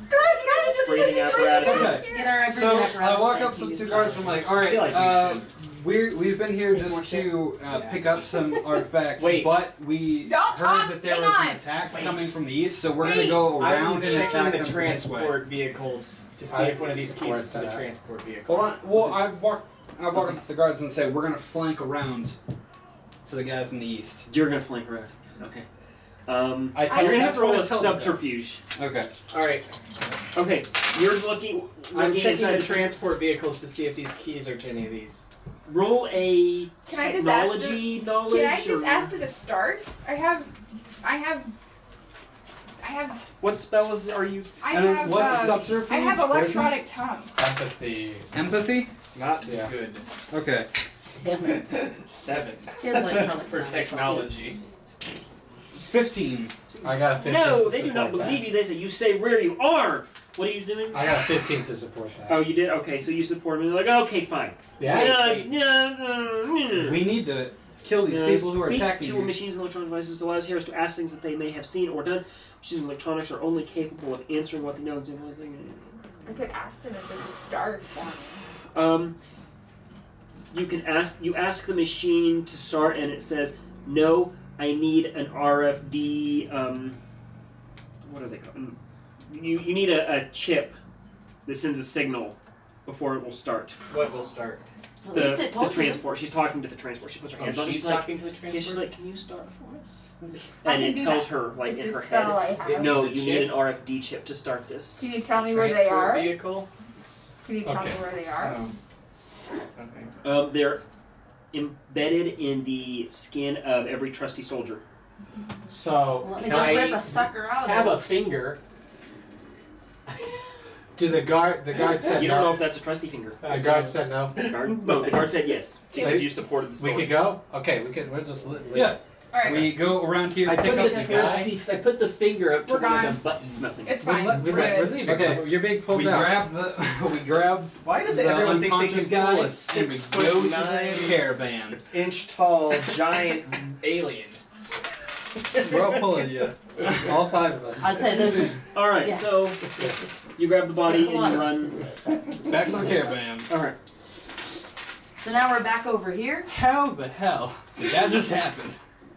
Speaker 2: breathing apparatus.
Speaker 5: Okay.
Speaker 4: Get our
Speaker 5: So
Speaker 4: everything
Speaker 5: I walk
Speaker 4: apparatus
Speaker 5: up to
Speaker 4: and
Speaker 5: the 2
Speaker 4: keys.
Speaker 5: guards. I'm like, all
Speaker 3: I feel
Speaker 5: right,
Speaker 3: like we
Speaker 5: we've been here
Speaker 4: Need more
Speaker 5: just
Speaker 4: shit.
Speaker 5: to pick up some artifacts,
Speaker 3: Wait.
Speaker 5: but we
Speaker 6: Don't
Speaker 5: heard
Speaker 6: talk,
Speaker 5: that there
Speaker 6: hang
Speaker 5: was an
Speaker 6: on.
Speaker 5: attack
Speaker 3: Wait.
Speaker 5: coming from the east, so we're gonna
Speaker 6: Wait.
Speaker 5: go
Speaker 3: I'm
Speaker 5: around and
Speaker 3: checking
Speaker 5: attack
Speaker 3: the
Speaker 5: them from this way.
Speaker 3: transport vehicles to see if one of these keys is to the transport vehicle.
Speaker 5: Hold on. Well, I walk up to the guards and say we're gonna flank around to the guys in the east.
Speaker 2: You're gonna flank around. Okay.
Speaker 5: I tell
Speaker 2: You're
Speaker 5: them
Speaker 2: gonna have
Speaker 5: that's
Speaker 2: to roll
Speaker 5: what
Speaker 2: a
Speaker 5: I tell them.
Speaker 2: subterfuge.
Speaker 5: Okay.
Speaker 3: Alright,
Speaker 2: Okay, you're looking
Speaker 3: I'm checking
Speaker 2: inside
Speaker 3: the transport vehicles to see if these keys are to any of these.
Speaker 2: Roll a
Speaker 6: Can I just ask
Speaker 2: technology knowledge.
Speaker 6: Can I just
Speaker 2: or-
Speaker 6: ask at the start? I have.
Speaker 2: What spell are you?
Speaker 6: I
Speaker 5: And then
Speaker 6: have.
Speaker 5: what's subterfuge?
Speaker 6: I have
Speaker 5: Charisma?
Speaker 6: electronic tongue.
Speaker 1: Empathy.
Speaker 5: Empathy?
Speaker 3: Not
Speaker 1: Yeah.
Speaker 3: good.
Speaker 5: Okay.
Speaker 4: Damn it.
Speaker 3: 7
Speaker 4: She has electronic
Speaker 3: for
Speaker 4: tongue.
Speaker 3: technology.
Speaker 5: 15.
Speaker 1: I got a 15.
Speaker 2: No,
Speaker 1: to
Speaker 2: they do not
Speaker 1: support
Speaker 2: believe
Speaker 1: that.
Speaker 2: you. They say you stay where you are. What are you doing?
Speaker 1: I got a 15 to support that.
Speaker 2: Oh, you did? Okay, so you support me. They're like, okay, fine.
Speaker 1: Yeah?
Speaker 5: We need to kill these people who are attacking
Speaker 2: to
Speaker 5: you.
Speaker 2: machines and electronic devices allows heroes to ask things that they may have seen or done. Machines and electronics are only capable of answering what they know and saying anything.
Speaker 6: I could ask them if they could start for me.
Speaker 2: You ask the machine to start, and it says, "No, I need an RFD." What are they called? You need a chip that sends a signal before it will start.
Speaker 3: What will start?
Speaker 4: At least it
Speaker 2: The
Speaker 4: told you.
Speaker 2: transport. She's talking to the transport. She puts her hands on it.
Speaker 3: She's
Speaker 2: She's like,
Speaker 3: talking to the
Speaker 2: yeah,
Speaker 3: transport?
Speaker 2: she's like, "Can you start for us?"
Speaker 6: I
Speaker 2: And
Speaker 6: can
Speaker 2: it
Speaker 6: do
Speaker 2: tells
Speaker 6: that.
Speaker 2: her like
Speaker 6: It's
Speaker 2: in
Speaker 6: a
Speaker 2: her
Speaker 6: spell
Speaker 2: head.
Speaker 6: I have.
Speaker 2: No,
Speaker 3: It's a
Speaker 2: you
Speaker 3: chip?
Speaker 2: need an RFD chip to start this.
Speaker 6: Can you tell me where they
Speaker 3: Transport
Speaker 6: are?
Speaker 3: vehicle?
Speaker 6: Can you tell me where they are?
Speaker 3: Okay.
Speaker 2: They're embedded in the skin of every trusty soldier.
Speaker 1: So,
Speaker 4: Let me
Speaker 1: can
Speaker 4: just
Speaker 1: I
Speaker 4: rip a sucker out of
Speaker 3: Have
Speaker 4: there.
Speaker 3: a finger.
Speaker 1: do the guard said
Speaker 2: You
Speaker 1: no?
Speaker 2: don't know if that's a trusty finger.
Speaker 1: The guard said no.
Speaker 2: The guard said yes because you supported the
Speaker 1: We
Speaker 2: story.
Speaker 1: could go? Okay, we'll just leave.
Speaker 5: Yeah.
Speaker 6: Alright,
Speaker 5: We go around here,
Speaker 3: I
Speaker 5: pick
Speaker 3: put
Speaker 5: up
Speaker 3: the
Speaker 5: the guy.
Speaker 3: trusty. I put the finger up to
Speaker 6: We're
Speaker 3: one of
Speaker 6: gone.
Speaker 3: the buttons.
Speaker 2: Nothing.
Speaker 6: it's
Speaker 1: We're
Speaker 6: fine.
Speaker 1: leaving.
Speaker 6: We're good.
Speaker 5: Okay.
Speaker 1: You're being pulled
Speaker 5: We
Speaker 1: out.
Speaker 5: grab we grab
Speaker 3: Why does
Speaker 5: the
Speaker 3: everyone think they
Speaker 5: unconscious
Speaker 3: can
Speaker 5: guy
Speaker 3: pull a
Speaker 5: and we go to the
Speaker 3: 6'9"
Speaker 5: caravan.
Speaker 3: inch tall giant alien?
Speaker 5: We're all pulling you. All 5 of us.
Speaker 4: I said this.
Speaker 2: All right,
Speaker 4: Yeah.
Speaker 2: so you grab the body
Speaker 4: There's a
Speaker 2: and
Speaker 4: lot
Speaker 2: you
Speaker 4: of us
Speaker 2: run.
Speaker 4: to do it.
Speaker 5: Back to the caravan.
Speaker 2: All right.
Speaker 4: So now we're back over here.
Speaker 5: How the hell did that just happen?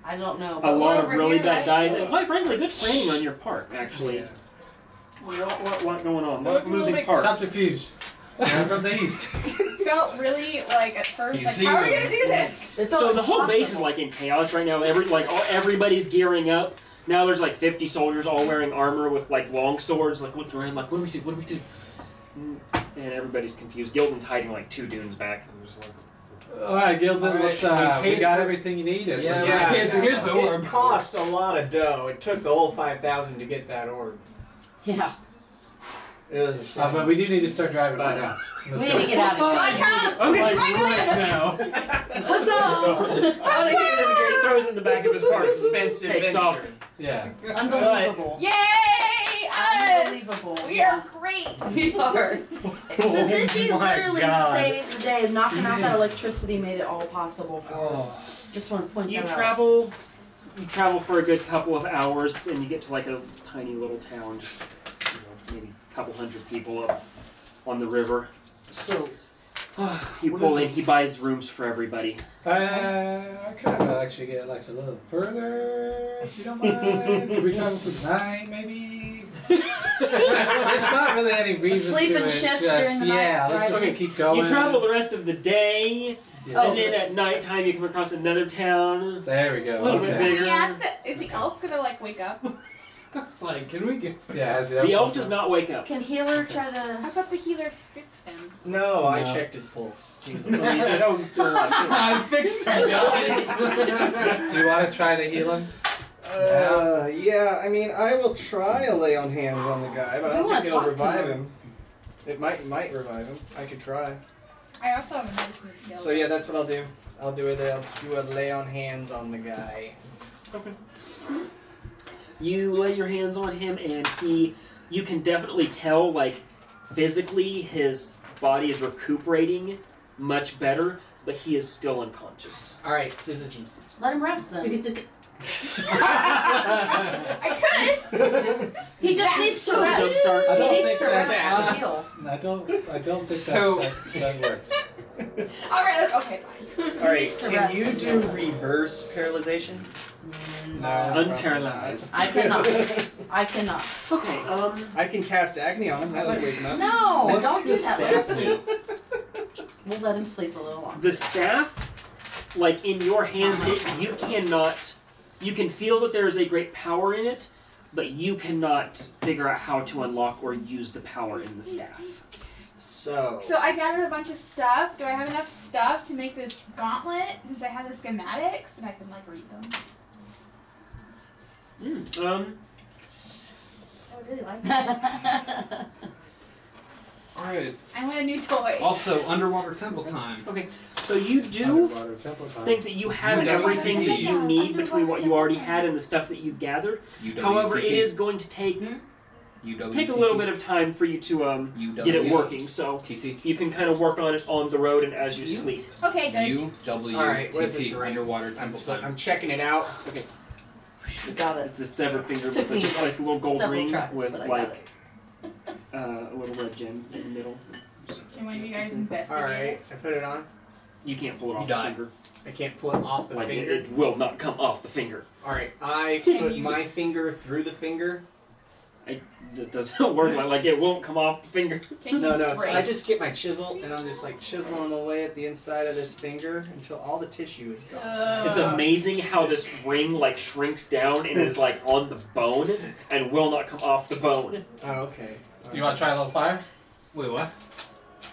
Speaker 4: I don't know.
Speaker 2: A
Speaker 4: But
Speaker 2: lot
Speaker 4: we're
Speaker 2: of
Speaker 4: over
Speaker 2: really
Speaker 4: here,
Speaker 2: bad
Speaker 4: right?
Speaker 2: dice, and quite frankly, good planning on your part. Actually, what going on?
Speaker 6: It
Speaker 2: What
Speaker 6: looked a little
Speaker 2: moving
Speaker 6: bit
Speaker 2: parts?
Speaker 1: Subterfuge.
Speaker 5: From the east.
Speaker 6: Felt really like at first
Speaker 5: You
Speaker 6: like
Speaker 5: see
Speaker 6: how are we
Speaker 5: them.
Speaker 6: gonna do this?
Speaker 4: It felt
Speaker 2: So the whole base is
Speaker 4: impossible.
Speaker 2: like in chaos right now. Everybody's gearing up. Now there's like 50 soldiers all wearing armor with like long swords, like looking around, like what do we do? What do we do? And everybody's confused. Gildan's hiding like 2 dunes back. And just like,
Speaker 1: Alright, Gildan,
Speaker 5: All right,
Speaker 1: let's,
Speaker 5: we
Speaker 1: we
Speaker 5: paid
Speaker 1: got
Speaker 5: for-
Speaker 1: everything you needed.
Speaker 5: Yeah,
Speaker 3: Yeah,
Speaker 5: here's the orb.
Speaker 3: It cost a lot of dough. It took the whole 5,000 to get that orb.
Speaker 4: Yeah.
Speaker 3: It was a shame.
Speaker 1: But we do need to start driving right
Speaker 3: But-
Speaker 1: now.
Speaker 4: We
Speaker 1: Let's
Speaker 4: need
Speaker 1: go.
Speaker 4: to get out of here.
Speaker 6: I come!
Speaker 2: okay.
Speaker 5: Like
Speaker 6: Right
Speaker 5: right now.
Speaker 4: What's up?
Speaker 2: He throws it in the back of his car.
Speaker 3: Expensive
Speaker 2: Takes
Speaker 3: venture.
Speaker 2: off.
Speaker 1: Yeah.
Speaker 4: Unbelievable.
Speaker 6: Yay! Us!
Speaker 4: Unbelievable.
Speaker 6: We
Speaker 4: Yeah.
Speaker 6: are great!
Speaker 4: We are. Syzygy
Speaker 3: Oh my
Speaker 4: literally
Speaker 3: God.
Speaker 4: saved the day. Knocking out that electricity made it all possible for us. Just want to point
Speaker 2: You
Speaker 4: that out.
Speaker 2: travel for a good couple of hours, and you get to like a tiny little town, just maybe a couple hundred people up on the river.
Speaker 5: So,
Speaker 2: You
Speaker 5: What
Speaker 2: pull
Speaker 5: is
Speaker 2: in.
Speaker 5: this?
Speaker 2: He buys rooms for everybody.
Speaker 1: I kind of actually get like a little further, if you don't mind. Could we travel for the night, maybe? There's not really any reason
Speaker 4: Sleep
Speaker 1: to
Speaker 4: in
Speaker 1: it.
Speaker 4: shifts
Speaker 1: Just,
Speaker 4: during the night,
Speaker 1: yeah, let's
Speaker 4: right?
Speaker 1: just keep going.
Speaker 2: You travel the rest of the day,
Speaker 1: Yeah.
Speaker 4: Oh.
Speaker 2: and then at nighttime you come across another town.
Speaker 1: There we go.
Speaker 2: A little bit
Speaker 1: okay.
Speaker 2: bigger.
Speaker 6: We asked is the elf gonna like wake up?
Speaker 5: like, can we get...
Speaker 1: Yeah, as
Speaker 2: The elf does not wake up.
Speaker 4: Can healer try
Speaker 6: How
Speaker 4: to?
Speaker 6: about the healer fixed him?
Speaker 3: No, I
Speaker 5: No.
Speaker 3: checked his pulse. He was
Speaker 2: He said, "Oh, he's still alive."
Speaker 5: I fixed
Speaker 4: That's
Speaker 5: it,
Speaker 1: Do you want to try to heal him?
Speaker 3: Yeah, I mean, I will try a lay on hands on the guy, but
Speaker 4: So
Speaker 3: I
Speaker 4: we
Speaker 3: don't
Speaker 4: wanna
Speaker 3: think it'll
Speaker 4: talk to
Speaker 3: revive
Speaker 4: him.
Speaker 3: him. It might revive him. I could try.
Speaker 6: I also have a medicine skill.
Speaker 3: So yeah, that's what I'll do. I'll do a lay on hands on the guy.
Speaker 2: Okay. You lay your hands on him, and you can definitely tell, like, physically his body is recuperating much better, but he is still unconscious.
Speaker 3: All right, Syzygy.
Speaker 4: Let him rest then.
Speaker 6: I could!
Speaker 4: He just needs to
Speaker 2: Still
Speaker 4: rest.
Speaker 2: jumpstart.
Speaker 1: I
Speaker 4: He
Speaker 1: don't
Speaker 4: needs
Speaker 1: think
Speaker 4: to rest
Speaker 1: that's-
Speaker 4: and heal.
Speaker 1: I don't think
Speaker 5: So-
Speaker 1: that works.
Speaker 6: Alright, okay, fine.
Speaker 3: All right,
Speaker 4: needs to
Speaker 3: can
Speaker 4: rest
Speaker 3: you
Speaker 4: and
Speaker 3: do
Speaker 4: heal.
Speaker 3: reverse paralyzation?
Speaker 1: No.
Speaker 2: Unparalyzed.
Speaker 4: I cannot. I cannot.
Speaker 2: Okay,
Speaker 3: I can cast agony on him. That might wake him up.
Speaker 4: No, don't do
Speaker 5: just
Speaker 4: that. Let him
Speaker 5: stab
Speaker 4: sleep. We'll let him sleep a little longer.
Speaker 2: the staff, like, in your hands, you cannot... You can feel that there is a great power in it, but you cannot figure out how to unlock or use the power in the staff.
Speaker 3: So.
Speaker 6: So I gathered a bunch of stuff. Do I have enough stuff to make this gauntlet? Since I have the schematics and I can like read them. I really like that.
Speaker 5: Alright.
Speaker 6: I want a new toy.
Speaker 5: Also, underwater temple time.
Speaker 2: Okay, so you do
Speaker 1: Underwater temple time.
Speaker 2: think that you have
Speaker 5: UWT.
Speaker 2: everything that you need between what you already had and the stuff that you gathered. However, it is going to take take a little bit of time for you to get it working. So
Speaker 5: TT.
Speaker 2: you can kind of work on it on the road and as you sleep.
Speaker 6: Okay, good.
Speaker 3: Alright, what is this ring?
Speaker 5: Underwater temple time.
Speaker 3: I'm checking it out.
Speaker 2: Okay.
Speaker 4: You got it.
Speaker 2: It's a severed finger
Speaker 4: Took
Speaker 2: with
Speaker 4: me
Speaker 2: just like a little gold
Speaker 4: several
Speaker 2: ring
Speaker 4: tries,
Speaker 2: with
Speaker 4: but I got
Speaker 2: like a little red gem in the middle.
Speaker 6: Can one of you guys investigate?
Speaker 3: Alright, I put it on.
Speaker 2: You can't pull it off
Speaker 5: You
Speaker 2: the
Speaker 5: die.
Speaker 2: finger.
Speaker 3: I can't pull it off the
Speaker 2: Like
Speaker 3: finger.
Speaker 2: it will not come off the finger.
Speaker 3: Alright, I
Speaker 6: Can
Speaker 3: put
Speaker 6: you-
Speaker 3: my finger through the finger.
Speaker 2: It doesn't work like it won't come off the finger.
Speaker 6: Can
Speaker 3: No,
Speaker 6: you
Speaker 3: no, so
Speaker 6: break?
Speaker 3: I just get my chisel and I'm just like chiseling away at the inside of this finger until all the tissue is gone.
Speaker 2: It's amazing how this ring like shrinks down and is like on the bone and will not come off the bone.
Speaker 3: Oh, okay.
Speaker 1: You want to try a little fire?
Speaker 5: Wait, what?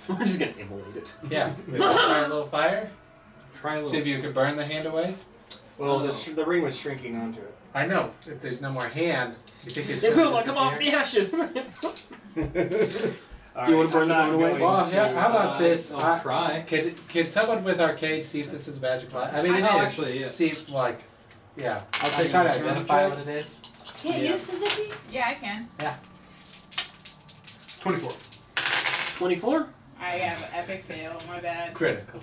Speaker 2: We're just gonna immolate it.
Speaker 1: Yeah. You want to try a little fire?
Speaker 5: Try a
Speaker 1: See if you can burn the hand away?
Speaker 3: Well, the ring was shrinking onto it.
Speaker 1: I know. If there's no more hand, you think it's
Speaker 2: It
Speaker 1: going
Speaker 2: will
Speaker 1: to
Speaker 2: not come off the ashes.
Speaker 3: Do
Speaker 2: you wanna burn the bone away?
Speaker 1: Well, yeah, how about this?
Speaker 5: I'll try.
Speaker 1: Can someone with Arcane see if this is magic light? I mean, it is.
Speaker 5: Actually, yeah.
Speaker 1: See, like, yeah.
Speaker 5: I'll
Speaker 1: I
Speaker 5: take
Speaker 1: try to
Speaker 5: it.
Speaker 1: identify what it is.
Speaker 4: Can't
Speaker 3: Yeah.
Speaker 4: use Syzygy?
Speaker 6: Yeah, I can.
Speaker 5: 24.
Speaker 6: 24? I have an epic fail. My bad.
Speaker 1: Critical.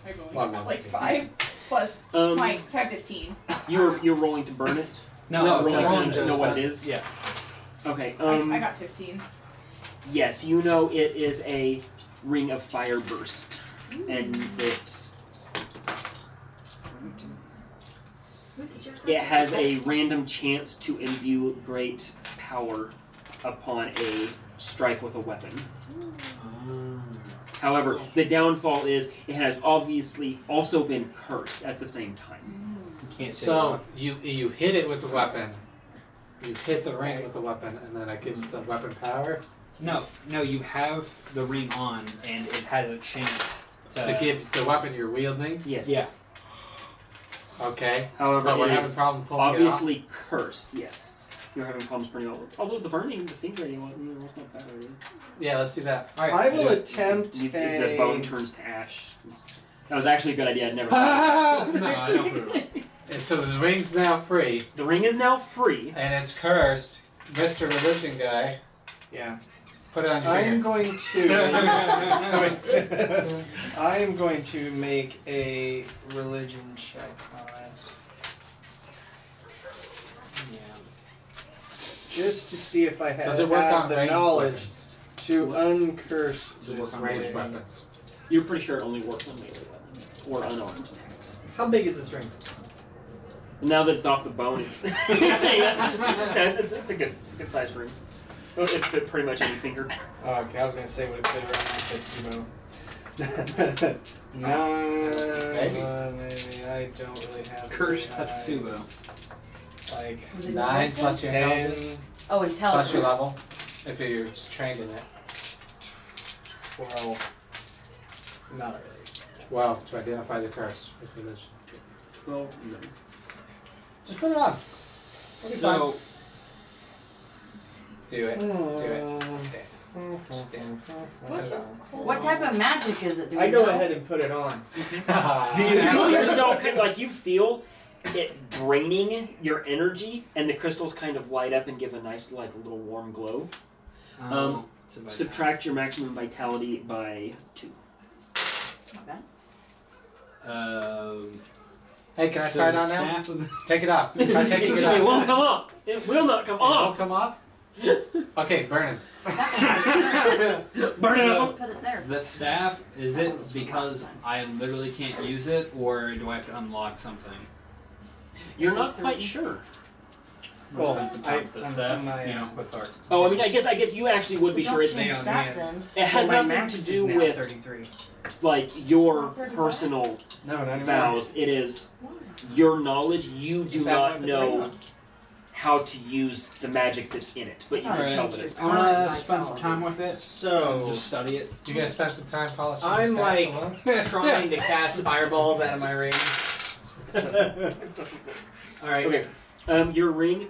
Speaker 6: I go
Speaker 1: Well, no.
Speaker 6: like 5 plus my 15.
Speaker 2: You're rolling to burn it.
Speaker 1: No,
Speaker 2: rolling
Speaker 1: rolling
Speaker 2: to
Speaker 1: just
Speaker 2: know what
Speaker 1: fine.
Speaker 2: it is.
Speaker 5: Yeah.
Speaker 2: Okay.
Speaker 6: I got 15.
Speaker 2: Yes, you know it is a ring of fire burst, and it has a random chance to imbue great power upon a strike with a weapon. However, the downfall is it has obviously also been cursed at the same time.
Speaker 5: You can't say
Speaker 1: So you hit it with the weapon. You hit the ring with the weapon, and then it gives the weapon power
Speaker 5: No, you have the ring on, and it has a chance
Speaker 1: to give the weapon you're wielding.
Speaker 2: Yes.
Speaker 5: Yeah.
Speaker 1: Okay.
Speaker 2: However,
Speaker 1: But we're
Speaker 2: it
Speaker 1: having
Speaker 2: is
Speaker 1: problem pulling
Speaker 2: obviously cursed. Yes. You're having problems burning all. Although the burning, the finger, was not bad already.
Speaker 1: it off. Yeah, let's do that.
Speaker 5: All right,
Speaker 3: I will attempt
Speaker 2: The bone turns to ash. That was actually a good idea. I'd never.
Speaker 5: No,
Speaker 2: thought of
Speaker 5: I don't put it on.
Speaker 1: And so the ring's now free,
Speaker 2: The ring is now free.
Speaker 1: and it's cursed. Mr. Religion Guy,
Speaker 3: Yeah.
Speaker 1: put it on your
Speaker 3: I am
Speaker 1: finger.
Speaker 3: going to. I am going to make a religion check on it. Yeah. Just to see if I have,
Speaker 1: Does it work on
Speaker 3: the
Speaker 1: ranged
Speaker 3: knowledge
Speaker 1: weapons?
Speaker 3: to uncurse
Speaker 5: Does it work
Speaker 3: this
Speaker 5: on
Speaker 1: Ranged
Speaker 3: ring.
Speaker 1: weapons.
Speaker 2: You're pretty sure it only works on melee weapons or unarmed attacks.
Speaker 3: How big is this ring?
Speaker 2: Now that it's off the bone, it's it's a good sized ring. It fit pretty much any finger.
Speaker 3: Oh, okay, I was going to say would it fit around my Kitsune. Maybe. I don't really have
Speaker 5: Cursed
Speaker 3: very high.
Speaker 5: Tatsubo.
Speaker 3: Like
Speaker 4: Was it
Speaker 1: 9
Speaker 4: wisdom?
Speaker 1: plus your
Speaker 3: 10,
Speaker 1: intelligence,
Speaker 4: Oh,
Speaker 1: plus
Speaker 4: intelligence.
Speaker 1: your level, if you're just trained in it.
Speaker 3: 12. Not really.
Speaker 1: 12 to identify the curse with religion.
Speaker 2: 12. No.
Speaker 1: Just put it on. It'll be fine.
Speaker 5: So,
Speaker 1: Do it.
Speaker 4: What type of magic is it? Do we
Speaker 3: I go
Speaker 4: know?
Speaker 3: ahead and put it on.
Speaker 2: You feel yourself kind of like you feel it draining your energy, and the crystals kind of light up and give a nice, like, little warm glow.
Speaker 5: it's about
Speaker 2: Subtract your maximum vitality by 2.
Speaker 4: Not bad.
Speaker 1: Hey, can I
Speaker 5: so
Speaker 1: try it
Speaker 5: the
Speaker 1: on now?
Speaker 5: staff of-
Speaker 1: Take it off. Try taking it off.
Speaker 2: It won't come off. It will not come
Speaker 1: It won't
Speaker 2: off.
Speaker 1: come off? Okay, burn it.
Speaker 2: Burn it up.
Speaker 4: Put it there.
Speaker 5: The staff, is it because I literally can't use it, or do I have to unlock something?
Speaker 2: You're not quite sure.
Speaker 3: Well,
Speaker 5: Spend some
Speaker 3: I-
Speaker 5: time with the
Speaker 3: I'm
Speaker 5: staff,
Speaker 3: from my,
Speaker 5: you know, with our...
Speaker 2: Oh, I mean, I guess you actually would be
Speaker 4: So
Speaker 2: sure
Speaker 4: don't
Speaker 2: it's.
Speaker 4: change
Speaker 3: Neon
Speaker 4: that
Speaker 3: hands.
Speaker 4: then.
Speaker 2: It has
Speaker 3: Well, my
Speaker 2: nothing
Speaker 3: max
Speaker 2: to
Speaker 3: is
Speaker 2: do
Speaker 3: now
Speaker 2: with
Speaker 3: 33.
Speaker 2: like your
Speaker 4: 35?
Speaker 2: personal
Speaker 3: No, not anymore.
Speaker 2: vows. It is your knowledge. You do
Speaker 3: Just have
Speaker 2: not
Speaker 3: my
Speaker 2: know
Speaker 3: ring on.
Speaker 2: how to use the magic that's in it, but you can
Speaker 5: Alright.
Speaker 2: tell that it's.
Speaker 5: I want to spend some time with it,
Speaker 3: So,
Speaker 5: just study it.
Speaker 1: You gonna spend some time polishing the
Speaker 3: I'm
Speaker 1: staff
Speaker 3: like
Speaker 1: alone?
Speaker 3: trying to cast fireballs out of my ring. Alright.
Speaker 2: Okay, your ring.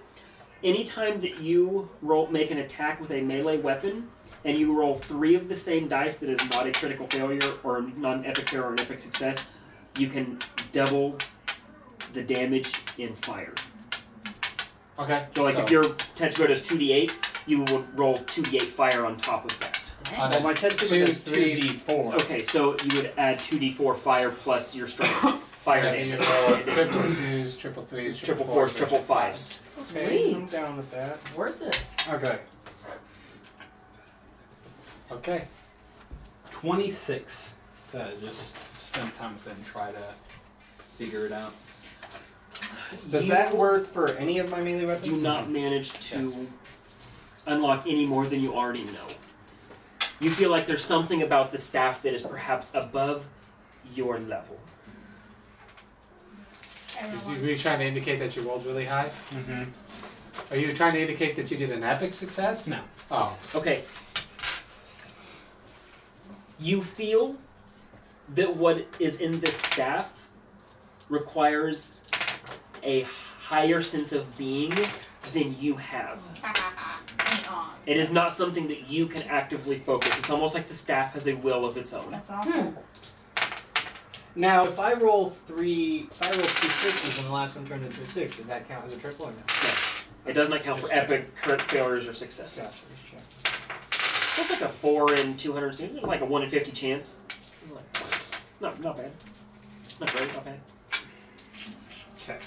Speaker 2: Anytime that you make an attack with a melee weapon, and you roll 3 of the same dice that is not a critical failure or not an epic failure or an epic success, you can double the damage in fire.
Speaker 1: Okay.
Speaker 2: So like if your Tetsubo does 2d8, you would roll 2d8 fire on top of that.
Speaker 1: On
Speaker 3: Well,
Speaker 1: a
Speaker 3: my Tetsubo does
Speaker 1: 3.
Speaker 3: 2d4.
Speaker 2: Okay, so you would add 2d4 fire plus your strength fire
Speaker 1: Whenever you
Speaker 2: damage.
Speaker 1: roll triple 2s, triple 3s,
Speaker 2: Triple 4s, triple 5s.
Speaker 3: Okay, I'm
Speaker 4: Sweet.
Speaker 3: down with that.
Speaker 4: Worth it.
Speaker 5: Okay.
Speaker 1: Okay.
Speaker 5: 26. Just spend time with it and try to figure it out.
Speaker 3: Does
Speaker 2: You
Speaker 3: that work for any of my melee weapons?
Speaker 2: do not manage to unlock any more than you already know. You feel like there's something about the staff that is perhaps above your level.
Speaker 1: Were you trying to indicate that you rolled really high?
Speaker 5: Mm-hmm.
Speaker 1: Are you trying to indicate that you did an epic success?
Speaker 5: No.
Speaker 1: Oh.
Speaker 2: Okay. You feel that what is in this staff requires a higher sense of being than you have. It is not something that you can actively focus. It's almost like the staff has a will of its own.
Speaker 6: That's awful.
Speaker 3: Now, if I roll 2 6s and the last one turns into a 6, does that count as a triple or no?
Speaker 2: It does not count for epic, crit failures, or successes. It's like a 4 in 200, like a 1 in 50 chance. Not bad. Not great, not bad.
Speaker 5: Okay.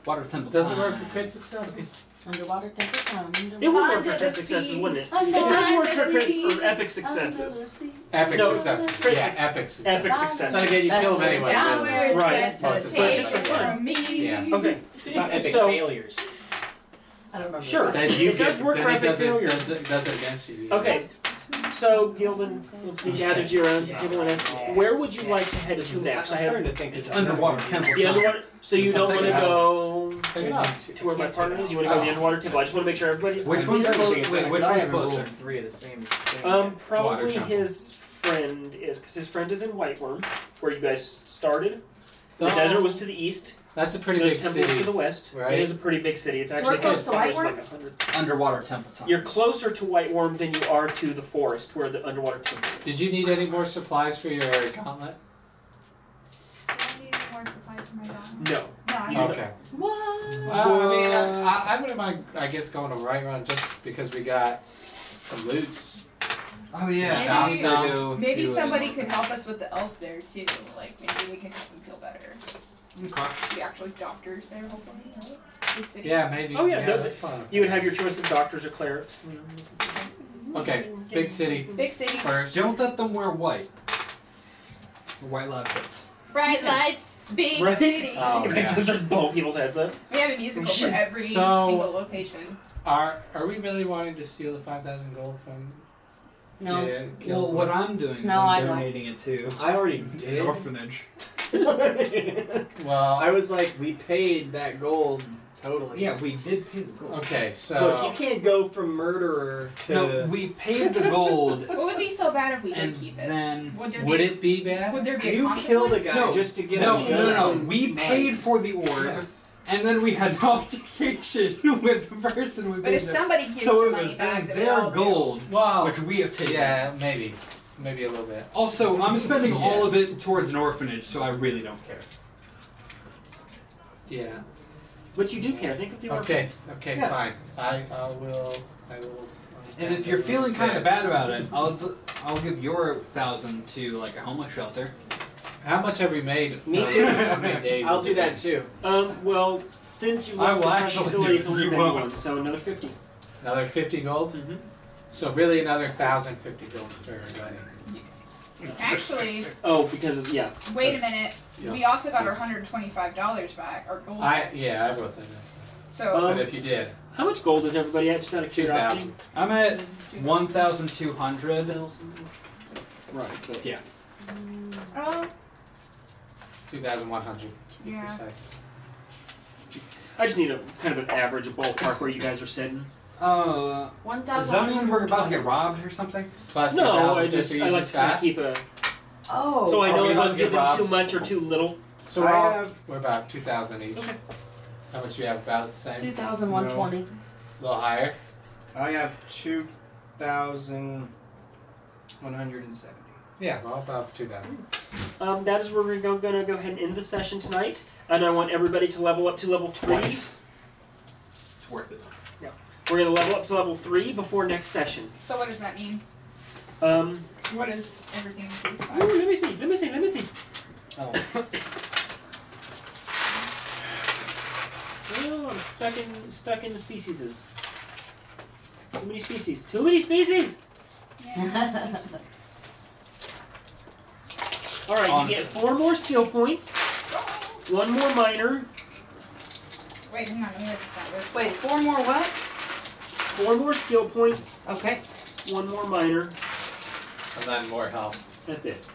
Speaker 5: Water temple.
Speaker 1: Does it
Speaker 5: time.
Speaker 1: work for crit successes?
Speaker 4: Underwater temple time.
Speaker 2: It would work for crit successes, wouldn't it? It does work for crit or epic successes.
Speaker 1: Epic
Speaker 2: No,
Speaker 1: successes.
Speaker 2: crit
Speaker 1: Yeah,
Speaker 2: success.
Speaker 1: epic success.
Speaker 2: Epic successes.
Speaker 1: Then again, you killed anyway.
Speaker 6: Down
Speaker 1: really.
Speaker 6: where it's
Speaker 2: Right.
Speaker 6: got
Speaker 1: Most
Speaker 6: to
Speaker 1: of the time.
Speaker 6: take
Speaker 2: Just for
Speaker 6: it
Speaker 2: fun.
Speaker 6: from me.
Speaker 1: Yeah.
Speaker 2: Okay.
Speaker 3: Not epic
Speaker 2: So-
Speaker 3: failures.
Speaker 4: I don't remember.
Speaker 2: Sure.
Speaker 1: Then you
Speaker 2: It does
Speaker 1: get-
Speaker 2: work
Speaker 1: then
Speaker 2: for
Speaker 1: it
Speaker 2: epic
Speaker 1: does it,
Speaker 2: failures.
Speaker 1: does it against you.
Speaker 2: Okay. So, Gildan, once he gathers you around the table and asks, where would you like to head
Speaker 3: This
Speaker 2: to
Speaker 3: is,
Speaker 2: next?
Speaker 3: I'm
Speaker 2: I have
Speaker 3: starting to think
Speaker 5: It's
Speaker 3: this is
Speaker 5: underwater
Speaker 3: never
Speaker 5: temple.
Speaker 3: gonna be-
Speaker 2: the underwater. So you don't want to go
Speaker 1: Take it off.
Speaker 2: to where my partner is? You want to go to the underwater temple? I just want to make sure everybody's.
Speaker 5: Which
Speaker 3: I'm
Speaker 5: one's
Speaker 3: starting to
Speaker 5: clo-
Speaker 3: think it's
Speaker 5: wait,
Speaker 3: like,
Speaker 5: which
Speaker 3: I
Speaker 5: one's
Speaker 3: haven't rolled
Speaker 5: closer?
Speaker 3: 3 of the same thing.
Speaker 2: Probably
Speaker 1: Water temple.
Speaker 2: his friend is, because his friend is in White Worm, where you guys started. The
Speaker 1: Oh.
Speaker 2: desert was to the east.
Speaker 1: That's a pretty
Speaker 2: The
Speaker 1: big
Speaker 2: temple was to
Speaker 1: city.
Speaker 2: the west.
Speaker 1: right?
Speaker 2: It is a pretty big city. It's
Speaker 4: So
Speaker 2: actually
Speaker 4: we're close to White Worm?
Speaker 2: like 100.
Speaker 5: Underwater temple time.
Speaker 2: You're closer to White Worm than you are to the forest, where the underwater temple is.
Speaker 1: Did you need any more supplies for your gauntlet?
Speaker 6: Do I need more supplies for my dog?
Speaker 2: No.
Speaker 6: No, I
Speaker 2: You
Speaker 6: don't.
Speaker 1: Okay.
Speaker 4: What?
Speaker 1: I mean, I wouldn't mind, I guess, going a right run just because we got some loots.
Speaker 5: Oh yeah.
Speaker 6: Maybe-
Speaker 5: I was gonna go
Speaker 6: Maybe
Speaker 5: to,
Speaker 6: somebody could help us with the elf there too. Like maybe we can help them feel better.
Speaker 5: Okay.
Speaker 6: Be actually doctors there, hopefully. Big city.
Speaker 1: Yeah, maybe.
Speaker 2: Oh, yeah,
Speaker 1: that's fun.
Speaker 2: You would have your choice of doctors or clerics.
Speaker 1: Okay, big city
Speaker 6: Big city.
Speaker 1: first.
Speaker 5: Don't let them wear white. Or white lab coats.
Speaker 6: Bright lights. Big
Speaker 2: Right?
Speaker 6: city.
Speaker 1: Oh, yeah.
Speaker 2: Just blow people's heads up.
Speaker 6: We have a musical for every
Speaker 1: So-
Speaker 6: single location.
Speaker 1: Are we really wanting to steal the 5,000 gold from?
Speaker 4: No.
Speaker 5: Well, what I'm doing is
Speaker 4: No,
Speaker 5: I'm
Speaker 4: I don't.
Speaker 5: donating it to
Speaker 3: I already
Speaker 5: an
Speaker 3: did.
Speaker 5: orphanage.
Speaker 1: Well,
Speaker 3: I was like, we paid that gold totally.
Speaker 5: Yeah, we did pay the gold.
Speaker 1: okay, so
Speaker 3: Look, you can't go from murderer to.
Speaker 5: No, we paid the gold,
Speaker 6: What would be so bad if we
Speaker 5: and
Speaker 6: did keep it?
Speaker 5: then
Speaker 6: Would there
Speaker 1: would
Speaker 6: be?
Speaker 1: it be bad?
Speaker 6: Would there be a
Speaker 3: You
Speaker 6: consequence?
Speaker 3: killed a guy
Speaker 5: No,
Speaker 3: just to get
Speaker 5: no,
Speaker 3: a
Speaker 5: no, no,
Speaker 3: gun.
Speaker 5: we paid for the orb,
Speaker 3: Yeah.
Speaker 5: and then we had an altercation with the person we
Speaker 6: But
Speaker 5: paid
Speaker 6: if
Speaker 5: them.
Speaker 6: somebody gives
Speaker 5: So
Speaker 6: the
Speaker 5: it
Speaker 6: money
Speaker 5: was
Speaker 6: back,
Speaker 5: in
Speaker 6: then we
Speaker 5: their
Speaker 6: all do.
Speaker 5: gold,
Speaker 1: Well,
Speaker 5: which we have taken.
Speaker 1: yeah, maybe a little bit.
Speaker 5: Also, I'm spending
Speaker 1: Yeah.
Speaker 5: all of it towards an orphanage, so I really don't care.
Speaker 1: Yeah.
Speaker 2: But you do care. Think of the
Speaker 1: Okay.
Speaker 2: orphans.
Speaker 1: Okay.
Speaker 5: Yeah.
Speaker 1: Fine. I will.
Speaker 5: And if you're feeling kind of bad about it, I'll give your 1,000 to like a homeless shelter.
Speaker 1: How much have we made?
Speaker 3: Me too.
Speaker 1: How many days
Speaker 3: I'll
Speaker 1: has
Speaker 3: do
Speaker 1: it
Speaker 3: that
Speaker 1: been?
Speaker 3: too.
Speaker 2: Well, since you
Speaker 5: I
Speaker 2: left
Speaker 5: will
Speaker 2: the
Speaker 5: actually
Speaker 2: facility,
Speaker 5: do
Speaker 2: it's only
Speaker 5: it.
Speaker 2: been
Speaker 5: You won't.
Speaker 2: one, so another 50.
Speaker 1: Another 50 gold.
Speaker 2: Mm-hmm.
Speaker 1: So really another 1,050 gold for everybody.
Speaker 6: Actually,
Speaker 2: Oh, because of, yeah.
Speaker 6: wait a minute. We
Speaker 1: Yes.
Speaker 6: also got our
Speaker 1: Yes.
Speaker 6: $125 back, our gold.
Speaker 1: I wrote that in.
Speaker 6: So
Speaker 2: Um,
Speaker 1: But if you did,
Speaker 2: How much gold is everybody at, just out of curiosity?
Speaker 1: 2,000.
Speaker 5: I'm at 1,200.
Speaker 2: Right, but
Speaker 5: Yeah.
Speaker 6: oh
Speaker 1: 2,100 to be
Speaker 6: Yeah.
Speaker 1: precise.
Speaker 2: I just need a kind of an average ballpark where you guys are sitting.
Speaker 5: Does
Speaker 4: 1,000.
Speaker 5: that mean we're about to get robbed or something?
Speaker 1: Plus
Speaker 2: No, I
Speaker 1: 1,050
Speaker 2: just
Speaker 1: you
Speaker 2: I like
Speaker 1: just
Speaker 2: to kind
Speaker 1: got.
Speaker 2: of keep a
Speaker 4: Oh.
Speaker 2: so I
Speaker 5: Are
Speaker 2: know
Speaker 5: we
Speaker 2: if
Speaker 5: about
Speaker 2: I'm
Speaker 5: to get
Speaker 2: giving
Speaker 5: robbed?
Speaker 2: too much or too little.
Speaker 1: So we're about 2,000 each.
Speaker 2: Okay.
Speaker 1: How much you have? About the same.
Speaker 4: 2,120.
Speaker 1: A little higher.
Speaker 3: I have 2,170.
Speaker 1: Yeah, well, about to that.
Speaker 2: That is where we're going to go ahead and end the session tonight. And I want everybody to level up to level 3.
Speaker 5: It's worth it.
Speaker 2: We're going to level up to level 3 before next session.
Speaker 6: So what does that mean? What is everything increased by?
Speaker 2: Ooh, let me see.
Speaker 1: Oh.
Speaker 2: Oh, I'm stuck in the specieses. Too many species!
Speaker 6: Yeah.
Speaker 2: Alright, you get 4 more skill points, 1 more minor,
Speaker 6: Wait, hang on. Let me write this down.
Speaker 4: Wait, 4 more what?
Speaker 2: 4 more skill points,
Speaker 4: Okay.
Speaker 2: 1 more minor.
Speaker 1: And then more health.
Speaker 2: That's it.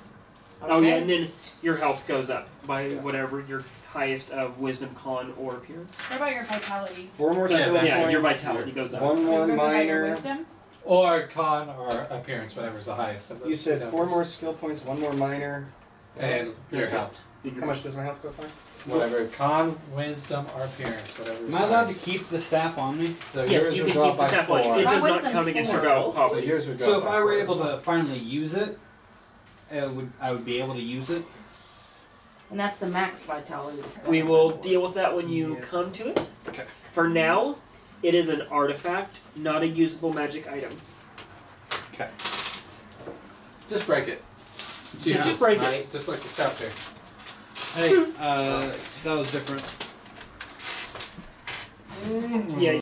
Speaker 4: Okay.
Speaker 2: Oh yeah, and then your health goes up by whatever your highest of wisdom, con, or appearance.
Speaker 6: What about your vitality?
Speaker 3: 4 more
Speaker 1: Yeah,
Speaker 3: skill
Speaker 1: that's-
Speaker 2: Yeah,
Speaker 3: points.
Speaker 2: your vitality goes up.
Speaker 3: 1 more
Speaker 6: Goes by your
Speaker 3: minor.
Speaker 6: wisdom?
Speaker 1: Or con or appearance, whatever's the highest of those.
Speaker 3: You said
Speaker 1: numbers.
Speaker 3: 4 more skill points, 1 more minor.
Speaker 1: And your
Speaker 2: That's it.
Speaker 1: health.
Speaker 3: How much does my health go for?
Speaker 1: Whatever. Con, wisdom, or appearance, whatever.
Speaker 5: Am I allowed to keep the staff on me?
Speaker 1: So
Speaker 2: Yes,
Speaker 1: yours
Speaker 2: you
Speaker 1: would
Speaker 2: can
Speaker 1: go
Speaker 2: keep
Speaker 1: up
Speaker 2: the
Speaker 1: by
Speaker 2: staff
Speaker 1: 4.
Speaker 2: on. It
Speaker 4: My
Speaker 2: does not
Speaker 4: wisdom's
Speaker 2: count against your
Speaker 4: 4.
Speaker 2: go.
Speaker 1: So
Speaker 2: Probably.
Speaker 1: yours would go
Speaker 5: So
Speaker 1: up
Speaker 5: if
Speaker 1: by
Speaker 5: I were
Speaker 1: 4
Speaker 5: able
Speaker 1: as well.
Speaker 5: to finally use it, I would be able to use it.
Speaker 4: And that's the max vitality. that's going
Speaker 2: We
Speaker 4: on
Speaker 2: will
Speaker 4: my board.
Speaker 2: deal with that when you
Speaker 3: Yeah.
Speaker 2: come to it.
Speaker 5: Okay.
Speaker 2: For now, it is an artifact, not a usable magic item.
Speaker 5: Okay.
Speaker 1: Just break it. It's
Speaker 2: Yeah.
Speaker 1: useless,
Speaker 2: Just break it.
Speaker 1: right? Just like the scepter.
Speaker 5: Hey, that was different.
Speaker 2: Yeah.